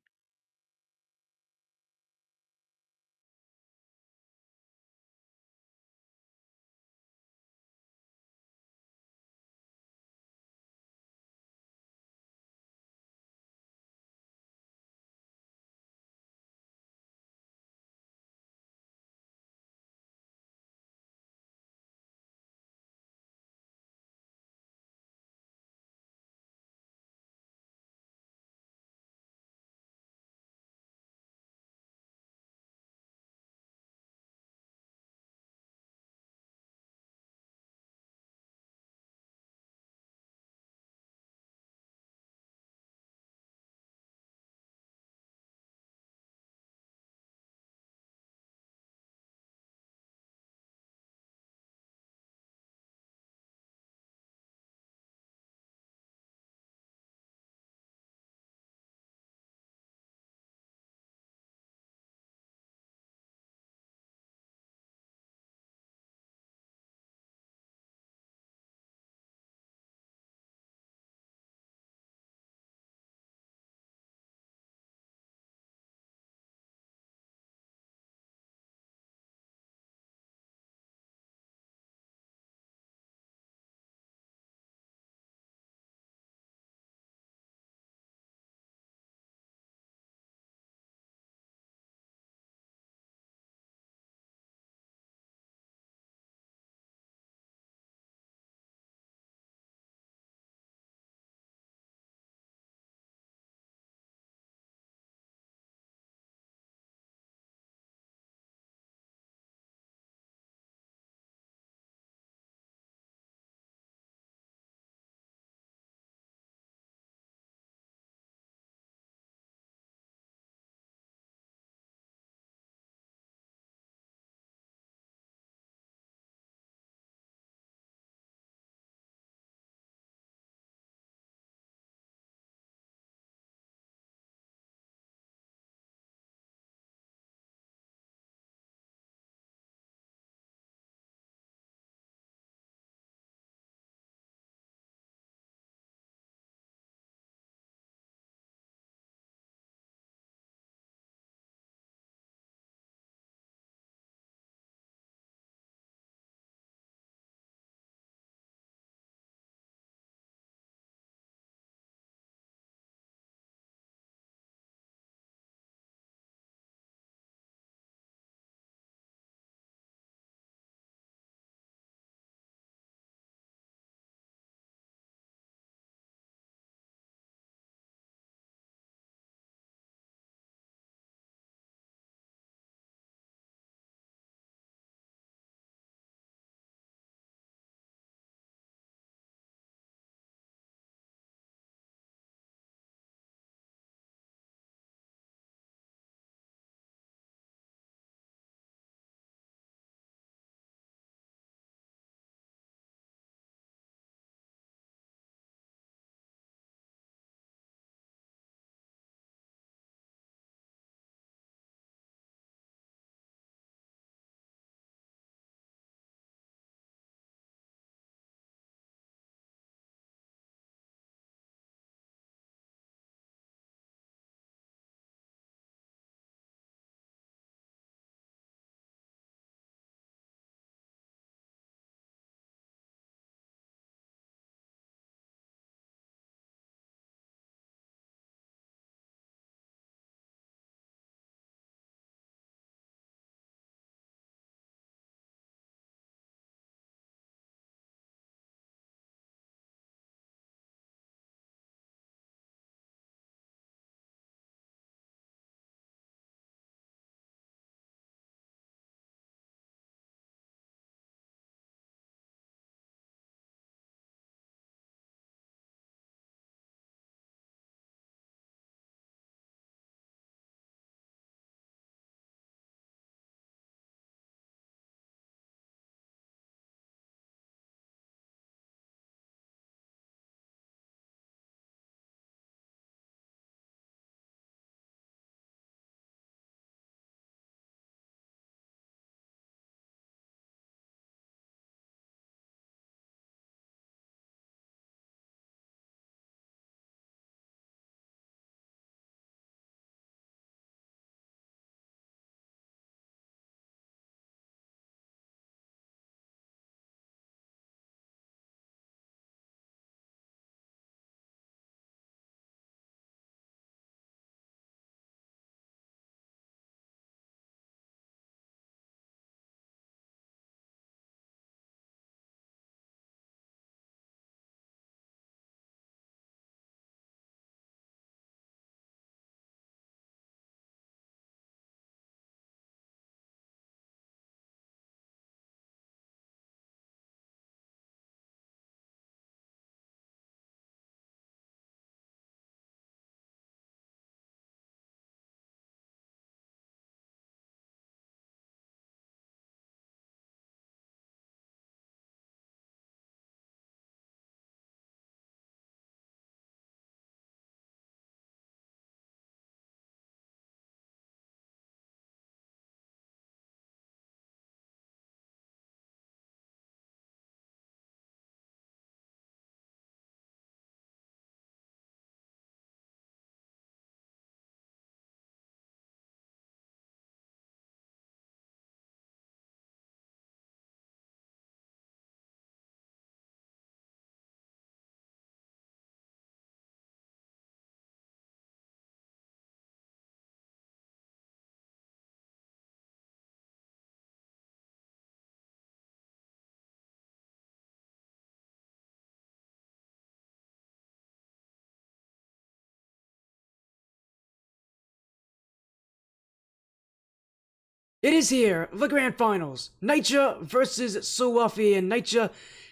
It is here, the grand finals. KnightYuh versus suwufy, and KnightYuh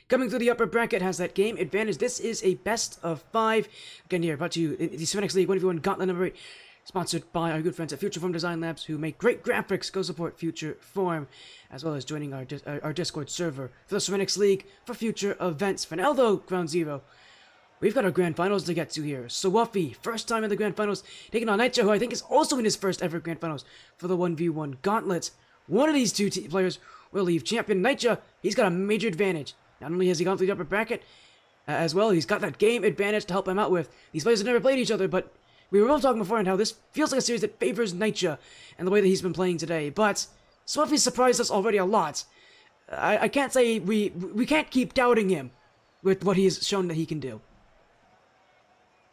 coming through the upper bracket has that game advantage. This is a best of 5. Again here, brought to you in the Serenyx League 1v1 Gauntlet number 8. Sponsored by our good friends at Future Form Design Labs, who make great graphics. Go support Future Form, as well as joining our Discord server for the Serenyx League for future events. For now, though, Ground Zero, we've got our grand finals to get to here. suwufy, first time in the grand finals, taking on KnightYuh, who I think is also in his first ever grand finals for the 1v1 Gauntlet. One of these two players will leave champion. KnightYuh, he's got a major advantage. Not only has he gone through the upper bracket, as well, he's got that game advantage to help him out with. These players have never played each other, but we were both talking before on how this feels like a series that favors KnightYuh and the way that he's been playing today. But suwufy surprised us already a lot. I can't say we can't keep doubting him with what he has shown that he can do.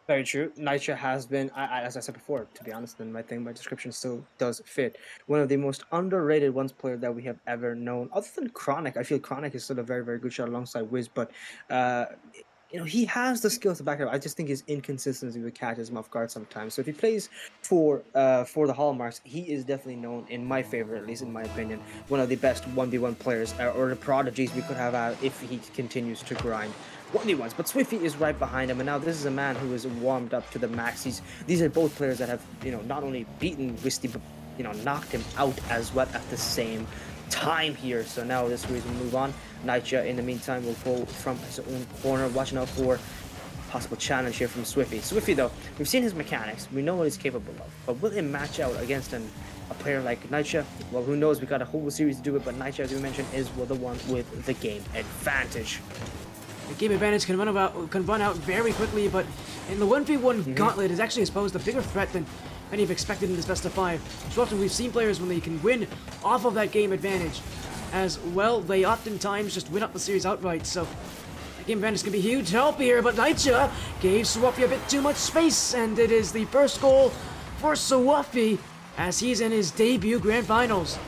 Very true. KnightYuh has been, as I said before, to be honest, and my description still does fit. One of the most underrated player that we have ever known. Other than Chronic, I feel Chronic is still a very, very good shot alongside Wiz, but he has the skills to back it up. I just think his inconsistency would catch him off guard sometimes. So if he plays for the Hallmarks, he is definitely known, in my favor, at least in my opinion, one of the best 1v1 players, or the prodigies we could have out if he continues to grind 1v1s. But suwufy is right behind him, and now this is a man who is warmed up to the max. These are both players that have, not only beaten Wisty, but, knocked him out as well at the same time here. So now this series will move on. KnightYuh, in the meantime, will go from his own corner, watching out for possible challenge here from suwufy. suwufy, though, we've seen his mechanics. We know what he's capable of. But will it match out against a player like KnightYuh? Well, who knows? We got a whole series to do it, but KnightYuh, as we mentioned, is the one with the game advantage. The game advantage can run out very quickly, but in the 1v1 Gauntlet is actually posed a bigger threat than many have expected in this best of 5. So often we've seen players, when they can win off of that game advantage as well, they oftentimes just win up the series outright. So that game advantage can be huge help here, but KnightYuh gave suwufy a bit too much space, and it is the first goal for suwufy as he's in his debut grand finals.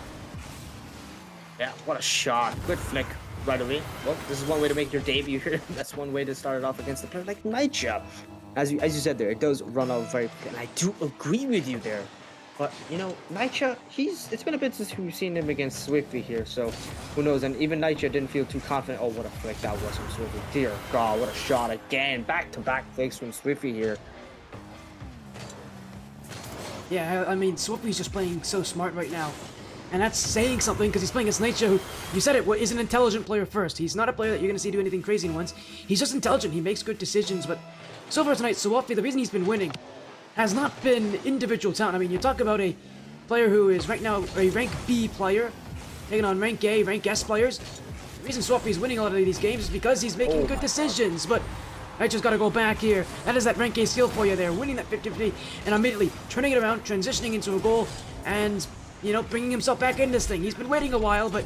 Yeah, what a shot. Good flick right away. Well, this is one way to make your debut here. That's one way to start it off against a player like KnightYuh. As you said there, it does run out very quick, and I do agree with you there. But, KnightYuh, it's been a bit since we've seen him against suwufy here, so who knows. And even KnightYuh didn't feel too confident. Oh, what a flick that was from suwufy. Dear God, what a shot again. Back-to-back flicks from suwufy here. Yeah, I mean, suwufy's just playing so smart right now. And that's saying something, because he's playing against KnightYuh, who, you said it, is an intelligent player first. He's not a player that you're going to see do anything crazy once. He's just intelligent. He makes good decisions, but so far tonight, suwufy, the reason he's been winning has not been individual talent. I mean, you talk about a player who is right now a rank B player, taking on rank A, rank S players. The reason suwufy is winning a lot of these games is because he's making good decisions, but KnightYuh's got to go back here. That is that rank A skill for you there, winning that 50-50, and immediately turning it around, transitioning into a goal, and bringing himself back in this thing. He's been waiting a while, but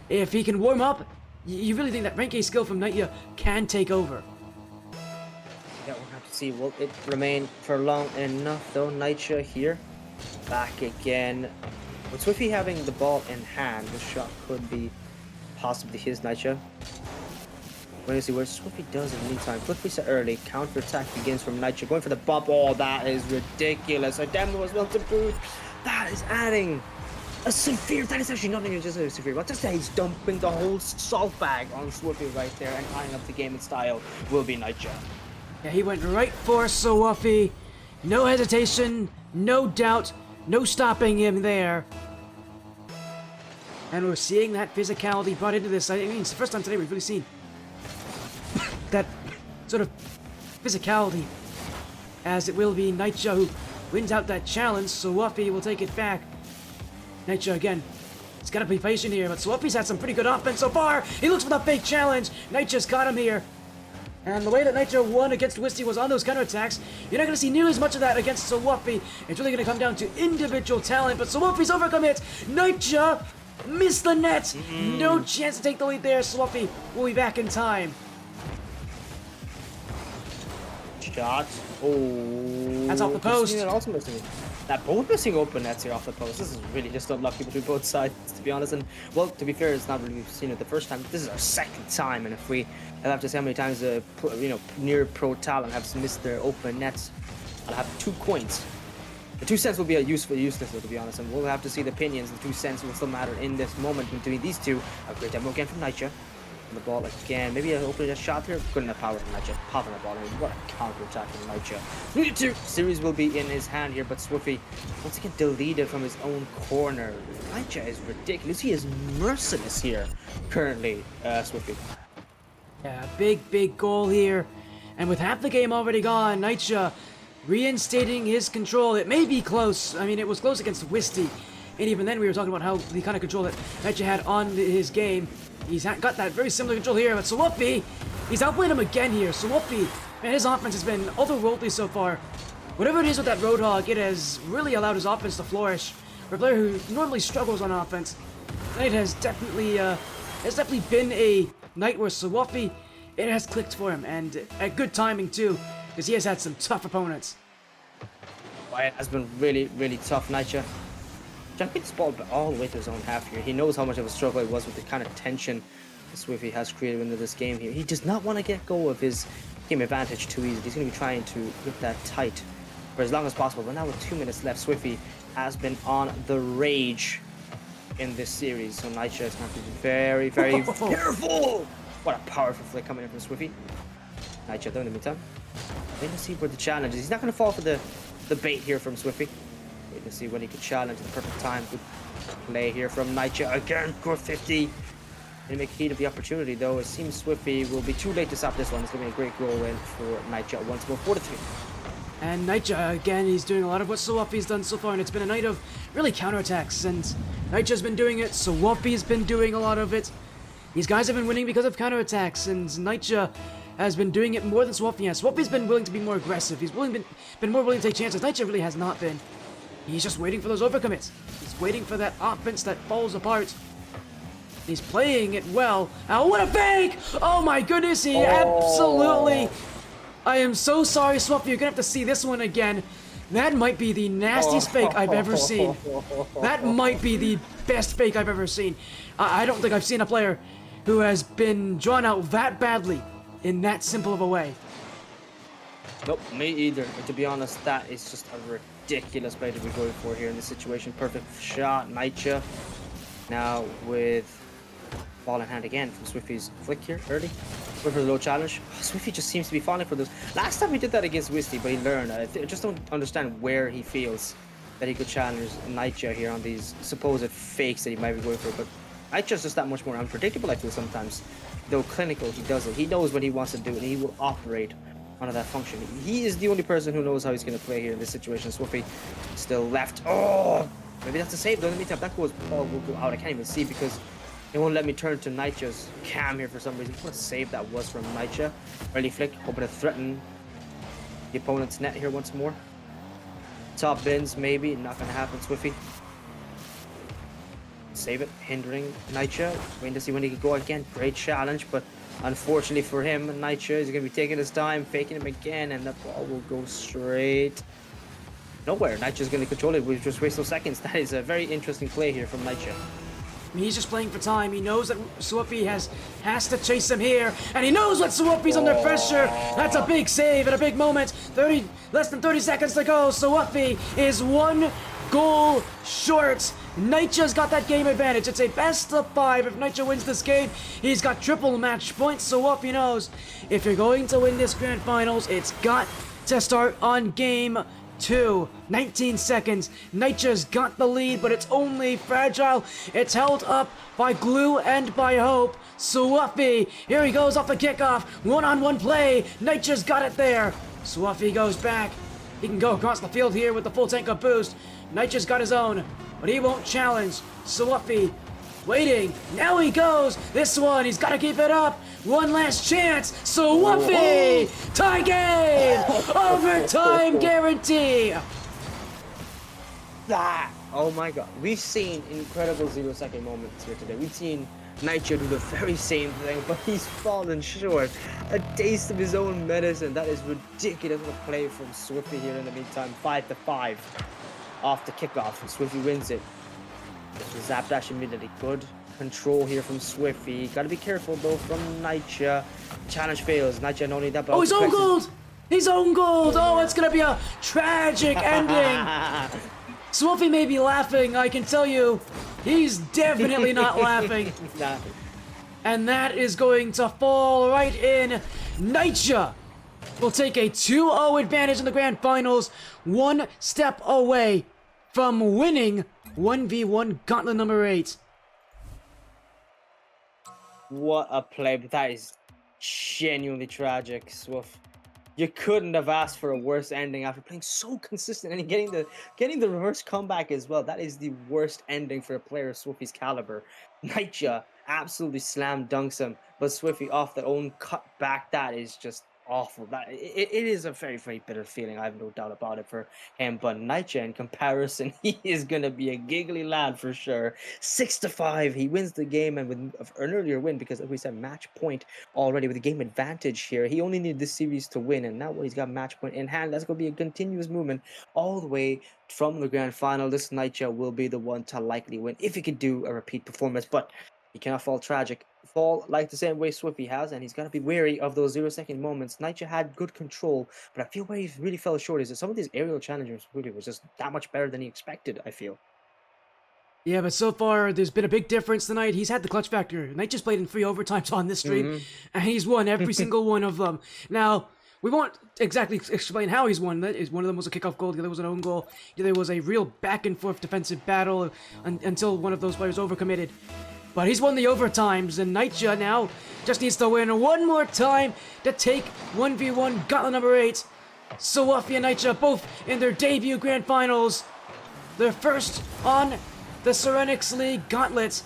if he can warm up, you really think that rank A skill from KnightYuh can take over. Yeah, we'll have to see. Will it remain for long enough, though? KnightYuh here. Back again. With suwufy having the ball in hand, the shot could be possibly his. KnightYuh. We're going to see what suwufy does in the meantime. Quick reset early. Counter-attack begins from KnightYuh. Going for the bump. Oh, that is ridiculous. A demo as well to boot. That is adding a severe. That is actually not even just a severe. But just that he's dumping the whole salt bag on suwufy right there and tying up the game in style will be KnightYuh. Yeah, he went right for suwufy. No hesitation, no doubt, no stopping him there. And we're seeing that physicality brought into this. I mean, it's the first time today we've really seen that sort of physicality, as it will be KnightYuh who wins out that challenge. suwufy will take it back. KnightYuh again. He's got to be patient here, but suwufy's had some pretty good offense so far. He looks for the fake challenge. KnightYuh's got him here. And the way that KnightYuh won against Wisty was on those counterattacks. You're not going to see nearly as much of that against suwufy. It's really going to come down to individual talent, but suwufy's overcome it. KnightYuh missed the net. No chance to take the lead there. suwufy will be back in time. Shot. Oh. That's off the post. Also missing. That both missing open nets here off the post. This is really just unlucky between both sides, to be honest. And, well, to be fair, it's not really we've seen it the first time. This is our second time, and if we have to say how many times near pro talent have missed their open nets, I'll have 2 coins. The 2 cents will be a useful useless though, to be honest, and we'll have to see the opinions. The 2 cents will still matter in this moment between these two. A great demo again from KnightYuh. On the ball again. Maybe an opening a shot here. Good enough power from KnightYuh. Popping the ball. I mean, what a counter attack from KnightYuh. 3-2. Series will be in his hand here, but suwufy once again deleted from his own corner. KnightYuh is ridiculous. He is merciless here currently, suwufy. Yeah, big goal here. And with half the game already gone, KnightYuh reinstating his control. It may be close. I mean, it was close against wisty. And even then, we were talking about how the kind of control that KnightYuh had on his game. He's got that very similar control here, but suwufy, he's outplayed him again here. suwufy, man, his offense has been otherworldly so far. Whatever it is with that Roadhog, it has really allowed his offense to flourish. For a player who normally struggles on offense, Knight has definitely been a night where suwufy, it has clicked for him, and at good timing too, because he has had some tough opponents. Well, it has been really tough, KnightYuh. Jumping this ball all the way to his own half here. He knows how much of a struggle it was with the kind of tension suwufy has created into this game here. He does not want to get go of his game advantage too easily. He's going to be trying to grip that tight for as long as possible. But now with 2 minutes left, suwufy has been on the rage in this series. So KnightYuh is going to have to be very careful. What a powerful flick coming in from suwufy. KnightYuh though in the meantime. Wait to see where the challenge is. He's not going to fall for the bait here from suwufy. Wait to see when he could challenge at the perfect time. Good play here from KnightYuh again. 450. Gonna make heat of the opportunity though. It seems suwufy will be too late to stop this one. It's gonna be a great goal win for KnightYuh once more. 4-3. And KnightYuh, again, he's doing a lot of what suwufy's done so far, and it's been a night of really counterattacks, and KnightYuh's been doing it, suwufy's been doing a lot of it. These guys have been winning because of counterattacks, and KnightYuh has been doing it more than suwufy has. suwufy's been willing to be more aggressive. He's been more willing to take chances. KnightYuh really has not been. He's just waiting for those overcommits. He's waiting for that offense that falls apart. He's playing it well. Oh, what a fake! Oh my goodness, he absolutely... I am so sorry, suwufy. You're gonna have to see this one again. That might be the nastiest fake I've ever seen. That might be the best fake I've ever seen. I don't think I've seen a player who has been drawn out that badly in that simple of a way. Nope, me either. But to be honest, that is just a ridiculous play to be going for here in this situation. Perfect shot, KnightYuh. Now with ball in hand again from suwufy's flick here early. Went for the low challenge. Oh, suwufy just seems to be falling for those. Last time he did that against wisty, but he learned. I just don't understand where he feels that he could challenge KnightYuh here on these supposed fakes that he might be going for. But KnightYuh's just that much more unpredictable, I feel sometimes. Though clinical, he does it. He knows what he wants to do, and he will operate under that function. He is the only person who knows how he's going to play here in this situation. suwufy still left. Oh, maybe that's a save though. In the meantime, that ball will go out. I can't even see because it won't let me turn to KnightYuh's cam here for some reason. What a save that was from KnightYuh. Early flick, hoping to threaten the opponent's net here once more. Top bins, maybe. Not going to happen, suwufy. Save it, hindering KnightYuh. Waiting to see when he could go again. Great challenge, but unfortunately for him, KnightYuh is going to be taking his time, faking him again, and the ball will go straight nowhere. KnightYuh's going to control it. We've just wasted seconds. That is a very interesting play here from KnightYuh. I mean, he's just playing for time. He knows that suwufy has to chase him here, and he knows what suwufy's under pressure. That's a big save at a big moment. Less than 30 seconds to go. suwufy is 1 goal short. KnightYuh's got that game advantage. It's a best of 5. If KnightYuh wins this game, he's got triple match points. suwufy knows if you're going to win this grand finals, it's got to start on game 2. 19 seconds. KnightYuh's got the lead, but it's only fragile. It's held up by glue and by hope. suwufy, here he goes off the kickoff. One-on-one play. KnightYuh's got it there. suwufy goes back. He can go across the field here with the full tank of boost. KnightYuh's got his own, but he won't challenge. suwufy waiting. Now he goes. This one, he's got to keep it up. One last chance. suwufy! Tie game! Overtime guarantee! Oh my god. We've seen incredible 0-second moments here today. We've seen KnightYuh do the very same thing, but he's fallen short. A taste of his own medicine. That is ridiculous of a play from suwufy here in the meantime. 5-5 off the kickoff. suwufy wins it. The zap dash immediately. Good control here from suwufy. Gotta be careful though from KnightYuh. Challenge fails. KnightYuh not only that, but oh, his own goal! He's own gold! Oh, it's gonna be a tragic ending! suwufy may be laughing, I can tell you. He's definitely not laughing. Nah. And that is going to fall right in. KnightYuh will take a 2-0 advantage in the grand finals, one step away from winning 1v1 Gauntlet number 8. What a play, but that is genuinely tragic, Swoof. You couldn't have asked for a worse ending after playing so consistent and getting the reverse comeback as well. That is the worst ending for a player of suwufy's caliber. KnightYuh absolutely slam dunks him, but suwufy off their own cut back. That is just awful. It is a very, very bitter feeling. I have no doubt about it for him. But KnightYuh, in comparison, he is gonna be a giggly lad for sure. 6-5, he wins the game, and with an earlier win because, like we said, match point already with a game advantage here. He only needed this series to win, and now he's got match point in hand. That's gonna be a continuous movement all the way from the grand final. This KnightYuh will be the one to likely win if he could do a repeat performance, but he cannot fall tragic. Fall like the same way suwufy has, and he's got to be wary of those 0-second moments. KnightYuh had good control, but I feel where he really fell short is that some of these aerial challenges really was just that much better than he expected, I feel. Yeah, but so far, there's been a big difference tonight. He's had the clutch factor. KnightYuh's played in 3 overtimes on this stream, and he's won every single one of them. Now, we won't exactly explain how he's won. That is, one of them was a kickoff goal, the other was an own goal. The other was a real back-and-forth defensive battle until one of those players overcommitted. But he's won the overtimes, and KnightYuh now just needs to win one more time to take 1v1 Gauntlet number 8. suwufy and KnightYuh both in their debut grand finals. Their first on the Serenyx League Gauntlet.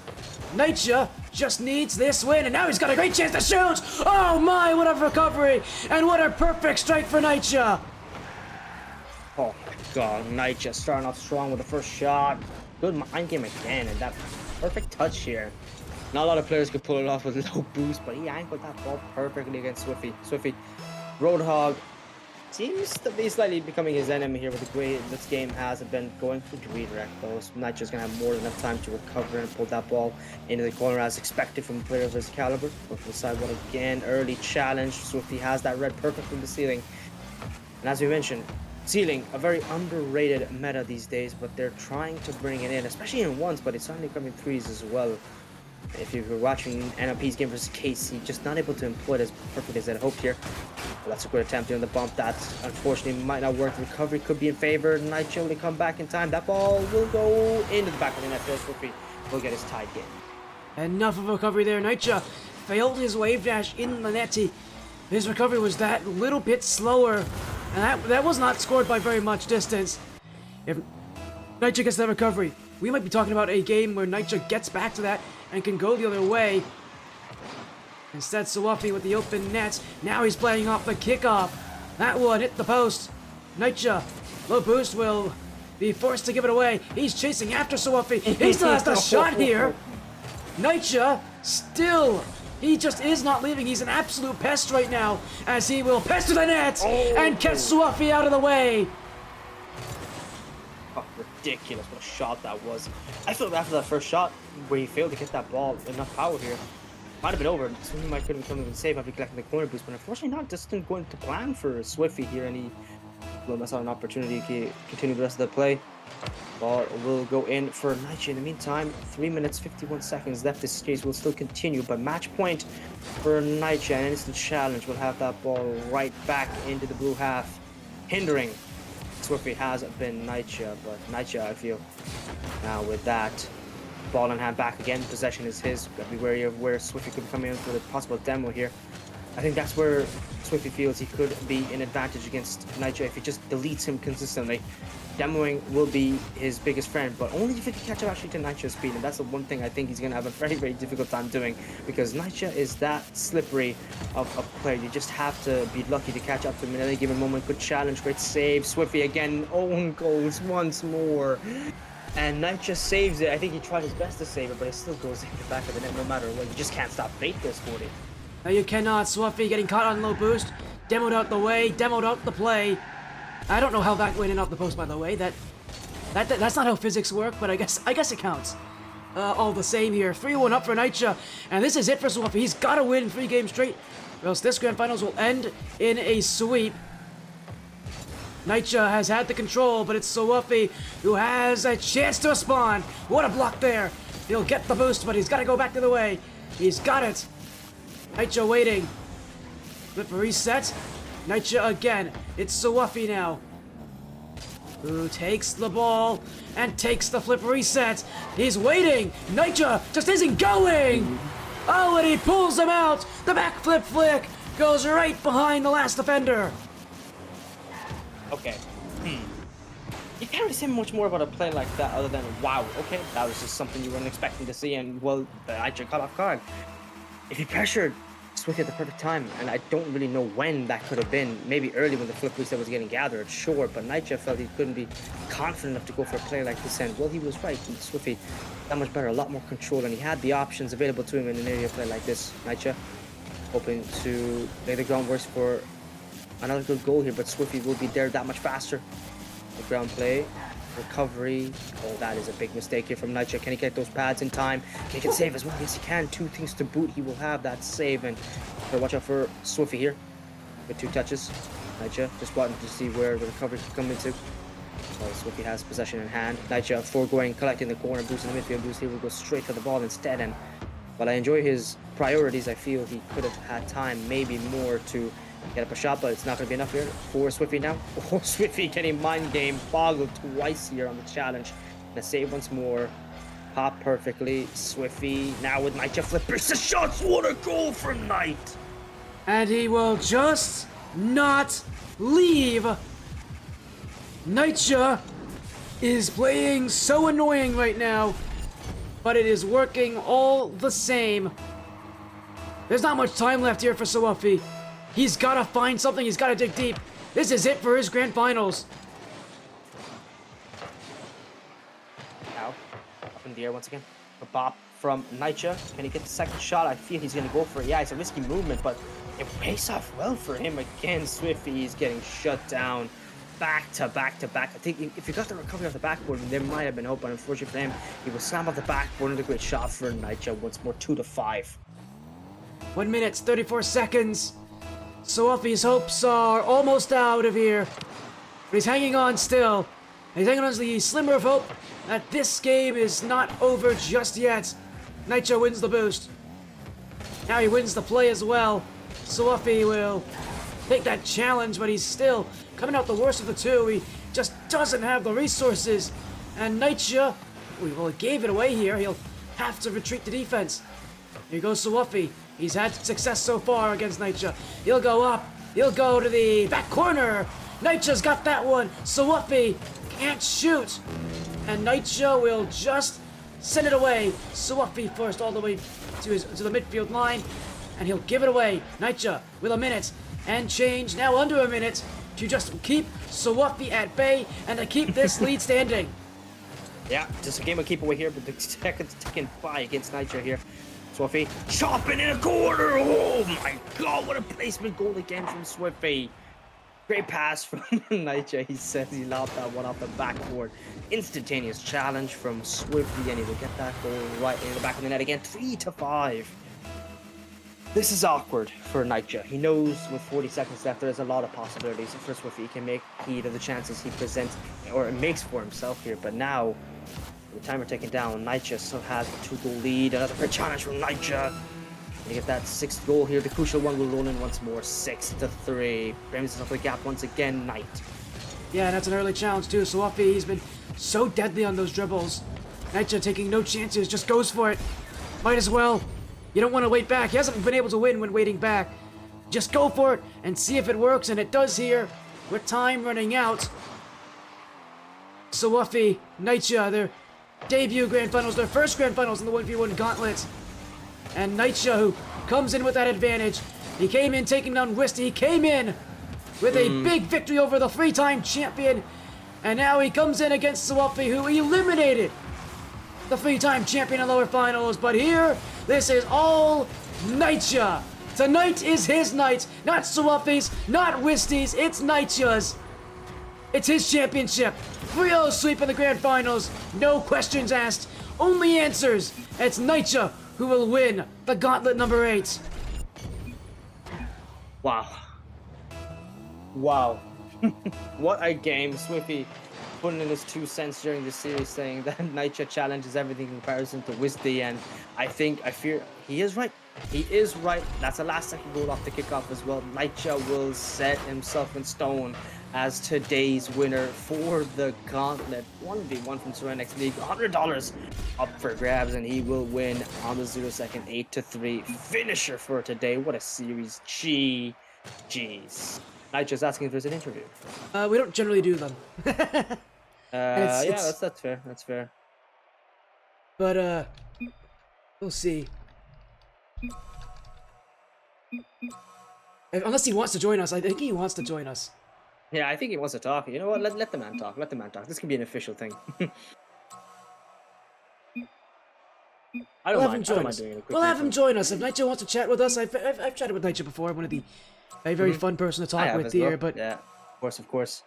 KnightYuh just needs this win, and now he's got a great chance to shoot! Oh my, what a recovery! And what a perfect strike for KnightYuh! Oh my god, KnightYuh starting off strong with the first shot. Good mind game again, and that perfect touch here. Not a lot of players could pull it off with low boost, but he angled that ball perfectly against suwufy. suwufy, Roadhog seems to be slightly becoming his enemy here with the way this game has been going for redirect though. KnightYuh's gonna have more than enough time to recover and pull that ball into the corner as expected from a player of his caliber. But for the side one again, early challenge. suwufy has that red perfect from the ceiling. And as we mentioned, ceiling, a very underrated meta these days, but they're trying to bring it in, especially in ones, but it's starting to come in threes as well. If you were watching NLP's game versus KC, just not able to employ it as perfect as I'd hoped here. Well, that's a good attempt doing the bump. That unfortunately might not work. The recovery could be in favor. KnightYuh will come back in time. That ball will go into the back of the net. suwufy will get his tied game. Enough of a recovery there. KnightYuh failed his wave dash in the net. His recovery was that little bit slower, and that was not scored by very much distance. If KnightYuh gets that recovery, we might be talking about a game where KnightYuh gets back to that and can go the other way. Instead, suwufy with the open net. Now he's playing off the kickoff. That one hit the post. KnightYuh, low boost, will be forced to give it away. He's chasing after suwufy. He still has the shot here. KnightYuh still, he just is not leaving. He's an absolute pest right now as he will pester the net and catch suwufy out of the way. Oh, ridiculous what a shot that was. I felt after that first shot where he failed to get that ball enough power here. Might have been over. So he might could have become even safe after collecting the corner boost, but unfortunately not. Just didn't go into plan for suwufy here, and he will miss out an opportunity to continue the rest of the play. Ball will go in for KnightYuh. In the meantime, 3 minutes 51 seconds left. This chase will still continue, but match point for KnightYuh. An instant challenge will have that ball right back into the blue half, hindering suwufy has been KnightYuh, but KnightYuh, I feel, now with that ball in hand back again, possession is his. Gotta be wary of where suwufy could be coming in for a possible demo here. I think that's where suwufy feels he could be an advantage against KnightYuh if he just deletes him consistently. Demoing will be his biggest friend, but only if he can catch up actually to KnightYuh's speed, and that's the one thing I think he's going to have a very, very difficult time doing, because KnightYuh is that slippery of a player. You just have to be lucky to catch up to him in any given moment. Good challenge, great save. suwufy again, own goals once more. And KnightYuh saves it. I think he tried his best to save it, but it still goes in the back of the net no matter what. You just can't stop fate this, Sporty. No, you cannot. suwufy getting caught on low boost. Demoed out the way, demoed out the play. I don't know how that went in off the post, by the way. That's not how physics work, but I guess it counts. All the same here. 3-1 up for KnightYuh, and this is it for suwufy. He's got to win 3 games straight, or else this grand finals will end in a sweep. KnightYuh has had the control, but it's suwufy who has a chance to spawn. What a block there. He'll get the boost, but he's got to go back to the way. He's got it. KnightYuh waiting. Flip reset. KnightYuh again. It's suwufy now, who takes the ball and takes the flip reset. He's waiting. KnightYuh just isn't going. Oh, and he pulls him out. The back flip flick goes right behind the last defender. Okay. You can't really say much more about a play like that other than, wow, okay, that was just something you weren't expecting to see, and, well, the KnightYuh caught off guard. If he pressured Swift at the perfect time, and I don't really know when that could have been, maybe early when the flip reset was getting gathered, sure, but KnightYuh felt he couldn't be confident enough to go for a play like this, and, well, he was right. Swifty, that much better, a lot more control, and he had the options available to him in an area play like this. KnightYuh hoping to lay the groundwork for another good goal here, but Swifty will be there that much faster. The ground play, recovery. Oh, that is a big mistake here from KnightYuh. Can he get those pads in time? Can he get save as well? Yes, he can. 2 things to boot. He will have that save, and watch out for Swifty here with 2 touches. KnightYuh just wanting to see where the recovery could come into. So Swifty has possession in hand. KnightYuh foregoing, collecting the corner, boosting the midfield boost. He will go straight to the ball instead, and while I enjoy his priorities, I feel he could have had time, maybe more, to get up a shot, but it's not going to be enough here for Swifty now. Oh, Swifty getting mind game boggled twice here on the challenge. And a save once more. Pop perfectly. Swifty now with KnightYuh flippers the shots. What a goal from Knight! And he will just not leave. KnightYuh is playing so annoying right now, but it is working all the same. There's not much time left here for suwufy. He's got to find something. He's got to dig deep. This is it for his grand finals. Now, up in the air once again. A bop from KnightYuh. Can he get the second shot? I feel he's going to go for it. Yeah, it's a risky movement, but it pays off well for him. Again, Swifty is getting shut down. Back to back to back. I think if he got the recovery off the backboard, there might have been hope, but unfortunately for him, he was slammed off the backboard. Another great shot for KnightYuh once more. 2-5. 1 minute, 34 seconds. suwufy's hopes are almost out of here, but he's hanging on still. He's hanging on to the slimmer of hope that this game is not over just yet. KnightYuh wins the boost. Now he wins the play as well. suwufy will take that challenge, but he's still coming out the worst of the two. He just doesn't have the resources. And KnightYuh, well, he gave it away here. He'll have to retreat to defense. Here goes suwufy. He's had success so far against KnightYuh. He'll go up. He'll go to the back corner. KnightYuh's got that one. suwufy can't shoot. And KnightYuh will just send it away. suwufy first all the way to the midfield line. And he'll give it away. KnightYuh with a minute and change. Now under a minute to just keep suwufy at bay and to keep this lead standing. Yeah, just a game of keep away here, but the seconds ticking by against KnightYuh here. Swifty chopping in a corner. Oh my god, what a placement goal again from Swifty. Great pass from KnightYuh. He says he lobbed that one off the backboard. Instantaneous challenge from Swifty, and he will get that goal right in the back of the net again. 3-5. This is awkward for KnightYuh. He knows with 40 seconds left, there's a lot of possibilities for Swifty. He can make heed of the chances he presents or makes for himself here, but now the timer taken down. KnightYuh still has a 2-goal lead. Another great challenge from KnightYuh. They get that 6th goal here. The crucial one will roll in once more. 6-3. Brings up the gap once again. Knight. Yeah, that's an early challenge too. suwufy, he's been so deadly on those dribbles. KnightYuh taking no chances, just goes for it. Might as well. You don't want to wait back. He hasn't been able to win when waiting back. Just go for it and see if it works, and it does here. With time running out. suwufy, KnightYuh, their debut grand finals, their first grand finals in the 1v1 Gauntlet. And KnightYuh, who comes in with that advantage. He came in taking down Wisty. He came in with a big victory over the 3-time champion. And now he comes in against suwufy, who eliminated the 3-time champion in lower finals. But here, this is all KnightYuh. Tonight is his night. Not suwufy's, not Wisty's. It's KnightYuh's. It's his championship. 3-0 sweep in the grand finals. No questions asked. Only answers. It's KnightYuh who will win the Gauntlet number 8. Wow. Wow. What a game. Swiffy putting in his 2 cents during the series saying that KnightYuh challenges everything in comparison to wisty, and I fear he is right. He is right. That's a last second goal off the kickoff as well. KnightYuh will set himself in stone as today's winner for the Gauntlet 1v1 from Serenyx League. $100 up for grabs, and he will win on the 0-second 8-3 finisher for today. What a series. Jeez. KnightYuh's asking if there's an interview. We don't generally do them. And Yeah, that's fair. That's fair. But we'll see. Unless he wants to join us, I think he wants to join us. Yeah, I think he wants to talk. You know what? Let the man talk. Let the man talk. This can be an official thing. I don't mind doing it. We'll have him join us if KnightYuh wants to chat with us. I've chatted with KnightYuh before. One of the very fun person to talk with here, but yeah, of course.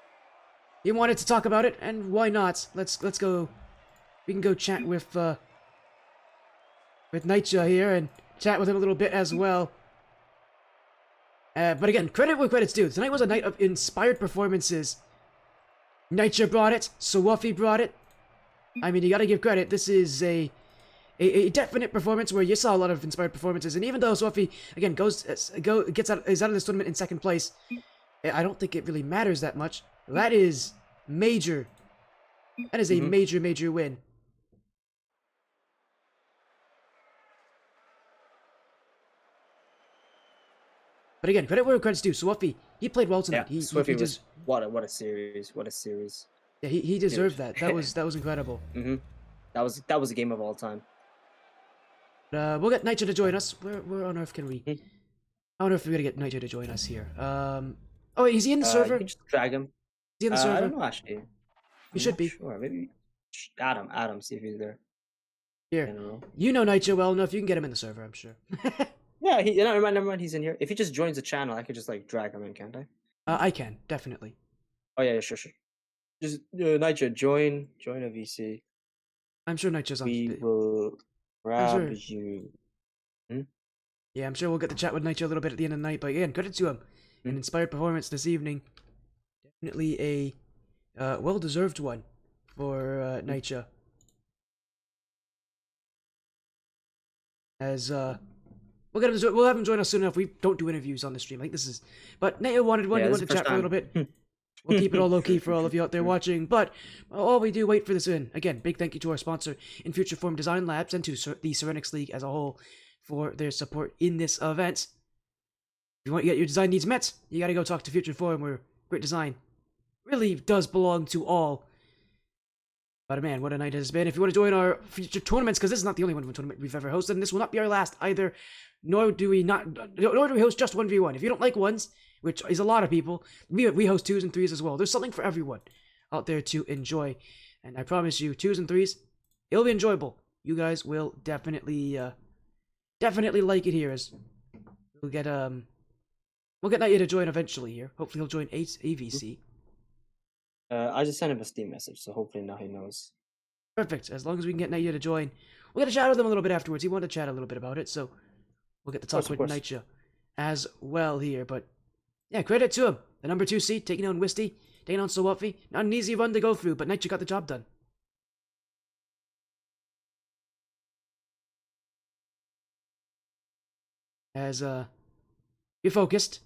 he wanted to talk about it, and why not? Let's go. We can go chat with KnightYuh here and chat with him a little bit as well. But again, credit where credit's due. Tonight was a night of inspired performances. KnightYuh brought it. suwufy brought it. I mean, you gotta give credit. This is a definite performance where you saw a lot of inspired performances. And even though suwufy, again, is out of this tournament in second place, I don't think it really matters that much. That is major. That is a major win. But again, credit where credit's due. suwufy, he played well tonight. Yeah, Swiffy was what a series. What a series. Yeah, he deserved that. That was incredible. That was a game of all time. We'll get KnightYuh to join us. Where on earth can we? I wonder if we're gonna get KnightYuh to join us here. Oh, wait, is he in the server? You can just drag him. Is he in the server? I don't know actually. He should be. Sure, maybe. Adam, see if he's there. Here, you know KnightYuh well enough. You can get him in the server, I'm sure. Yeah, never mind. He's in here. If he just joins the channel, I could just like drag him in, can't I? I can definitely. Oh yeah, sure. Just KnightYuh, join a VC. I'm sure KnightYuh's on. We will grab you. Yeah, I'm sure we'll get to chat with KnightYuh a little bit at the end of the night. But again, credit to him. An inspired performance this evening. Definitely a well-deserved one for KnightYuh. As we'll have him join us soon enough. We don't do interviews on the stream. Like this is, but KnightYuh wanted one. He wanted to chat for a little bit. We'll keep it all low-key for all of you out there watching, but while we do wait for this in, again, big thank you to our sponsor, In Future Form Design Labs, and to the Serenyx League as a whole for their support in this event. If you want to get your design needs met, you gotta go talk to Future Form, where great design really does belong to all. But man, what a night it has been. If you want to join our future tournaments, because this is not the only one tournament we've ever hosted, and this will not be our last either, nor do we host just 1v1. If you don't like ones, which is a lot of people, we host 2s and 3s as well. There's something for everyone out there to enjoy. And I promise you, 2s and 3s, it'll be enjoyable. You guys will definitely like it here, as we'll get KnightYuh to join eventually here. Hopefully he'll join AVC. I just sent him a Steam message, so hopefully now he knows. Perfect. As long as we can get KnightYuh to join. We'll get to chat with him a little bit afterwards. He wanted to chat a little bit about it, so we'll get to talk with KnightYuh as well here. But yeah, credit to him. The number 2 seed, taking on wisty, taking on suwufy. Not an easy run to go through, but KnightYuh got the job done. As you're focused.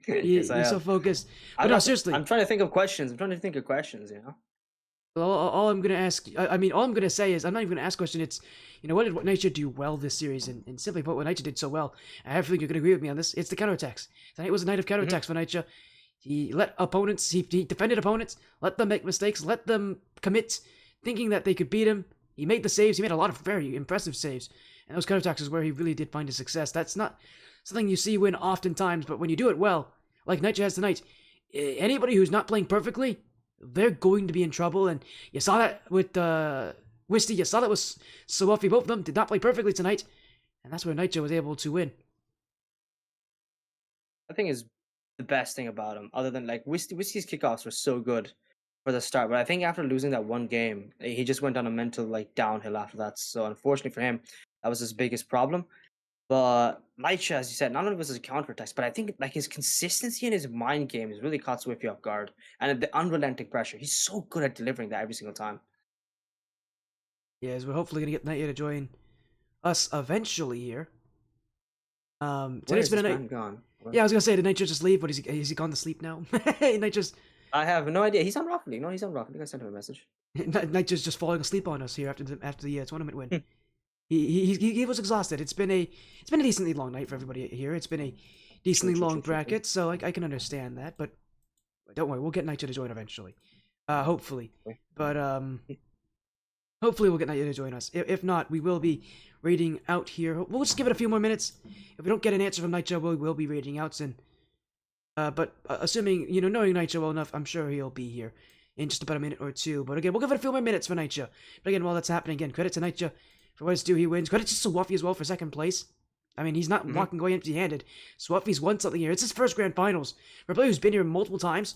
You're so focused. But no, seriously. I'm trying to think of questions. You know? Well, all I'm gonna ask, all I'm gonna say is, I'm not even gonna ask a question. It's, what did KnightYuh do well this series? And simply put, what KnightYuh did so well, I have a feeling you're gonna agree with me on this. It's the counterattacks. Tonight was a night of counterattacks for KnightYuh. He let opponents, he defended opponents, let them make mistakes, let them commit, thinking that they could beat him. He made the saves. He made a lot of very impressive saves, and those counterattacks is where he really did find his success. That's not something you see win oftentimes, but when you do it well, like KnightYuh has tonight, anybody who's not playing perfectly, they're going to be in trouble. And you saw that with wisty, you saw that with suwufy. Both of them did not play perfectly tonight, and that's where KnightYuh was able to win. I think is the best thing about him, other than like wisty's kickoffs were so good for the start, but I think after losing that one game, he just went on a mental like downhill after that. So unfortunately for him, that was his biggest problem. But KnightYuh, as you said, not only was his counter attacks, but I think like his consistency and his mind game has really caught Swift off guard. And the unrelenting pressure. He's so good at delivering that every single time. Yes, we're hopefully gonna get KnightYuh to join us eventually here. Where Today's is been a this night. man gone? Yeah, I was gonna say, did KnightYuh just leave? But is he gone to sleep now? KnightYuh's I have no idea. He's on Rocket League. No, he's on Rocket League. I sent him a message. KnightYuh's just falling asleep on us here after the tournament win. Hmm, He was exhausted. It's been a decently long night for everybody here. It's been a true, decently true, long true, true, true. bracket, so I can understand that. But don't worry, we'll get KnightYuh to join eventually. Hopefully. Okay. But hopefully we'll get KnightYuh to join us. If not, we will be raiding out here. We'll just give it a few more minutes. If we don't get an answer from KnightYuh, we will be raiding out soon. But assuming, knowing KnightYuh well enough, I'm sure he'll be here in just about a minute or two. But again, we'll give it a few more minutes for KnightYuh. But again, while that's happening, again, credit to KnightYuh for what it's due. He wins. Credit to suwufy as well for second place. I mean, he's not Mhm. walking away empty-handed. suwufy's won something here. It's his first grand finals. For a player who's been here multiple times.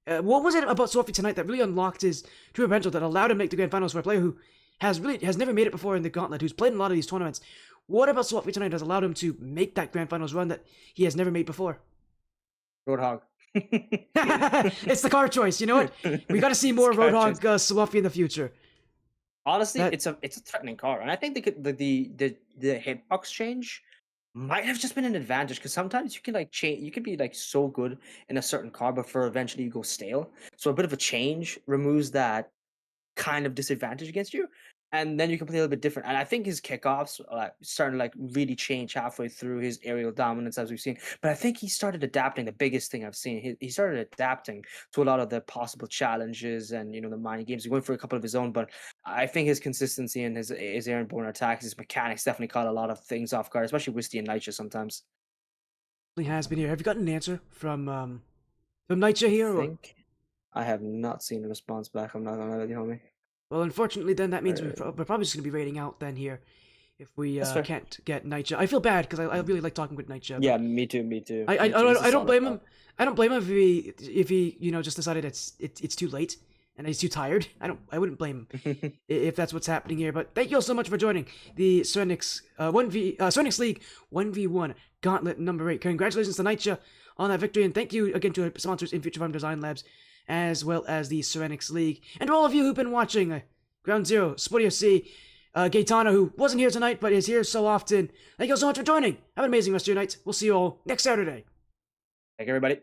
What was it about suwufy tonight that really unlocked his true potential, that allowed him to make the grand finals for a player who has never made it before in the Gauntlet, who's played in a lot of these tournaments? What about suwufy tonight has allowed him to make that grand finals run that he has never made before? Roadhog. It's the car choice. You know what? We got to see more Roadhog suwufy in the future. Honestly, That it's a threatening car, and I think the hitbox change might have just been an advantage because sometimes you can like change, you can be like so good in a certain car before eventually you go stale. So a bit of a change removes that kind of disadvantage against you, and then you can play a little bit different. And I think his kickoffs starting to like really change halfway through his aerial dominance as we've seen. But I think he started adapting. The biggest thing I've seen, he started adapting to a lot of the possible challenges and the mind games. He went for a couple of his own, but I think his consistency and his airborne attacks, his mechanics definitely caught a lot of things off guard, especially Wisty and KnightYuh sometimes. really has been here. Have you gotten an answer from KnightYuh I here? Or think I have not seen a response back. I'm not gonna lie with you, homie. well, unfortunately, then that means Uh, we're probably just gonna be raiding out then here if we that's fair. can't get KnightYuh. I feel bad because I really like talking with KnightYuh, but Yeah, me too. Me too. I I, I Me too. He's don't a I don't solid blame cop. him. I don't blame him if he just decided it's too late and he's too tired. I wouldn't blame him if that's what's happening here. But thank you all so much for joining the Serenyx Serenyx League 1v1 Gauntlet number 8. Congratulations to KnightYuh on that victory, and thank you again to our sponsors in Future Farm Design Labs, as well as the Serenyx League, and to all of you who've been watching. Ground Zero, Sporty FC, Gaetano, who wasn't here tonight but is here so often. Thank you all so much for joining. Have an amazing rest of your night. We'll see you all next Saturday. Thank everybody.